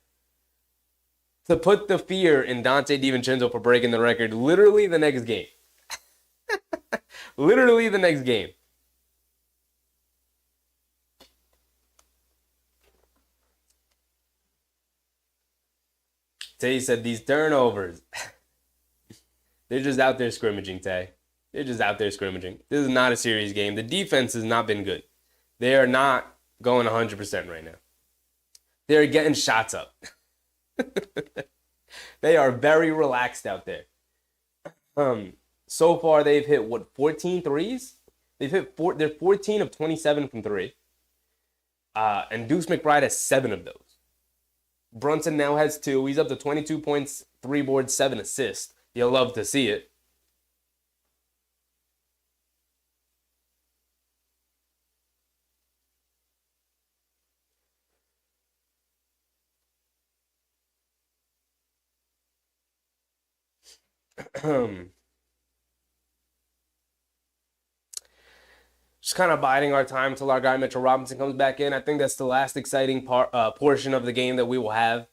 Speaker 1: to put the fear in Dante DiVincenzo for breaking the record literally the next game. Literally the next game. Tay said these turnovers. They're just out there scrimmaging, Tay. They're just out there scrimmaging. This is not a serious game. The defense has not been good. They are not going 100% right now. They're getting shots up. They are very relaxed out there. So far, they've hit, 14 threes? They're 14 of 27 from three. And Deuce McBride has 7 of those. Brunson now has 2. He's up to 22 points, 3 boards, 7 assists. You'll love to see it. Just kind of biding our time until our guy Mitchell Robinson comes back in. I think that's the last exciting portion of the game that we will have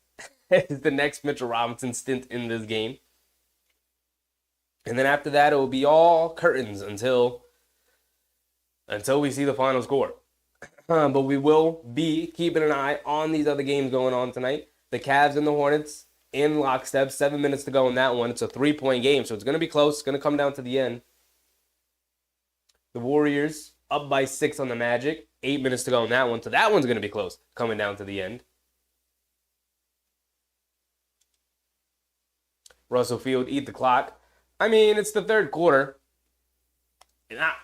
Speaker 1: is the next Mitchell Robinson stint in this game. And then after that, it will be all curtains until we see the final score. But we will be keeping an eye on these other games going on tonight. The Cavs and the Hornets in lockstep. 7 minutes to go in that one. It's a 3-point game, so it's going to be close. It's going to come down to the end. The Warriors up by 6 on the Magic. 8 minutes to go in that one, so that one's going to be close, coming down to the end. Russell Field, eat the clock. I mean, it's the third quarter. At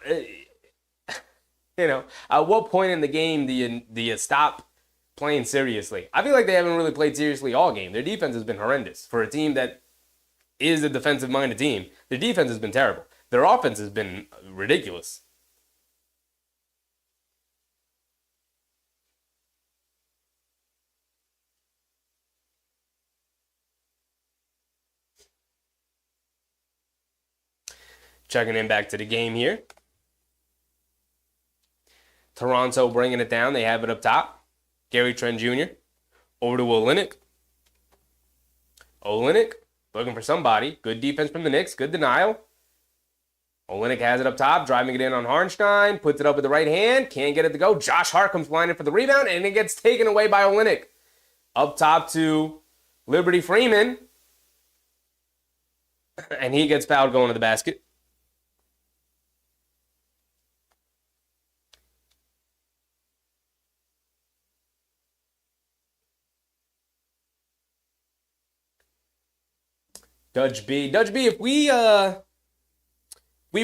Speaker 1: what point in the game do you stop playing seriously? I feel like they haven't really played seriously all game. Their defense has been horrendous. For a team that is a defensive-minded team, their defense has been terrible. Their offense has been ridiculous. Checking in back to the game here. Toronto bringing it down. They have it up top. Gary Trent Jr. Over to Olynyk. Olynyk looking for somebody. Good defense from the Knicks. Good denial. Olynyk has it up top. Driving it in on Hartenstein. Puts it up with the right hand. Can't get it to go. Josh Hart comes flying in for the rebound. And it gets taken away by Olynyk. Up top to Liberty Freeman. And he gets fouled going to the basket. Dutch B, if we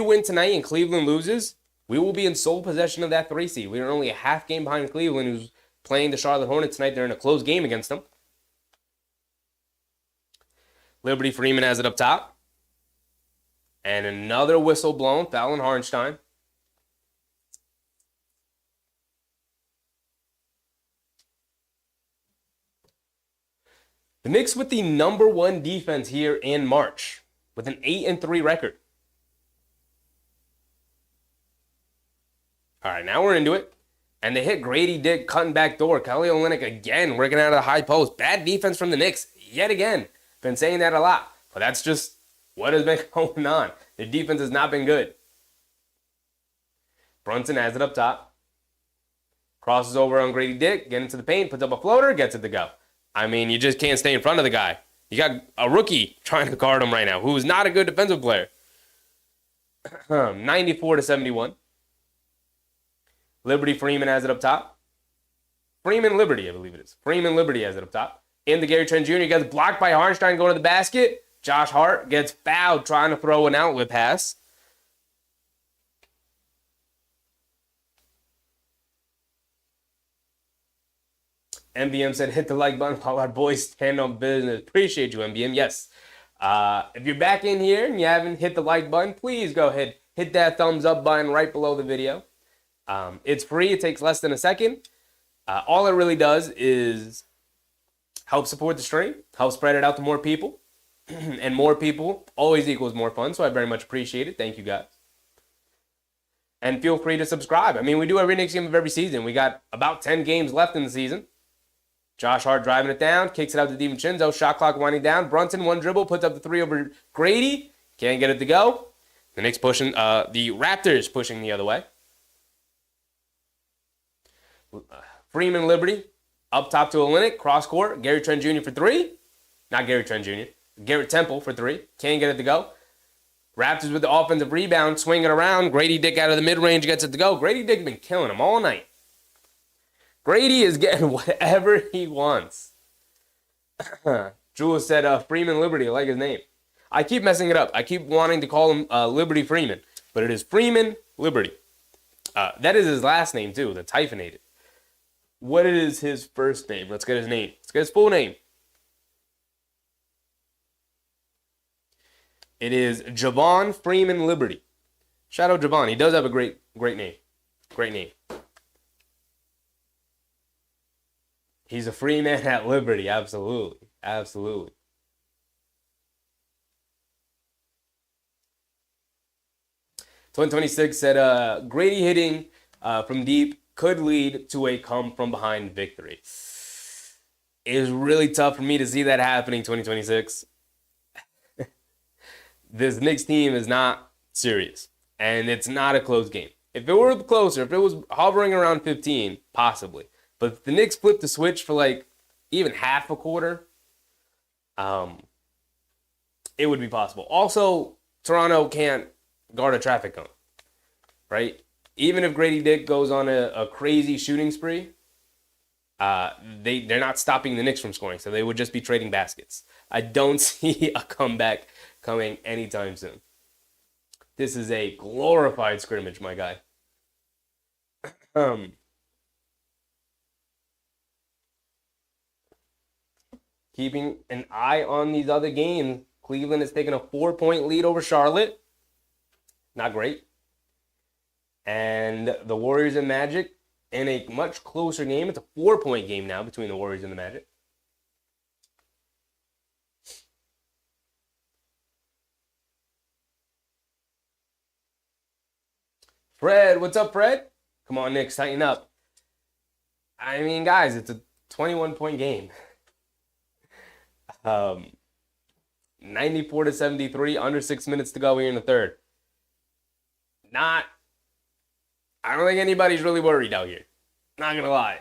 Speaker 1: win tonight and Cleveland loses, we will be in sole possession of that 3 seed. We are only a half game behind Cleveland, who's playing the Charlotte Hornets tonight. They're in a close game against them. Liberty Freeman has it up top. And another whistle blown, foul on Hartenstein. The Knicks with the number 1 defense here in March with an 8-3 record. All right, now we're into it. And they hit Grady Dick cutting back door. Kelly Olynyk again working out of the high post. Bad defense from the Knicks yet again. Been saying that a lot. But that's just what has been going on. Their defense has not been good. Brunson has it up top. Crosses over on Grady Dick. Getting into the paint. Puts up a floater. Gets it to go. I mean, you just can't stay in front of the guy. You got a rookie trying to guard him right now, who's not a good defensive player. 94-71. Liberty Freeman has it up top. Freeman Liberty, I believe it is. Freeman Liberty has it up top. Into Gary Trent Jr. Gets blocked by Hartenstein going to the basket. Josh Hart gets fouled trying to throw an outlet pass. MBM said, hit the like button while our boys stand on business. Appreciate you, MBM. Yes. If you're back in here and you haven't hit the like button, please go ahead. Hit that thumbs up button right below the video. It's free. It takes less than a second. All it really does is help support the stream, help spread it out to more people. And more people always equals more fun, so I very much appreciate it. Thank you, guys. And feel free to subscribe. I mean, we do every next game of every season. We got about 10 games left in the season. Josh Hart driving it down, kicks it out to DiVincenzo. Shot clock winding down. Brunson, one dribble, puts up the 3 over Grady. Can't get it to go. The Knicks pushing, the Raptors pushing the other way. Freeman Liberty, up top to Olynyk, cross court. Gary Trent Jr. for 3. Not Gary Trent Jr. Garrett Temple for 3. Can't get it to go. Raptors with the offensive rebound, swinging around. Grady Dick out of the mid-range gets it to go. Grady Dick has been killing him all night. Grady is getting whatever he wants. Jules said Freeman Liberty. I like his name. I keep messing it up. I keep wanting to call him Liberty Freeman, but it is Freeman Liberty. That is his last name, too. That's hyphenated. What is his first name? Let's get his name. Let's get his full name. It is Javon Freeman Liberty. Shout out Javon. He does have a great name. Great name. He's a free man at Liberty. Absolutely. Absolutely. Twin 26 said, Grady hitting from deep could lead to a come-from-behind victory. It is really tough for me to see that happening 2026. This Knicks team is not serious, and it's not a close game. If it were closer, if it was hovering around 15, possibly. But if the Knicks flip the switch for like even half a quarter, it would be possible. Also, Toronto can't guard a traffic cone, right? Even if Grady Dick goes on a crazy shooting spree, they're not stopping the Knicks from scoring, so they would just be trading baskets. I don't see a comeback coming anytime soon. This is a glorified scrimmage, my guy. Keeping an eye on these other games. Cleveland has taken a 4-point lead over Charlotte. Not great. And the Warriors and Magic in a much closer game. It's a 4-point game now between the Warriors and the Magic. Fred, what's up, Fred? Come on, Knicks, tighten up. I mean, guys, it's a 21-point game. 94-73, under 6 minutes to go here in the third. I don't think anybody's really worried out here. Not gonna lie.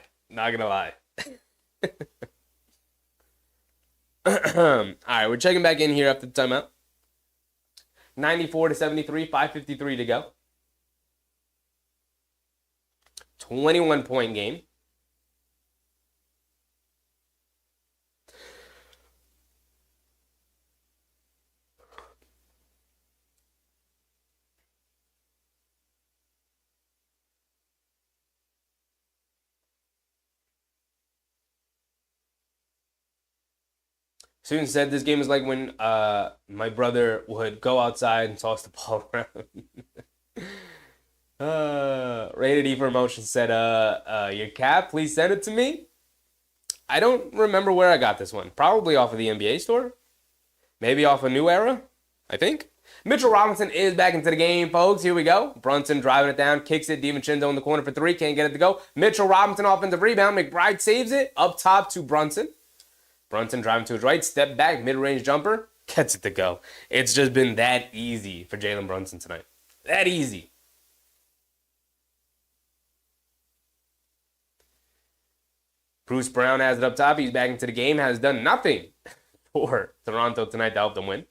Speaker 1: All right, we're checking back in here after the timeout. 94-73, 5:53 to go. 21-point game. Student said this game is like when my brother would go outside and toss the ball around. Rated E for Emotion said, your cap, please send it to me. I don't remember where I got this one. Probably off of the NBA store. Maybe off of New Era, I think. Mitchell Robinson is back into the game, folks. Here we go. Brunson driving it down, kicks it. DiVincenzo in the corner for three. Can't get it to go. Mitchell Robinson offensive rebound. McBride saves it. Up top to Brunson. Brunson driving to his right. Step back. Mid-range jumper. Gets it to go. It's just been that easy for Jalen Brunson tonight. That easy. Bruce Brown has it up top. He's back into the game. Has done nothing for Toronto tonight to help them win.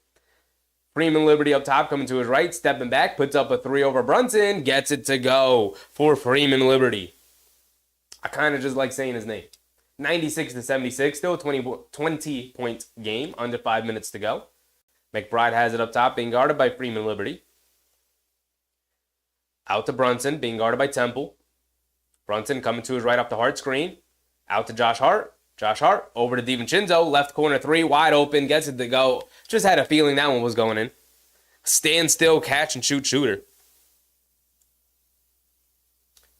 Speaker 1: Freeman Liberty up top coming to his right. Stepping back. Puts up a three over Brunson. Gets it to go for Freeman Liberty. I kind of just like saying his name. 96-76. Still a 20-point game. Under 5 minutes to go. McBride has it up top. Being guarded by Freeman Liberty. Out to Brunson. Being guarded by Temple. Brunson coming to his right off the Hart screen. Out to Josh Hart. Josh Hart over to DiVincenzo. Left corner three. Wide open. Gets it to go. Just had a feeling that one was going in. Stand still. Catch and shoot shooter.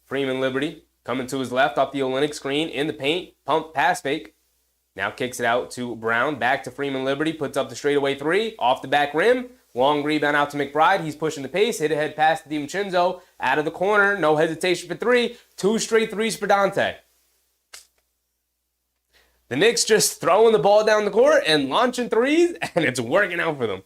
Speaker 1: Freeman Liberty coming to his left off the Olynyk screen. In the paint. Pump pass fake. Now kicks it out to Brown. Back to Freeman Liberty. Puts up the straightaway three. Off the back rim. Long rebound out to McBride. He's pushing the pace. Hit ahead pass to DiVincenzo. Out of the corner. No hesitation for three. 2 straight threes for Dante. The Knicks just throwing the ball down the court and launching threes, and it's working out for them.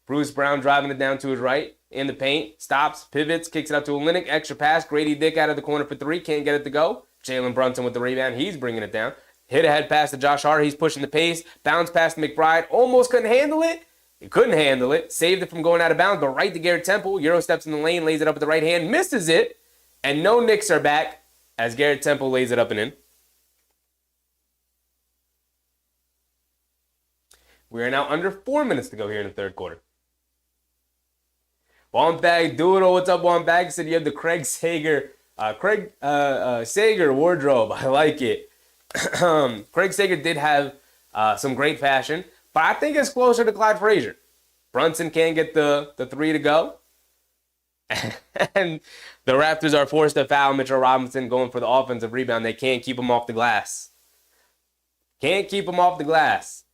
Speaker 1: Bruce Brown driving it down to his right. In the paint. Stops. Pivots. Kicks it out to Olynyk. Extra pass. Grady Dick out of the corner for three. Can't get it to go. Jalen Brunson with the rebound. He's bringing it down. Hit ahead pass to Josh Hart. He's pushing the pace. Bounce pass to McBride. Almost couldn't handle it. He couldn't handle it. Saved it from going out of bounds, but right to Garrett Temple. Euro steps in the lane. Lays it up with the right hand. Misses it. And no Knicks are back as Garrett Temple lays it up and in. We are now under 4 minutes to go here in the third quarter. Wompag Doodle, what's up, Wompag? Said you have the Craig Sager, Sager wardrobe. I like it. Craig Sager did have some great fashion, but I think it's closer to Clyde Frazier. Brunson can't get the three to go. And the Raptors are forced to foul Mitchell Robinson going for the offensive rebound. They can't keep him off the glass. Can't keep him off the glass.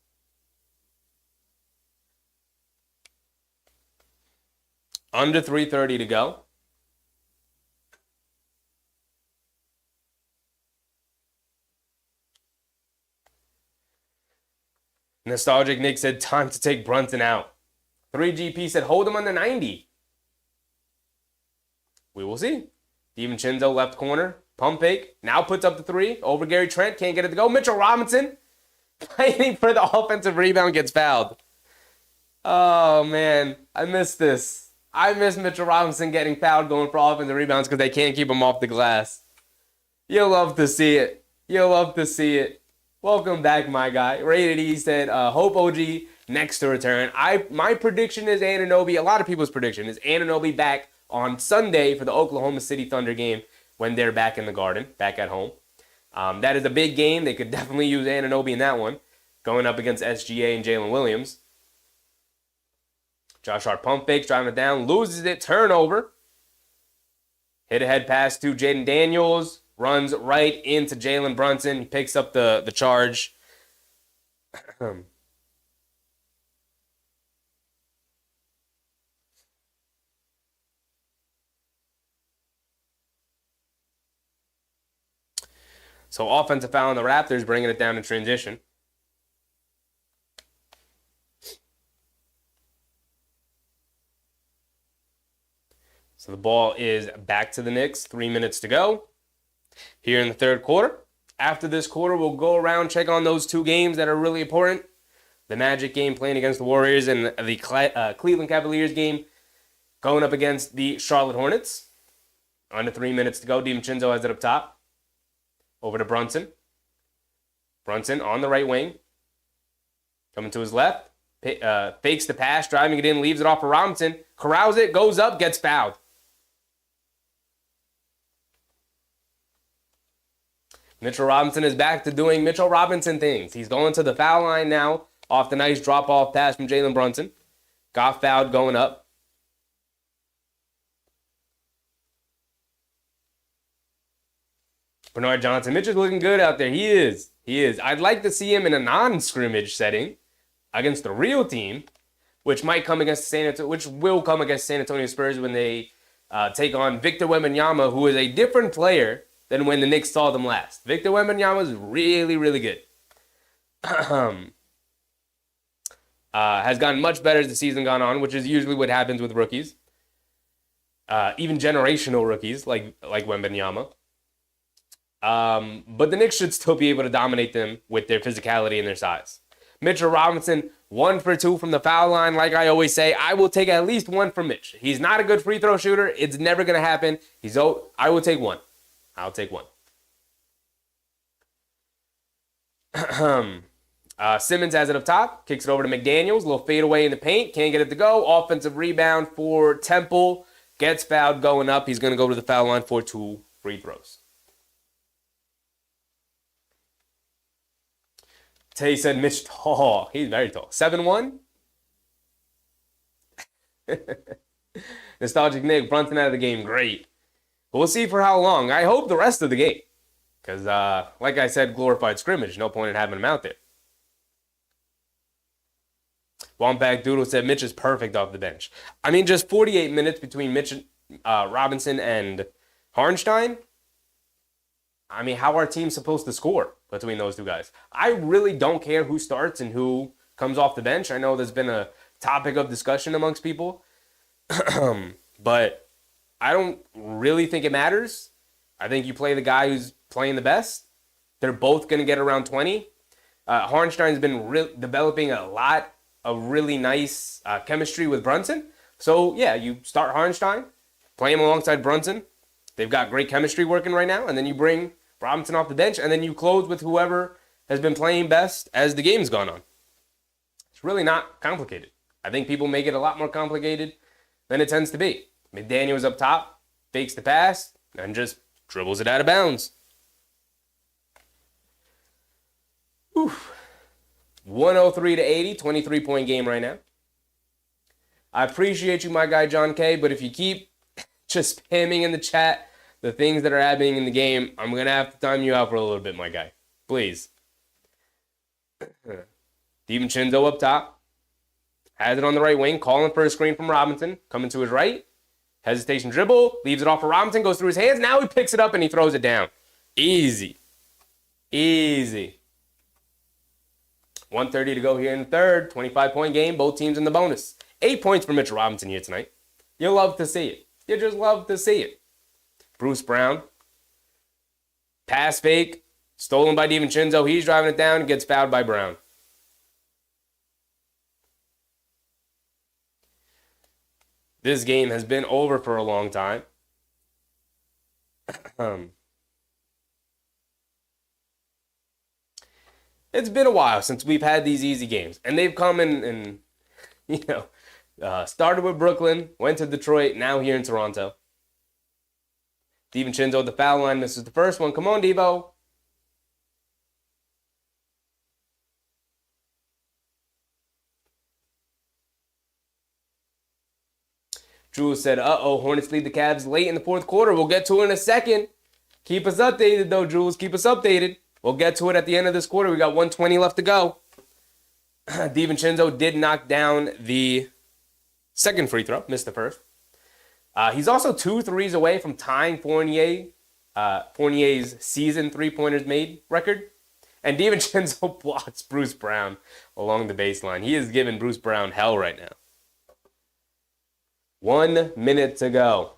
Speaker 1: Under 3:30 to go. Nostalgic Nick said, time to take Brunson out. 3GP said, hold him under 90. We will see. DiVincenzo left corner. Pump fake. Now puts up the three. Over Gary Trent. Can't get it to go. Mitchell Robinson fighting for the offensive rebound, gets fouled. Oh, man. I missed this. I miss Mitchell Robinson getting fouled going for offensive rebounds because they can't keep him off the glass. You'll love to see it. You'll love to see it. Welcome back, my guy. Rated E said, hope OG next to return. My prediction is Anunoby. A lot of people's prediction is Anunoby back on Sunday for the Oklahoma City Thunder game when they're back in the Garden, back at home. That is a big game. They could definitely use Anunoby in that one, going up against SGA and Jalen Williams. Josh Hart pump fakes, driving it down, loses it, turnover. Hit ahead pass to Jaden Daniels, runs right into Jalen Brunson. He picks up the charge. So offensive foul on the Raptors, bringing it down in transition. So the ball is back to the Knicks. 3 minutes to go here in the third quarter. After this quarter, we'll go around, check on those two games that are really important. The Magic game playing against the Warriors and the Cleveland Cavaliers game going up against the Charlotte Hornets. Under 3 minutes to go. DiVincenzo has it up top. Over to Brunson. Brunson on the right wing. Coming to his left. Fakes the pass, driving it in, leaves it off for Robinson. Corrals it, goes up, gets fouled. Mitchell Robinson is back to doing Mitchell Robinson things. He's going to the foul line now off the nice drop-off pass from Jalen Brunson. Got fouled going up. Bernard Johnson. Mitch is looking good out there. He is. I'd like to see him in a non-scrimmage setting against the real team, which will come against San Antonio Spurs when they take on Victor Wembanyama, who is a different player than when the Knicks saw them last. Victor Wembanyama is really, really good. Has gotten much better as the season gone on, which is usually what happens with rookies. Even generational rookies like Wembanyama. But the Knicks should still be able to dominate them with their physicality and their size. Mitchell Robinson, 1 for 2 from the foul line. Like I always say, I will take at least one from Mitch. He's not a good free throw shooter. It's never going to happen. I will take one. I'll take one. Simmons has it up top. Kicks it over to McDaniels. Little fade away in the paint. Can't get it to go. Offensive rebound for Temple. Gets fouled going up. He's going to go to the foul line for 2 free throws. Tay said Mitch tall. He's very tall. 7'1". Nostalgic Nick, Brunson out of the game. Great. But we'll see for how long. I hope the rest of the game. Because, like I said, glorified scrimmage. No point in having him out there. Womback Doodle said Mitch is perfect off the bench. I mean, just 48 minutes between Mitch Robinson and Harnstein. I mean, how are teams supposed to score between those two guys? I really don't care who starts and who comes off the bench. I know there's been a topic of discussion amongst people. But I don't really think it matters. I think you play the guy who's playing the best. They're both going to get around 20. Harnstein's been developing a lot of really nice chemistry with Brunson. So, yeah, you start Harnstein, play him alongside Brunson. They've got great chemistry working right now. And then you bring Robinson off the bench, and then you close with whoever has been playing best as the game's gone on. It's really not complicated. I think people make it a lot more complicated than it tends to be. McDaniels up top, fakes the pass, and just dribbles it out of bounds. Oof. 103-80, 23-point game right now. I appreciate you, my guy John K., but if you keep just spamming in the chat the things that are happening in the game, I'm going to have to time you out for a little bit, my guy. Please. DiVincenzo up top. Has it on the right wing. Calling for a screen from Robinson. Coming to his right. Hesitation dribble. Leaves it off for Robinson. Goes through his hands. Now he picks it up and he throws it down. Easy. 1:30 to go here in the third. 25-point game. Both teams in the bonus. 8 points for Mitchell Robinson here tonight. You love to see it. You just love to see it. Bruce Brown. Pass fake. Stolen by DiVincenzo. He's driving it down. Gets fouled by Brown. This game has been over for a long time. It's been a while since we've had these easy games. And they've come in started with Brooklyn, went to Detroit, now here in Toronto. DiVincenzo at the foul line. This is the first one. Come on, Devo. Jules said, uh-oh, Hornets lead the Cavs late in the fourth quarter. We'll get to it in a second. Keep us updated, though, Jules. Keep us updated. We'll get to it at the end of this quarter. We got 1:20 left to go. DiVincenzo did knock down the second free throw. Missed the first. He's also 2 threes away from tying Fournier's season three-pointers made record. And DiVincenzo blocks Bruce Brown along the baseline. He is giving Bruce Brown hell right now. 1 minute to go.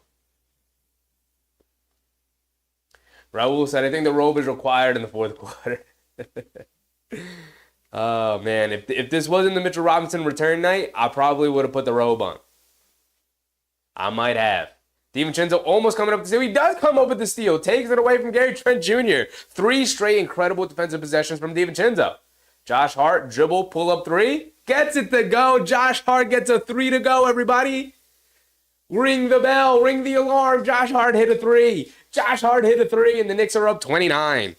Speaker 1: Raul said, I think the robe is required in the fourth quarter. Oh, man. If this wasn't the Mitchell Robinson return night, I probably would have put the robe on. I might have. DiVincenzo almost coming up to steal. He does come up with the steal. Takes it away from Gary Trent Jr. 3 straight incredible defensive possessions from DiVincenzo. Josh Hart, dribble, pull up 3. Gets it to go. Josh Hart gets a 3 to go, everybody. Ring the bell. Ring the alarm. Josh Hart hit a 3. Josh Hart hit a 3, and the Knicks are up 29.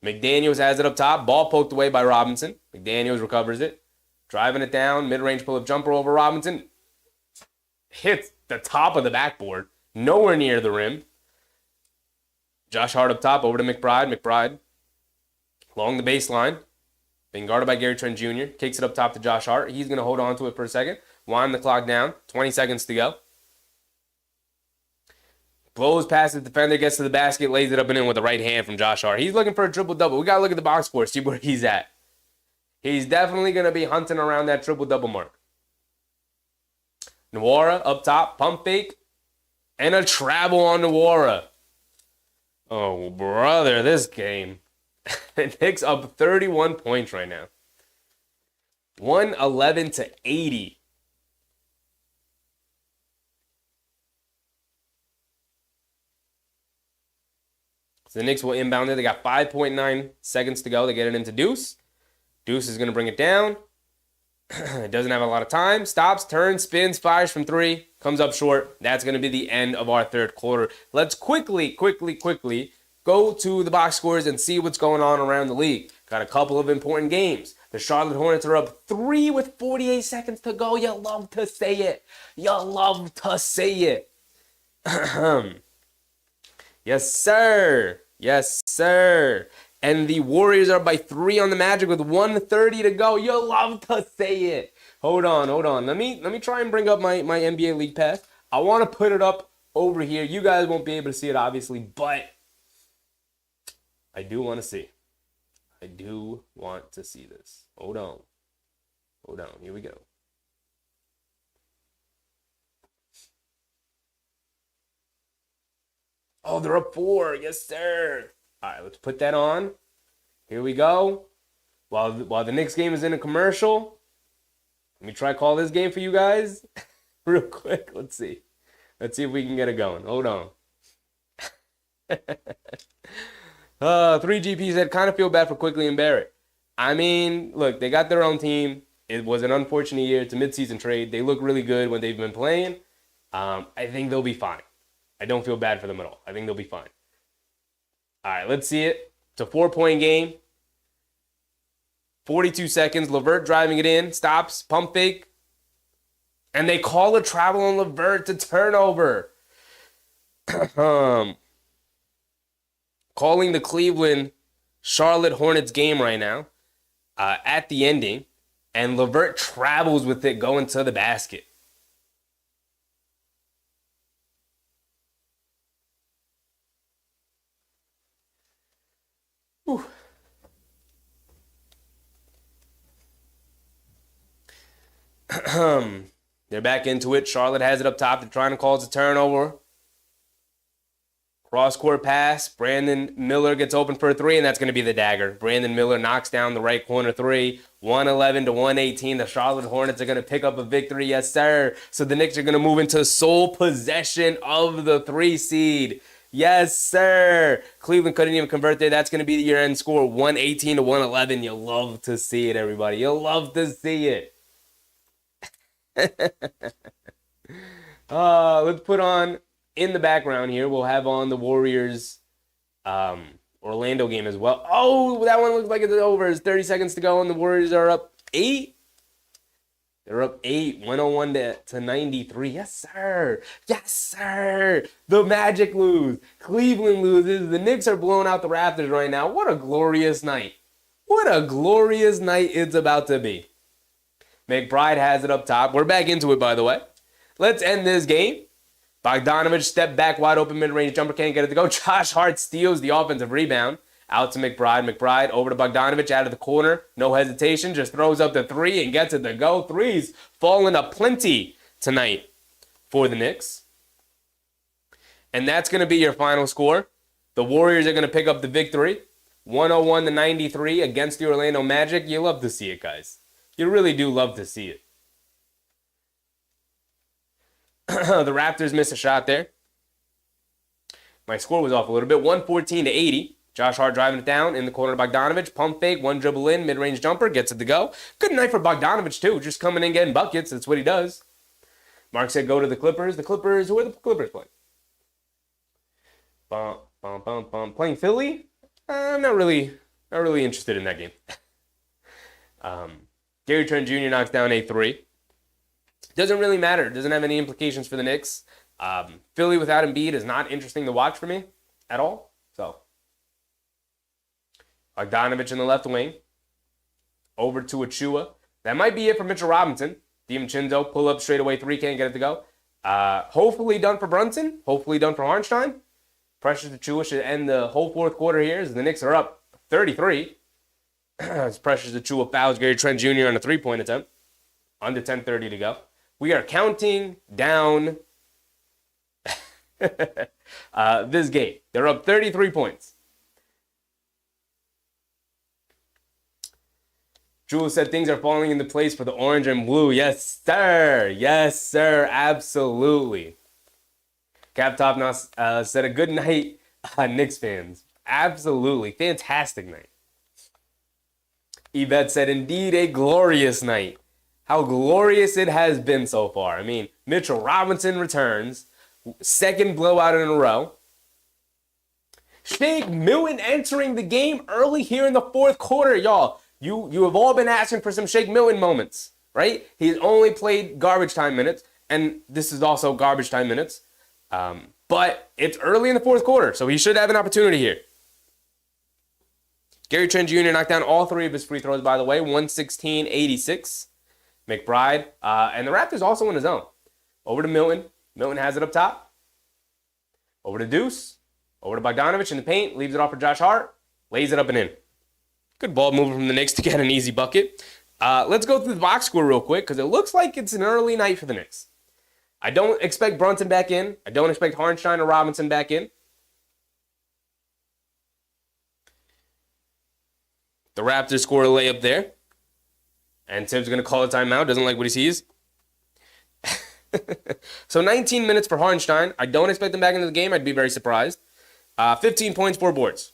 Speaker 1: McDaniels has it up top. Ball poked away by Robinson. McDaniels recovers it. Driving it down. Mid-range pull-up jumper over Robinson. Hits the top of the backboard. Nowhere near the rim. Josh Hart up top. Over to McBride. McBride along the baseline. Being guarded by Gary Trent Jr. Kicks it up top to Josh Hart. He's going to hold on to it for a second. Wind the clock down. 20 seconds to go. Blows past the defender, gets to the basket, lays it up and in with the right hand from Josh Hart. He's looking for a triple-double. We got to look at the box score, see where he's at. He's definitely going to be hunting around that triple-double mark. Nwora up top, pump fake, and a travel on Nwora. Oh, brother, this game. The Knicks up 31 points right now. 111 to 80. So the Knicks will inbound it. They got 5.9 seconds to go. They get it into Deuce. Deuce is going to bring it down. It doesn't have a lot of time. Stops, turns, spins, fires from 3. Comes up short. That's going to be the end of our third quarter. Let's quickly go to the box scores and see what's going on around the league. Got a couple of important games. The Charlotte Hornets are up 3 with 48 seconds to go. You love to say it. You love to say it. Yes, sir. Yes, sir. And the Warriors are by 3 on the Magic with 1:30 to go. You love to say it. Hold on. Let me try and bring up my NBA League Pass. I want to put it up over here. You guys won't be able to see it, obviously, but I do want to see. I do want to see this. Hold on. Here we go. Oh, they're up 4. Yes, sir. All right, let's put that on. Here we go. While the Knicks game is in a commercial, let me try call this game for you guys real quick. Let's see. Let's see if we can get it going. Hold on. 3GP said, kind of feel bad for Quickly and Barrett. I mean, look, they got their own team. It was an unfortunate year. It's a midseason trade. They look really good when they've been playing. I think they'll be fine. I don't feel bad for them at all. I think they'll be fine. All right, let's see it. It's a 4-point game. 42 seconds. LeVert driving it in. Stops. Pump fake. And they call a travel on LeVert to turnover. Calling the Cleveland Charlotte Hornets game right now at the ending. And LeVert travels with it going to the basket. Whew. They're back into it. Charlotte has it up top. They're trying to cause a turnover. Cross-court pass. Brandon Miller gets open for a three, and that's going to be the dagger. Brandon Miller knocks down the right corner three. 111 to 118. The Charlotte Hornets are going to pick up a victory. Yes, sir. So the Knicks are going to move into sole possession of the 3 seed. Yes, sir. Cleveland couldn't even convert there. That's going to be the year-end score, 118 to 111. You'll love to see it, everybody. You'll love to see it. Let's put on, in the background here, we'll have on the Warriors Orlando game as well. Oh, that one looks like it's over. There's 30 seconds to go, and the Warriors are up 8. They're up 8, 101 to 93. Yes, sir. Yes, sir. The Magic lose. Cleveland loses. The Knicks are blowing out the Raptors right now. What a glorious night. What a glorious night it's about to be. McBride has it up top. We're back into it, by the way. Let's end this game. Bogdanovich step back, wide open mid-range jumper, can't get it to go. Josh Hart steals the offensive rebound. Out to McBride. McBride over to Bogdanovich out of the corner. No hesitation. Just throws up the 3 and gets it to go. Threes falling aplenty tonight for the Knicks. And that's going to be your final score. The Warriors are going to pick up the victory. 101 to 93 against the Orlando Magic. You love to see it, guys. You really do love to see it. The Raptors miss a shot there. My score was off a little bit. 114 to 80. Josh Hart driving it down in the corner to Bogdanovich. Pump fake, one dribble in, mid-range jumper, gets it to go. Good night for Bogdanovich, too. Just coming in getting buckets. That's what he does. Mark said go to the Clippers. The Clippers, who are the Clippers playing? Playing Philly? I'm not really interested in that game. Gary Trent Jr. knocks down a 3. Doesn't really matter. It doesn't have any implications for the Knicks. Philly without Embiid is not interesting to watch for me at all. So, Bogdanovich in the left wing. Over to Achua. That might be it for Mitchell Robinson. DiVincenzo, pull up straight away 3, can't get it to go. Hopefully done for Brunson. Hopefully done for Hartenstein. Precious Achua should end the whole fourth quarter here as the Knicks are up 33. As Precious Achua fouls Gary Trent Jr. on a 3-point attempt. Under 10:30 to go. We are counting down this game. They're up 33 points. Jules said things are falling into place for the orange and blue. Yes, sir. Yes, sir. Absolutely. Captop now said a good night, Knicks fans. Absolutely. Fantastic night. Yvette said, indeed, a glorious night. How glorious it has been so far. I mean, Mitchell Robinson returns. Second blowout in a row. Shake Milton entering the game early here in the fourth quarter, y'all. You have all been asking for some Shake Milton moments, right? He's only played garbage time minutes, and this is also garbage time minutes. But it's early in the fourth quarter, so he should have an opportunity here. Gary Trent Jr. knocked down all 3 of his free throws, by the way, 116-86. McBride, and the Raptors also in the zone. Over to Milton. Milton has it up top. Over to Deuce. Over to Bogdanovich in the paint. Leaves it off for Josh Hart. Lays it up and in. Good ball movement from the Knicks to get an easy bucket. Let's go through the box score real quick because it looks like it's an early night for the Knicks. I don't expect Brunson back in. I don't expect Hartenstein or Robinson back in. The Raptors score a layup there. And Tibbs going to call a timeout. Doesn't like what he sees. So 19 minutes for Hartenstein. I don't expect him back into the game. I'd be very surprised. 15 points, 4 boards.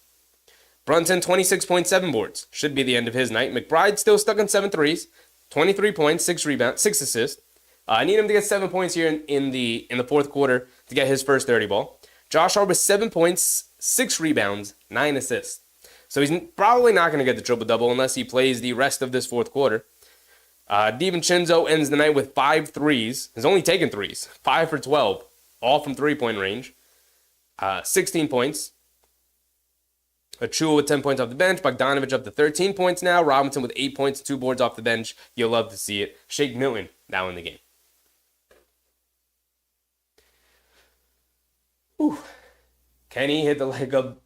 Speaker 1: Brunson, 26.7 boards. Should be the end of his night. McBride still stuck on 7 threes. 23 points, 6 rebounds, 6 assists. I need him to get 7 points here in the fourth quarter to get his first 30 ball. Josh Hart with 7 points, 6 rebounds, 9 assists. So he's probably not going to get the triple-double unless he plays the rest of this fourth quarter. DiVincenzo ends the night with 5 threes. He's only taken threes. 5 for 12. All from three-point range. 16 points. Achua with 10 points off the bench. Bogdanovich up to 13 points now. Robinson with 8 points, 2 boards off the bench. You'll love to see it. Shake Milton now in the game. Whew. Kenny hit the leg of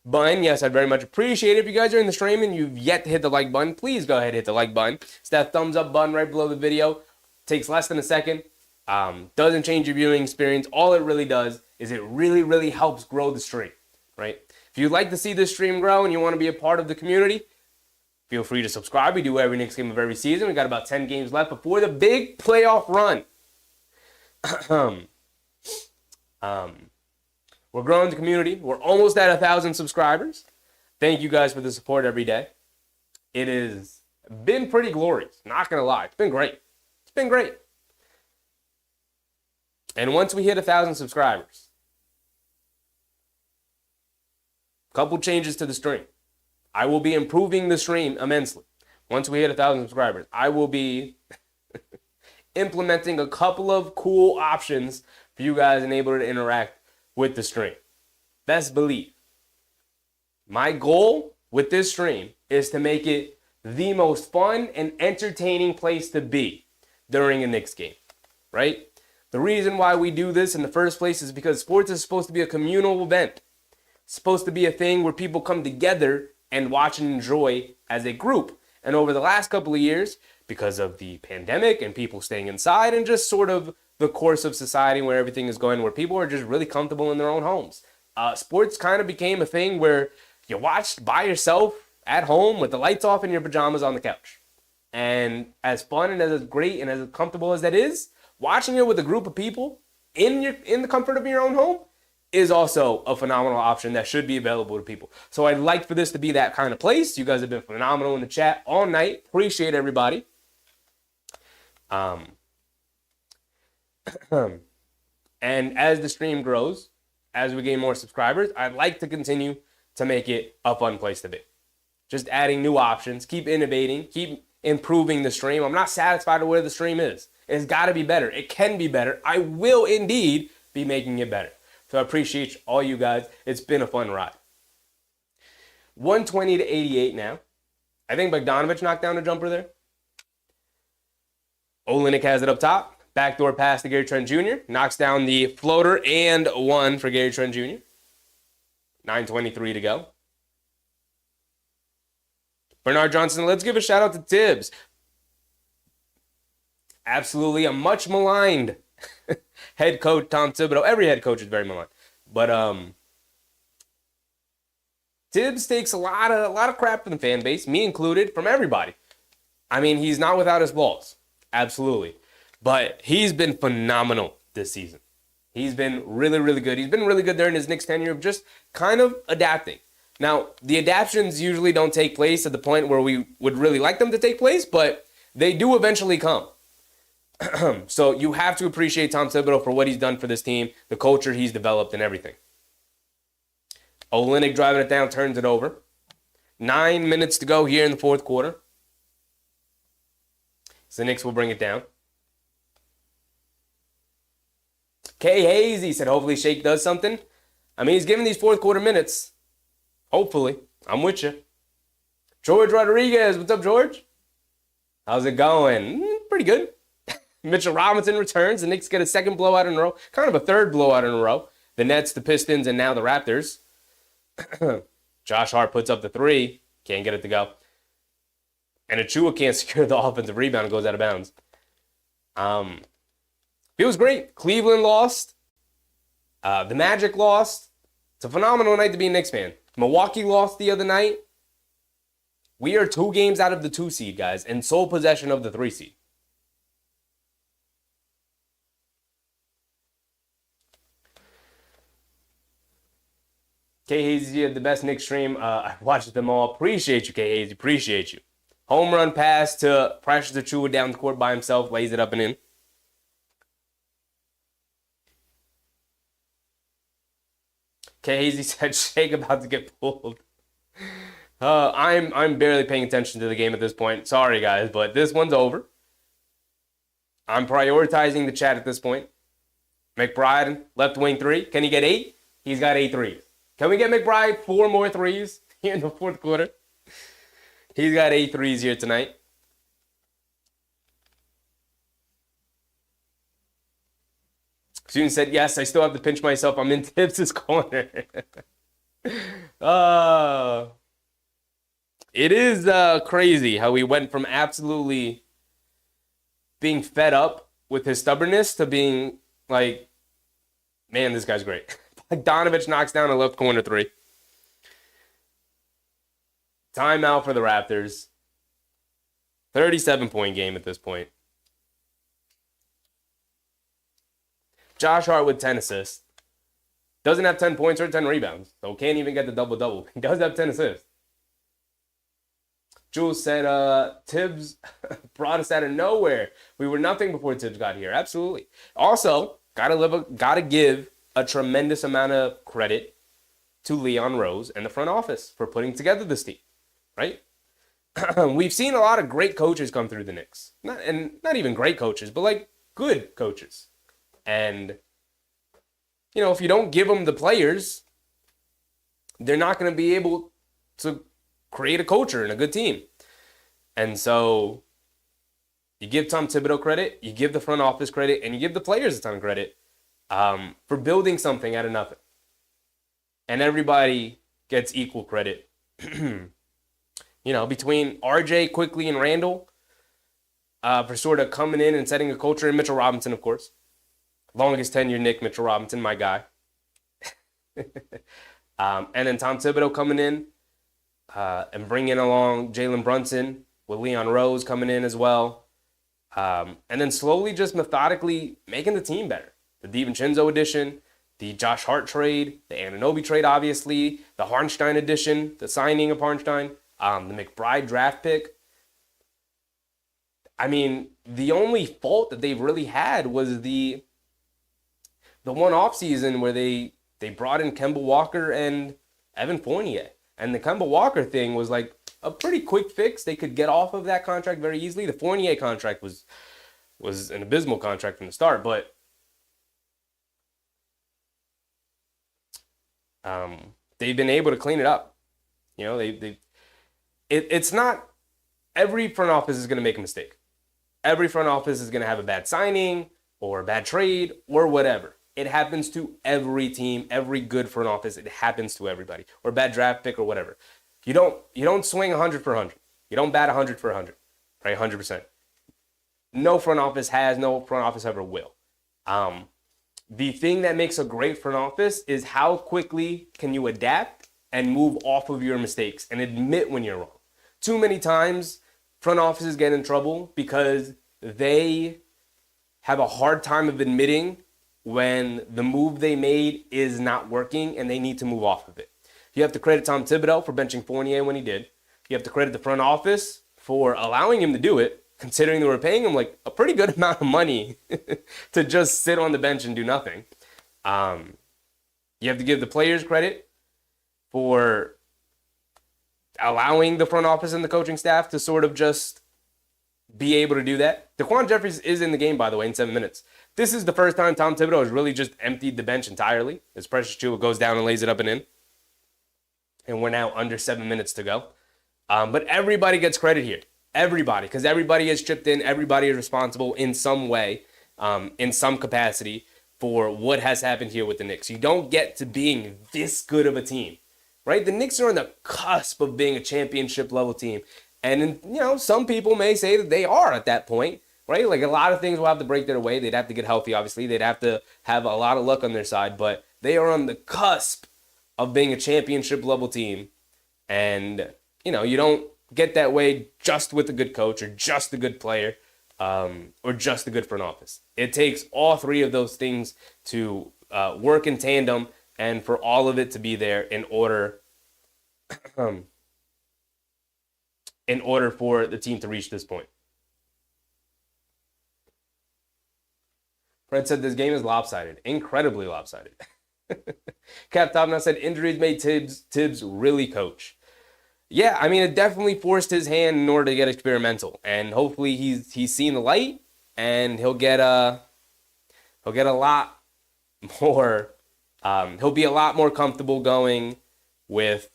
Speaker 1: button. Yes, I'd very much appreciate it. If you guys are in the stream and you've yet to hit the like button, please go ahead and hit the like button. It's that thumbs up button right below the video. Takes less than a second. Doesn't change your viewing experience. All it really does is it really helps grow the stream, right? If you'd like to see this stream grow and you want to be a part of the community, feel free to subscribe. We do every Knicks game of every season. We got about 10 games left before the big playoff run. We're growing the community. We're almost at 1,000 subscribers. Thank you guys for the support every day. It has been pretty glorious. Not going to lie. It's been great. It's been great. And once we hit 1,000 subscribers, a couple changes to the stream. I will be improving the stream immensely. Once we hit 1,000 subscribers, I will be implementing a couple of cool options for you guys and able to interact with the stream. Best believe. My goal with this stream is to make it the most fun and entertaining place to be during a Knicks game, right? The reason why we do this in the first place is because sports is supposed to be a communal event. It's supposed to be a thing where people come together and watch and enjoy as a group. And over the last couple of years, because of the pandemic and people staying inside and just sort of the course of society where everything is going, where people are just really comfortable in their own homes, sports kind of became a thing where you watched by yourself at home with the lights off in your pajamas on the couch. And as fun and as great and as comfortable as that is, watching it with a group of people in the comfort of your own home is also a phenomenal option that should be available to people. So I'd like for this to be that kind of place. You guys have been phenomenal in the chat all night. Appreciate everybody. And as the stream grows, as we gain more subscribers, I'd like to continue to make it a fun place to be. Just adding new options, keep innovating, keep improving the stream. I'm not satisfied with where the stream is. It's got to be better. It can be better. I will indeed be making it better. So I appreciate all you guys. It's been a fun ride. 120 to 88 now. I think Bogdanovich knocked down a jumper there. Olynyk has it up top. Backdoor pass to Gary Trent Jr. Knocks down the floater and one for Gary Trent Jr. 9:23 to go. Bernard Johnson, let's give a shout out to Tibbs. Absolutely a much maligned head coach, Tom Thibodeau. Every head coach is very maligned. But Tibbs takes a lot of crap from the fan base, me included, from everybody. I mean, he's not without his flaws. Absolutely. But he's been phenomenal this season. He's been really good. He's been really good during his Knicks tenure of just kind of adapting. Now, the adaptations usually don't take place at the point where we would really like them to take place, but they do eventually come. So you have to appreciate Tom Thibodeau for what he's done for this team, the culture he's developed, and everything. Olynyk driving it down, turns it over. 9 minutes to go here in the fourth quarter. So the Knicks will bring it down. K. Hazy said, hopefully Shake does something. I mean, he's giving these fourth quarter minutes. Hopefully. I'm with you. George Rodriguez. What's up, George? How's it going? Pretty good. Mitchell Robinson returns. The Knicks get a second blowout in a row. Kind of a third blowout in a row. The Nets, the Pistons, and now the Raptors. Josh Hart puts up the three. Can't get it to go. And Achua can't secure the offensive rebound and goes out of bounds. Feels great. Cleveland lost. The Magic lost. It's a phenomenal night to be a Knicks fan. Milwaukee lost the other night. We are 2 games out of the 2 seed, guys, and sole possession of the 3 seed. K. Hazy had the best Knicks stream. I watched them all. Appreciate you, K. Hazy. Appreciate you. Home run pass to Precious Achiuwa down the court by himself. Lays it up and in. K. Hazy said, Shake about to get pulled. I'm barely paying attention to the game at this point. Sorry, guys, but this one's over. I'm prioritizing the chat at this point. McBride, left wing 3. Can he get 8? He's got 8 threes. Can we get McBride 4 more threes here in the fourth quarter? He's got 8 threes here tonight. Student said, yes, I still have to pinch myself. I'm in Tibbs' corner. uh, it is crazy how we went from absolutely being fed up with his stubbornness to being like, man, this guy's great. Bogdanovich knocks down a left corner three. Timeout for the Raptors. 37-point game at this point. Josh Hart with 10 assists. Doesn't have 10 points or 10 rebounds, so can't even get the double-double. He does have 10 assists. Jules said, Tibbs brought us out of nowhere. We were nothing before Tibbs got here. Absolutely. Also, gotta give a tremendous amount of credit to Leon Rose and the front office for putting together this team, right? We've seen a lot of great coaches come through the Knicks. Not even great coaches, but like good coaches. And, you know, if you don't give them the players, they're not going to be able to create a culture and a good team. And so you give Tom Thibodeau credit, you give the front office credit, and you give the players a ton of credit for building something out of nothing. And everybody gets equal credit. You know, between RJ, Quickly, and Randall for sort of coming in and setting a culture, and Mitchell Robinson, of course. Longest tenure Nick, Mitchell Robinson, my guy. And then Tom Thibodeau coming in and bringing along Jalen Brunson with Leon Rose coming in as well. And then slowly just methodically making the team better. The DiVincenzo addition, the Josh Hart trade, the Anunoby trade, obviously, the Harnstein addition, the signing of Harnstein, the McBride draft pick. I mean, the only fault that they've really had was the one offseason where they brought in Kemba Walker and Evan Fournier. And the Kemba Walker thing was like a pretty quick fix. They could get off of that contract very easily. The Fournier contract was an abysmal contract from the start, but they've been able to clean it up. You know, it's not every front office is going to make a mistake. Every front office is going to have a bad signing or a bad trade or whatever. It happens to every team, every good front office. It happens to everybody. Or a bad draft pick or whatever. You don't swing 100 for 100. You don't bat 100 for 100, right? 100%. No front office has, no front office ever will. The thing that makes a great front office is how quickly can you adapt and move off of your mistakes and admit when you're wrong. Too many times, front offices get in trouble because they have a hard time of admitting when the move they made is not working and they need to move off of it. You have to credit Tom Thibodeau for benching Fournier when he did. You have to credit the front office for allowing him to do it, considering they were paying him like a pretty good amount of money to just sit on the bench and do nothing. You have to give the players credit for allowing the front office and the coaching staff to sort of just be able to do that. Daquan Jeffries is in the game, by the way, in 7 minutes. This is the first time Tom Thibodeau has really just emptied the bench entirely. As Precious Achiuwa goes down and lays it up and in. And we're now under 7 minutes to go. But everybody gets credit here. Everybody. Because everybody has chipped in. Everybody is responsible in some way, in some capacity, for what has happened here with the Knicks. You don't get to being this good of a team, right? The Knicks are on the cusp of being a championship level team. And, you know, some people may say that they are at that point, right? Like a lot of things will have to break their way. They'd have to get healthy, obviously. They'd have to have a lot of luck on their side. But they are on the cusp of being a championship level team. And, you know, you don't get that way just with a good coach or just a good player or just a good front office. It takes all three of those things to work in tandem and for all of it to be there in order for the team to reach this point. Fred said this game is lopsided, incredibly lopsided. Cap Topna said injuries made Tibbs really coach. Yeah, I mean, it definitely forced his hand in order to get experimental, and hopefully he's seen the light, and he'll get a lot more. He'll be a lot more comfortable going with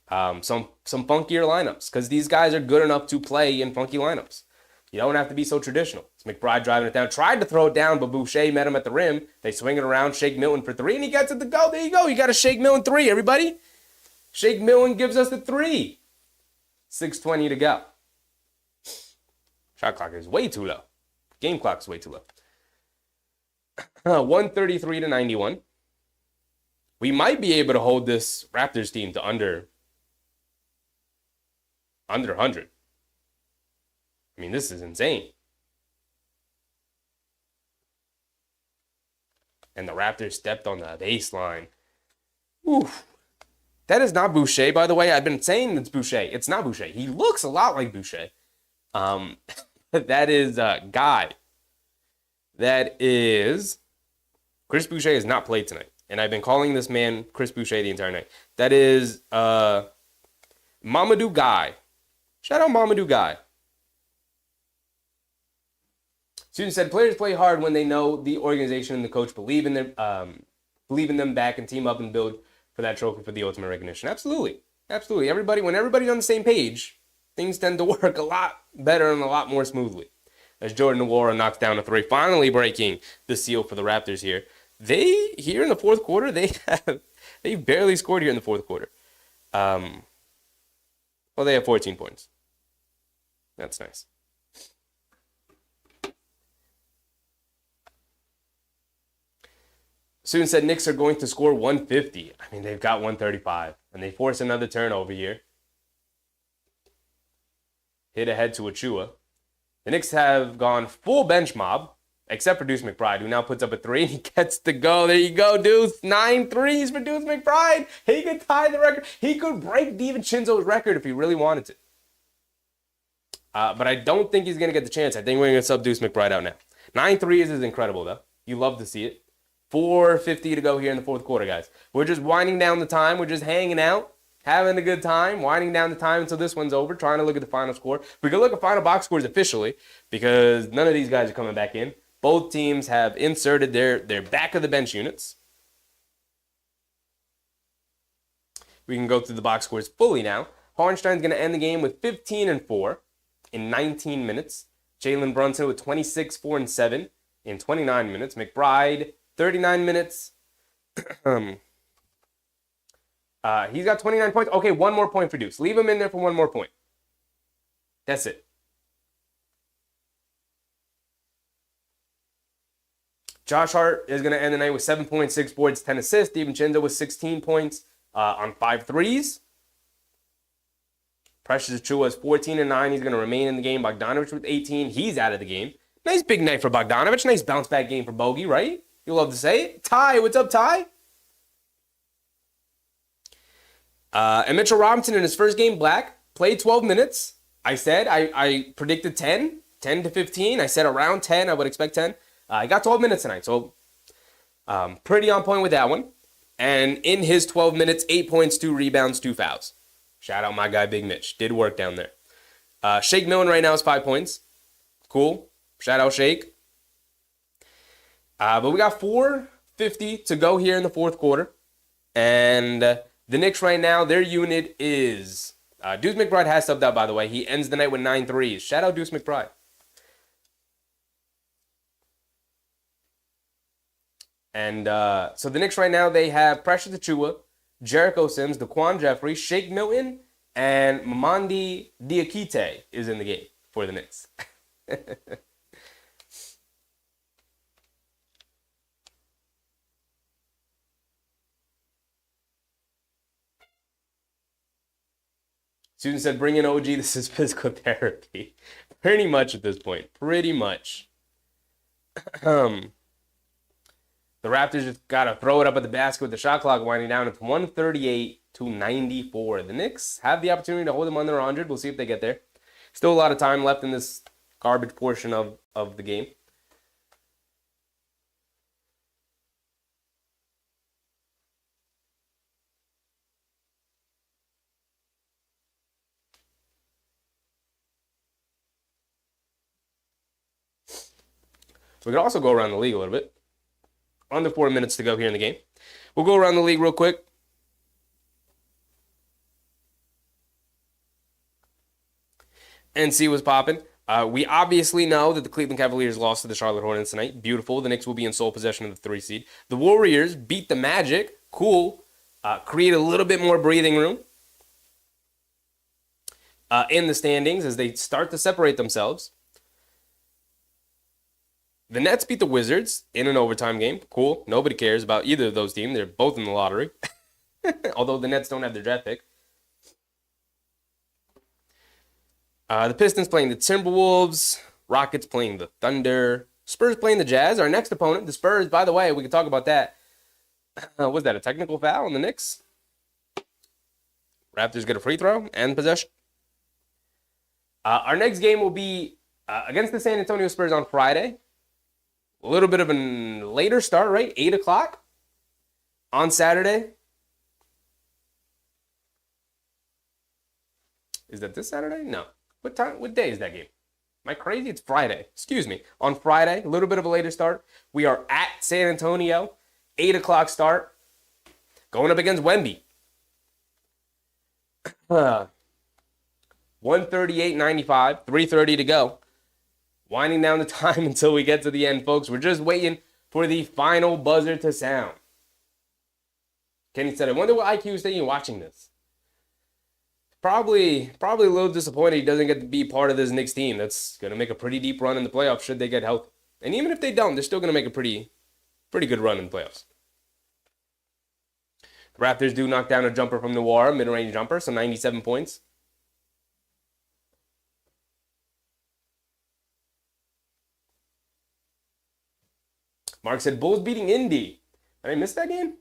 Speaker 1: some funkier lineups because these guys are good enough to play in funky lineups. You don't have to be so traditional. It's McBride driving it down. Tried to throw it down, but Boucher met him at the rim. They swing it around. Shake Milton for three, and he gets it to go. There you go. You got a Shake Milton three, everybody. Shake Milton gives us the three. 6:20 to go. Shot clock is way too low. Game clock is way too low. 133 to 91. We might be able to hold this Raptors team to under 100. I mean, this is insane. And the Raptors stepped on the baseline. Oof. That is not Boucher, by the way. I've been saying it's Boucher. It's not Boucher. He looks a lot like Boucher. That is Guy. That is... Chris Boucher has not played tonight. And I've been calling this man Chris Boucher the entire night. That is Mamadou Guy. Shout out Mamadou Guy. Student said, players play hard when they know the organization and the coach believe in them back and team up and build for that trophy for the ultimate recognition. Absolutely. Absolutely. When everybody's on the same page, things tend to work a lot better and a lot more smoothly. As Jordan Nwora knocks down a three, finally breaking the seal for the Raptors here. They, here in the fourth quarter, they barely scored here in the fourth quarter. Well, they have 14 points. That's nice. Student said Knicks are going to score 150. I mean, they've got 135. And they force another turnover here. Hit ahead to Achua. The Knicks have gone full bench mob, except for Deuce McBride, who now puts up a three, and he gets to go. There you go, Deuce. 9 threes for Deuce McBride. He could tie the record. He could break DiVincenzo's record if he really wanted to. But I don't think he's going to get the chance. I think we're going to sub Deuce McBride out now. 9 threes is incredible, though. You love to see it. 4:50 to go here in the fourth quarter, guys. We're just winding down the time. We're just hanging out, having a good time, winding down the time until this one's over, trying to look at the final score. We can look at final box scores officially because none of these guys are coming back in. Both teams have inserted their back of the bench units. We can go through the box scores fully now. Hartenstein's going to end the game with 15 and 4 in 19 minutes. Jalen Brunson with 26, 4 and 7 in 29 minutes. McBride, 39 minutes. He's got 29 points. Okay, one more point for Deuce. Leave him in there for one more point. That's it. Josh Hart is going to end the night with 7.6 boards, 10 assists. DiVincenzo with 16 points on 5 threes. Precious Achua is 14 and 9. He's going to remain in the game. Bogdanovich with 18. He's out of the game. Nice big night for Bogdanovich. Nice bounce back game for Bogey, right? You love to say it. Ty, what's up, Ty? And Mitchell Robinson in his first game back played 12 minutes. I said I predicted 10 to 15. I said around 10. I would expect 10. He got 12 minutes tonight, so pretty on point with that one. And in his 12 minutes, 8 points, 2 rebounds, 2 fouls. Shout out my guy, Big Mitch. Did work down there. Shake Milton right now is 5 points. Cool. Shout out Shake. But we got 4:50 to go here in the fourth quarter. And the Knicks right now, their unit is... Deuce McBride has subbed out, by the way. He ends the night with 9 threes. Shout out Deuce McBride. And so the Knicks right now, they have Precious Achua, Jericho Sims, Daquan Jeffrey, Shake Milton, and Mamadi Diakite is in the game for the Knicks. Student said, bring in OG. This is physical therapy. Pretty much at this point. Pretty much. The Raptors just got to throw it up at the basket with the shot clock winding down. It's 138 to 94. The Knicks have the opportunity to hold them under 100. We'll see if they get there. Still a lot of time left in this garbage portion of the game. We could also go around the league a little bit. Under 4 minutes to go here in the game. We'll go around the league real quick. And see what's popping. We obviously know that the Cleveland Cavaliers lost to the Charlotte Hornets tonight. Beautiful. The Knicks will be in sole possession of the 3 seed. The Warriors beat the Magic. Cool. Create a little bit more breathing room in the standings as they start to separate themselves. The Nets beat the Wizards in an overtime game. Cool. Nobody cares about either of those teams. They're both in the lottery. Although the Nets don't have their draft pick. The Pistons playing the Timberwolves. Rockets playing the Thunder. Spurs playing the Jazz. Our next opponent, the Spurs, by the way, we can talk about that. Was that a technical foul on the Knicks? Raptors get a free throw and possession. Our next game will be against the San Antonio Spurs on Friday. A little bit of a later start, right? 8 o'clock on Saturday. Is that this Saturday? No. What time? What day is that game? Am I crazy? It's Friday. Excuse me. On Friday, a little bit of a later start. We are at San Antonio. 8 o'clock start. Going up against Wemby. 138.95. 3:30 to go. Winding down the time until we get to the end, folks. We're just waiting for the final buzzer to sound. Kenny said, I wonder what IQ is thinking watching this. Probably a little disappointed he doesn't get to be part of this Knicks team. That's going to make a pretty deep run in the playoffs should they get healthy. And even if they don't, they're still going to make a pretty good run in the playoffs. The Raptors do knock down a jumper from Noir, mid-range jumper, so 97 points. Mark said, Bulls beating Indy. Did I miss that game?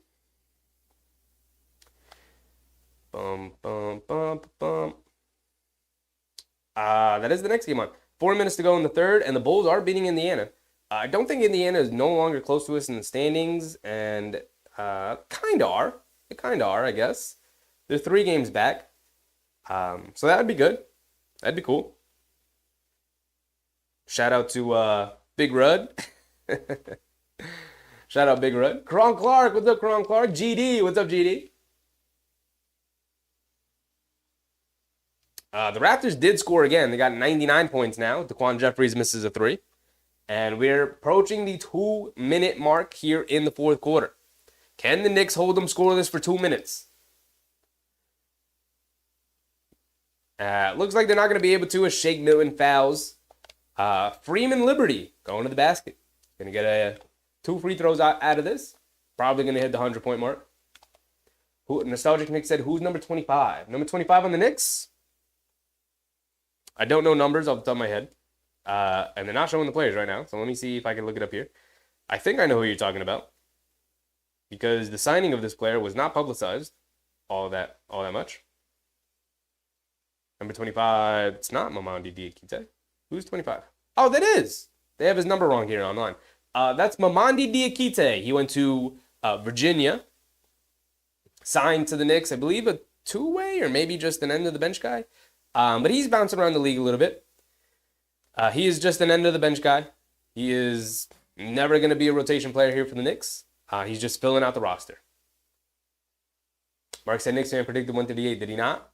Speaker 1: That is the next game on. 4 minutes to go in the third, and the Bulls are beating Indiana. I don't think Indiana is no longer close to us in the standings, and kind of are. They kind of are, I guess. They're 3 games back. So that would be good. That'd be cool. Shout out to Big Rud. Shout out Big Rud. Karan Clark, what's up, Karan Clark? GD, what's up, GD? The Raptors did score again. They got 99 points now. DeQuan Jeffries misses a 3. And we're approaching the 2-minute mark here in the fourth quarter. Can the Knicks hold them scoreless for 2 minutes? Looks like they're not going to be able to as Shake Milton fouls. Freeman Liberty going to the basket. Going to get 2 free throws out of this. Probably going to hit the 100-point mark. Nostalgic Nick said, who's number 25? Number 25 on the Knicks? I don't know numbers off the top of my head. And they're not showing the players right now. So let me see if I can look it up here. I think I know who you're talking about. Because the signing of this player was not publicized all that much. Number 25, it's not Mamadi Diakite. Who's 25? Oh, that is. They have his number wrong here online. That's Mamadi Diakite. He went to Virginia. Signed to the Knicks, I believe, a 2-way or maybe just an end-of-the-bench guy. But he's bouncing around the league a little bit. He is just an end-of-the-bench guy. He is never going to be a rotation player here for the Knicks. He's just filling out the roster. Mark said Knicks fan predicted 138. Did he not?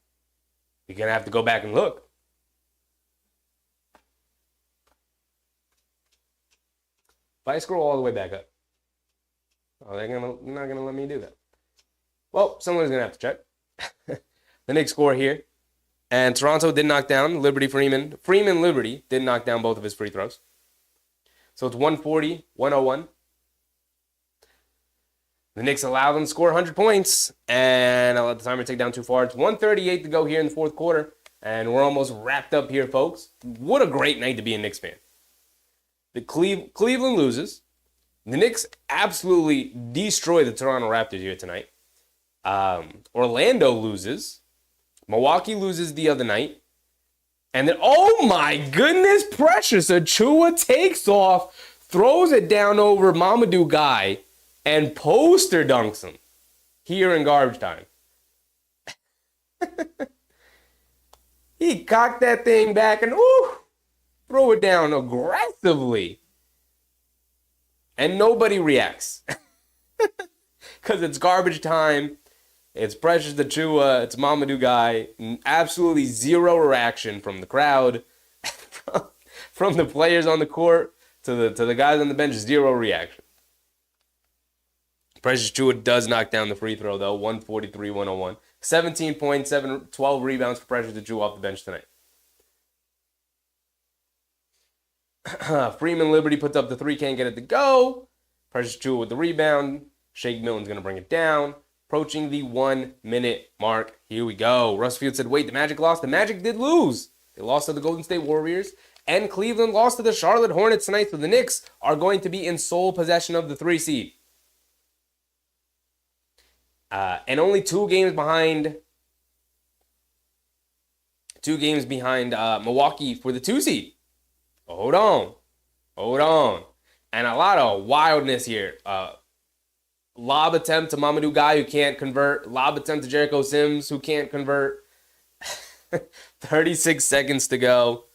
Speaker 1: You're going to have to go back and look. If I scroll all the way back up. Oh, they're not going to let me do that. Well, someone's going to have to check. The Knicks score here. And Toronto did knock down Liberty Freeman. Freeman Liberty did knock down both of his free throws. So it's 140, 101. The Knicks allow them to score 100 points. And I'll let the timer take down too far. It's 138 to go here in the fourth quarter. And we're almost wrapped up here, folks. What a great night to be a Knicks fan. The Cleveland loses. The Knicks absolutely destroy the Toronto Raptors here tonight. Orlando loses. Milwaukee loses the other night. And then, oh my goodness, Precious Achiuwa takes off, throws it down over Mamadou Guy, and poster dunks him here in garbage time. He cocked that thing back and throw it down aggressively. And nobody reacts. Because it's garbage time. It's Precious Achiuwa. It's Mamadou Guy. Absolutely zero reaction from the crowd. from the players on the court to the guys on the bench, zero reaction. Precious Achiuwa does knock down the free throw, though, 143-101. 17 points, 12 rebounds for Precious Achiuwa off the bench tonight. Freeman Liberty puts up the three, can't get it to go. Precious Achiuwa with the rebound. Shake Milton's going to bring it down. Approaching the 1 minute mark. Here we go. Russ Field said, wait, the Magic lost. The Magic did lose. They lost to the Golden State Warriors. And Cleveland lost to the Charlotte Hornets tonight. So the Knicks are going to be in sole possession of the 3 seed. And only 2 games behind Milwaukee for the 2 seed. Hold on. And a lot of wildness here. Lob attempt to Mamadou Guy, who can't convert. Lob attempt to Jericho Sims, who can't convert. 36 seconds to go.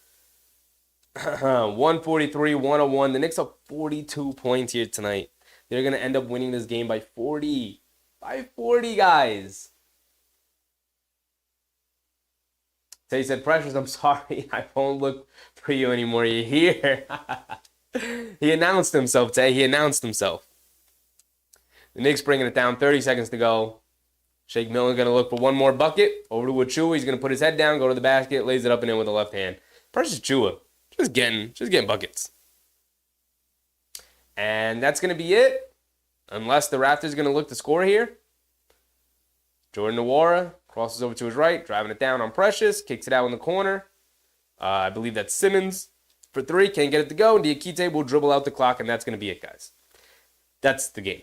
Speaker 1: 143-101. The Knicks have 42 points here tonight. They're going to end up winning this game by 40. By 40, guys. Tay said, Precious, I'm sorry. I won't look for you anymore. You're here. He announced himself, Tay. He announced himself. The Knicks bringing it down. 30 seconds to go. Shake Milton going to look for one more bucket. Over to Achiuwa. He's going to put his head down, go to the basket, lays it up and in with the left hand. Precious Achiuwa. Just getting buckets. And that's going to be it. Unless the Raptors are going to look to score here. Jordan Nwora crosses over to his right, driving it down on Precious, kicks it out in the corner. I believe that's Simmons for 3, can't get it to go. And Diakite will dribble out the clock, and that's going to be it, guys. That's the game.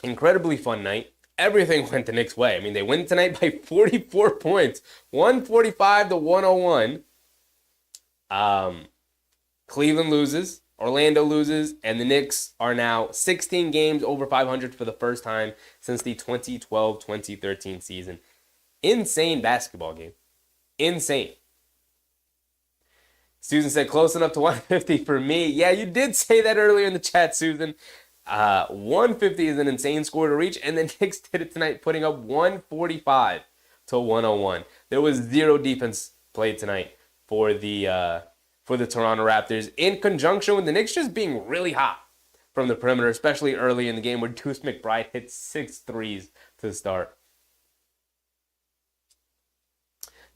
Speaker 1: Incredibly fun night. Everything went the Knicks' way. I mean, they win tonight by 44 points, 145-101. Cleveland loses. Orlando loses, and the Knicks are now 16 games over 500 for the first time since the 2012-2013 season. Insane basketball game. Insane. Susan said, close enough to 150 for me. Yeah, you did say that earlier in the chat, Susan. 150 is an insane score to reach, and the Knicks did it tonight, putting up 145-101. There was zero defense played tonight for the Toronto Raptors, in conjunction with the Knicks just being really hot from the perimeter, especially early in the game where Deuce McBride hit 6 threes to start.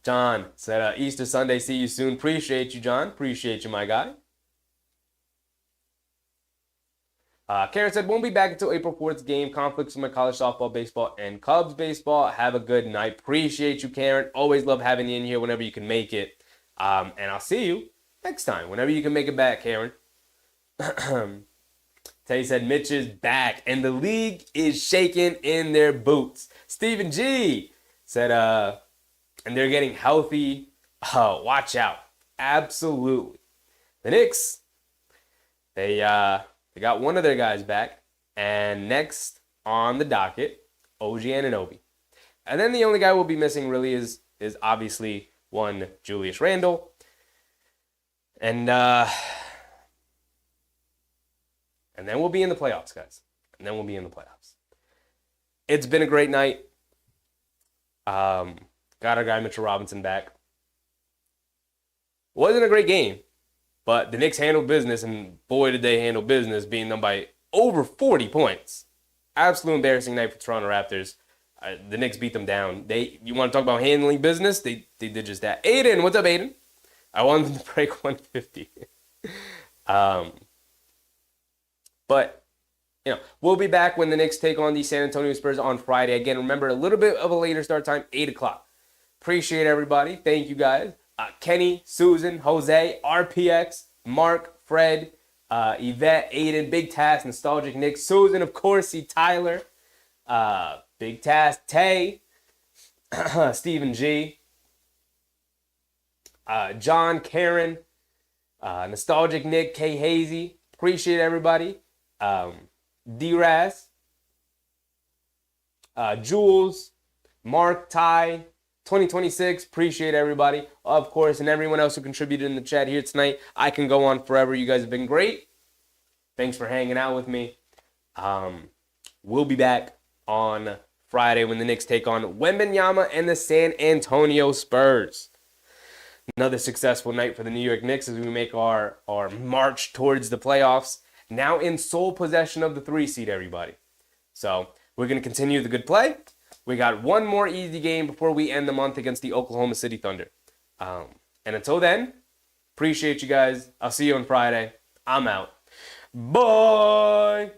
Speaker 1: John said, Easter Sunday, see you soon. Appreciate you, John. Appreciate you, my guy. Karen said, won't be back until April 4th game. Conflicts with my college softball, baseball, and Cubs baseball. Have a good night. Appreciate you, Karen. Always love having you in here whenever you can make it. And I'll see you next time, whenever you can make it back, Karen. Tay said, Mitch is back, and the league is shaking in their boots. Stephen G said, and they're getting healthy. Oh, watch out. Absolutely. The Knicks, they got one of their guys back, and next on the docket, OG Anunoby. And then the only guy we'll be missing really is obviously one Julius Randle. And then we'll be in the playoffs, guys. And then we'll be in the playoffs. It's been a great night. Got our guy Mitchell Robinson back. Wasn't a great game, but the Knicks handled business, and boy did they handle business, being them by over 40 points. Absolute embarrassing night for Toronto Raptors. The Knicks beat them down. You want to talk about handling business? They did just that. Aiden, what's up, Aiden? I wanted them to break 150. But, we'll be back when the Knicks take on the San Antonio Spurs on Friday. Again, remember, a little bit of a later start time, 8 o'clock. Appreciate everybody. Thank you, guys. Kenny, Susan, Jose, RPX, Mark, Fred, Yvette, Aiden, Big Task, Nostalgic Nick, Susan, of course, see Tyler, Big Task, Tay, Stephen G, John, Karen, Nostalgic Nick, K Hazy. Appreciate everybody. D-Raz, Jules, Mark, Ty, 2026. Appreciate everybody, of course, and everyone else who contributed in the chat here tonight. I can go on forever. You guys have been great. Thanks for hanging out with me. We'll be back on Friday when the Knicks take on Wembanyama and the San Antonio Spurs. Another successful night for the New York Knicks as we make our march towards the playoffs. Now in sole possession of the 3 seed, everybody. So we're going to continue the good play. We got one more easy game before we end the month against the Oklahoma City Thunder. And until then, appreciate you guys. I'll see you on Friday. I'm out. Bye.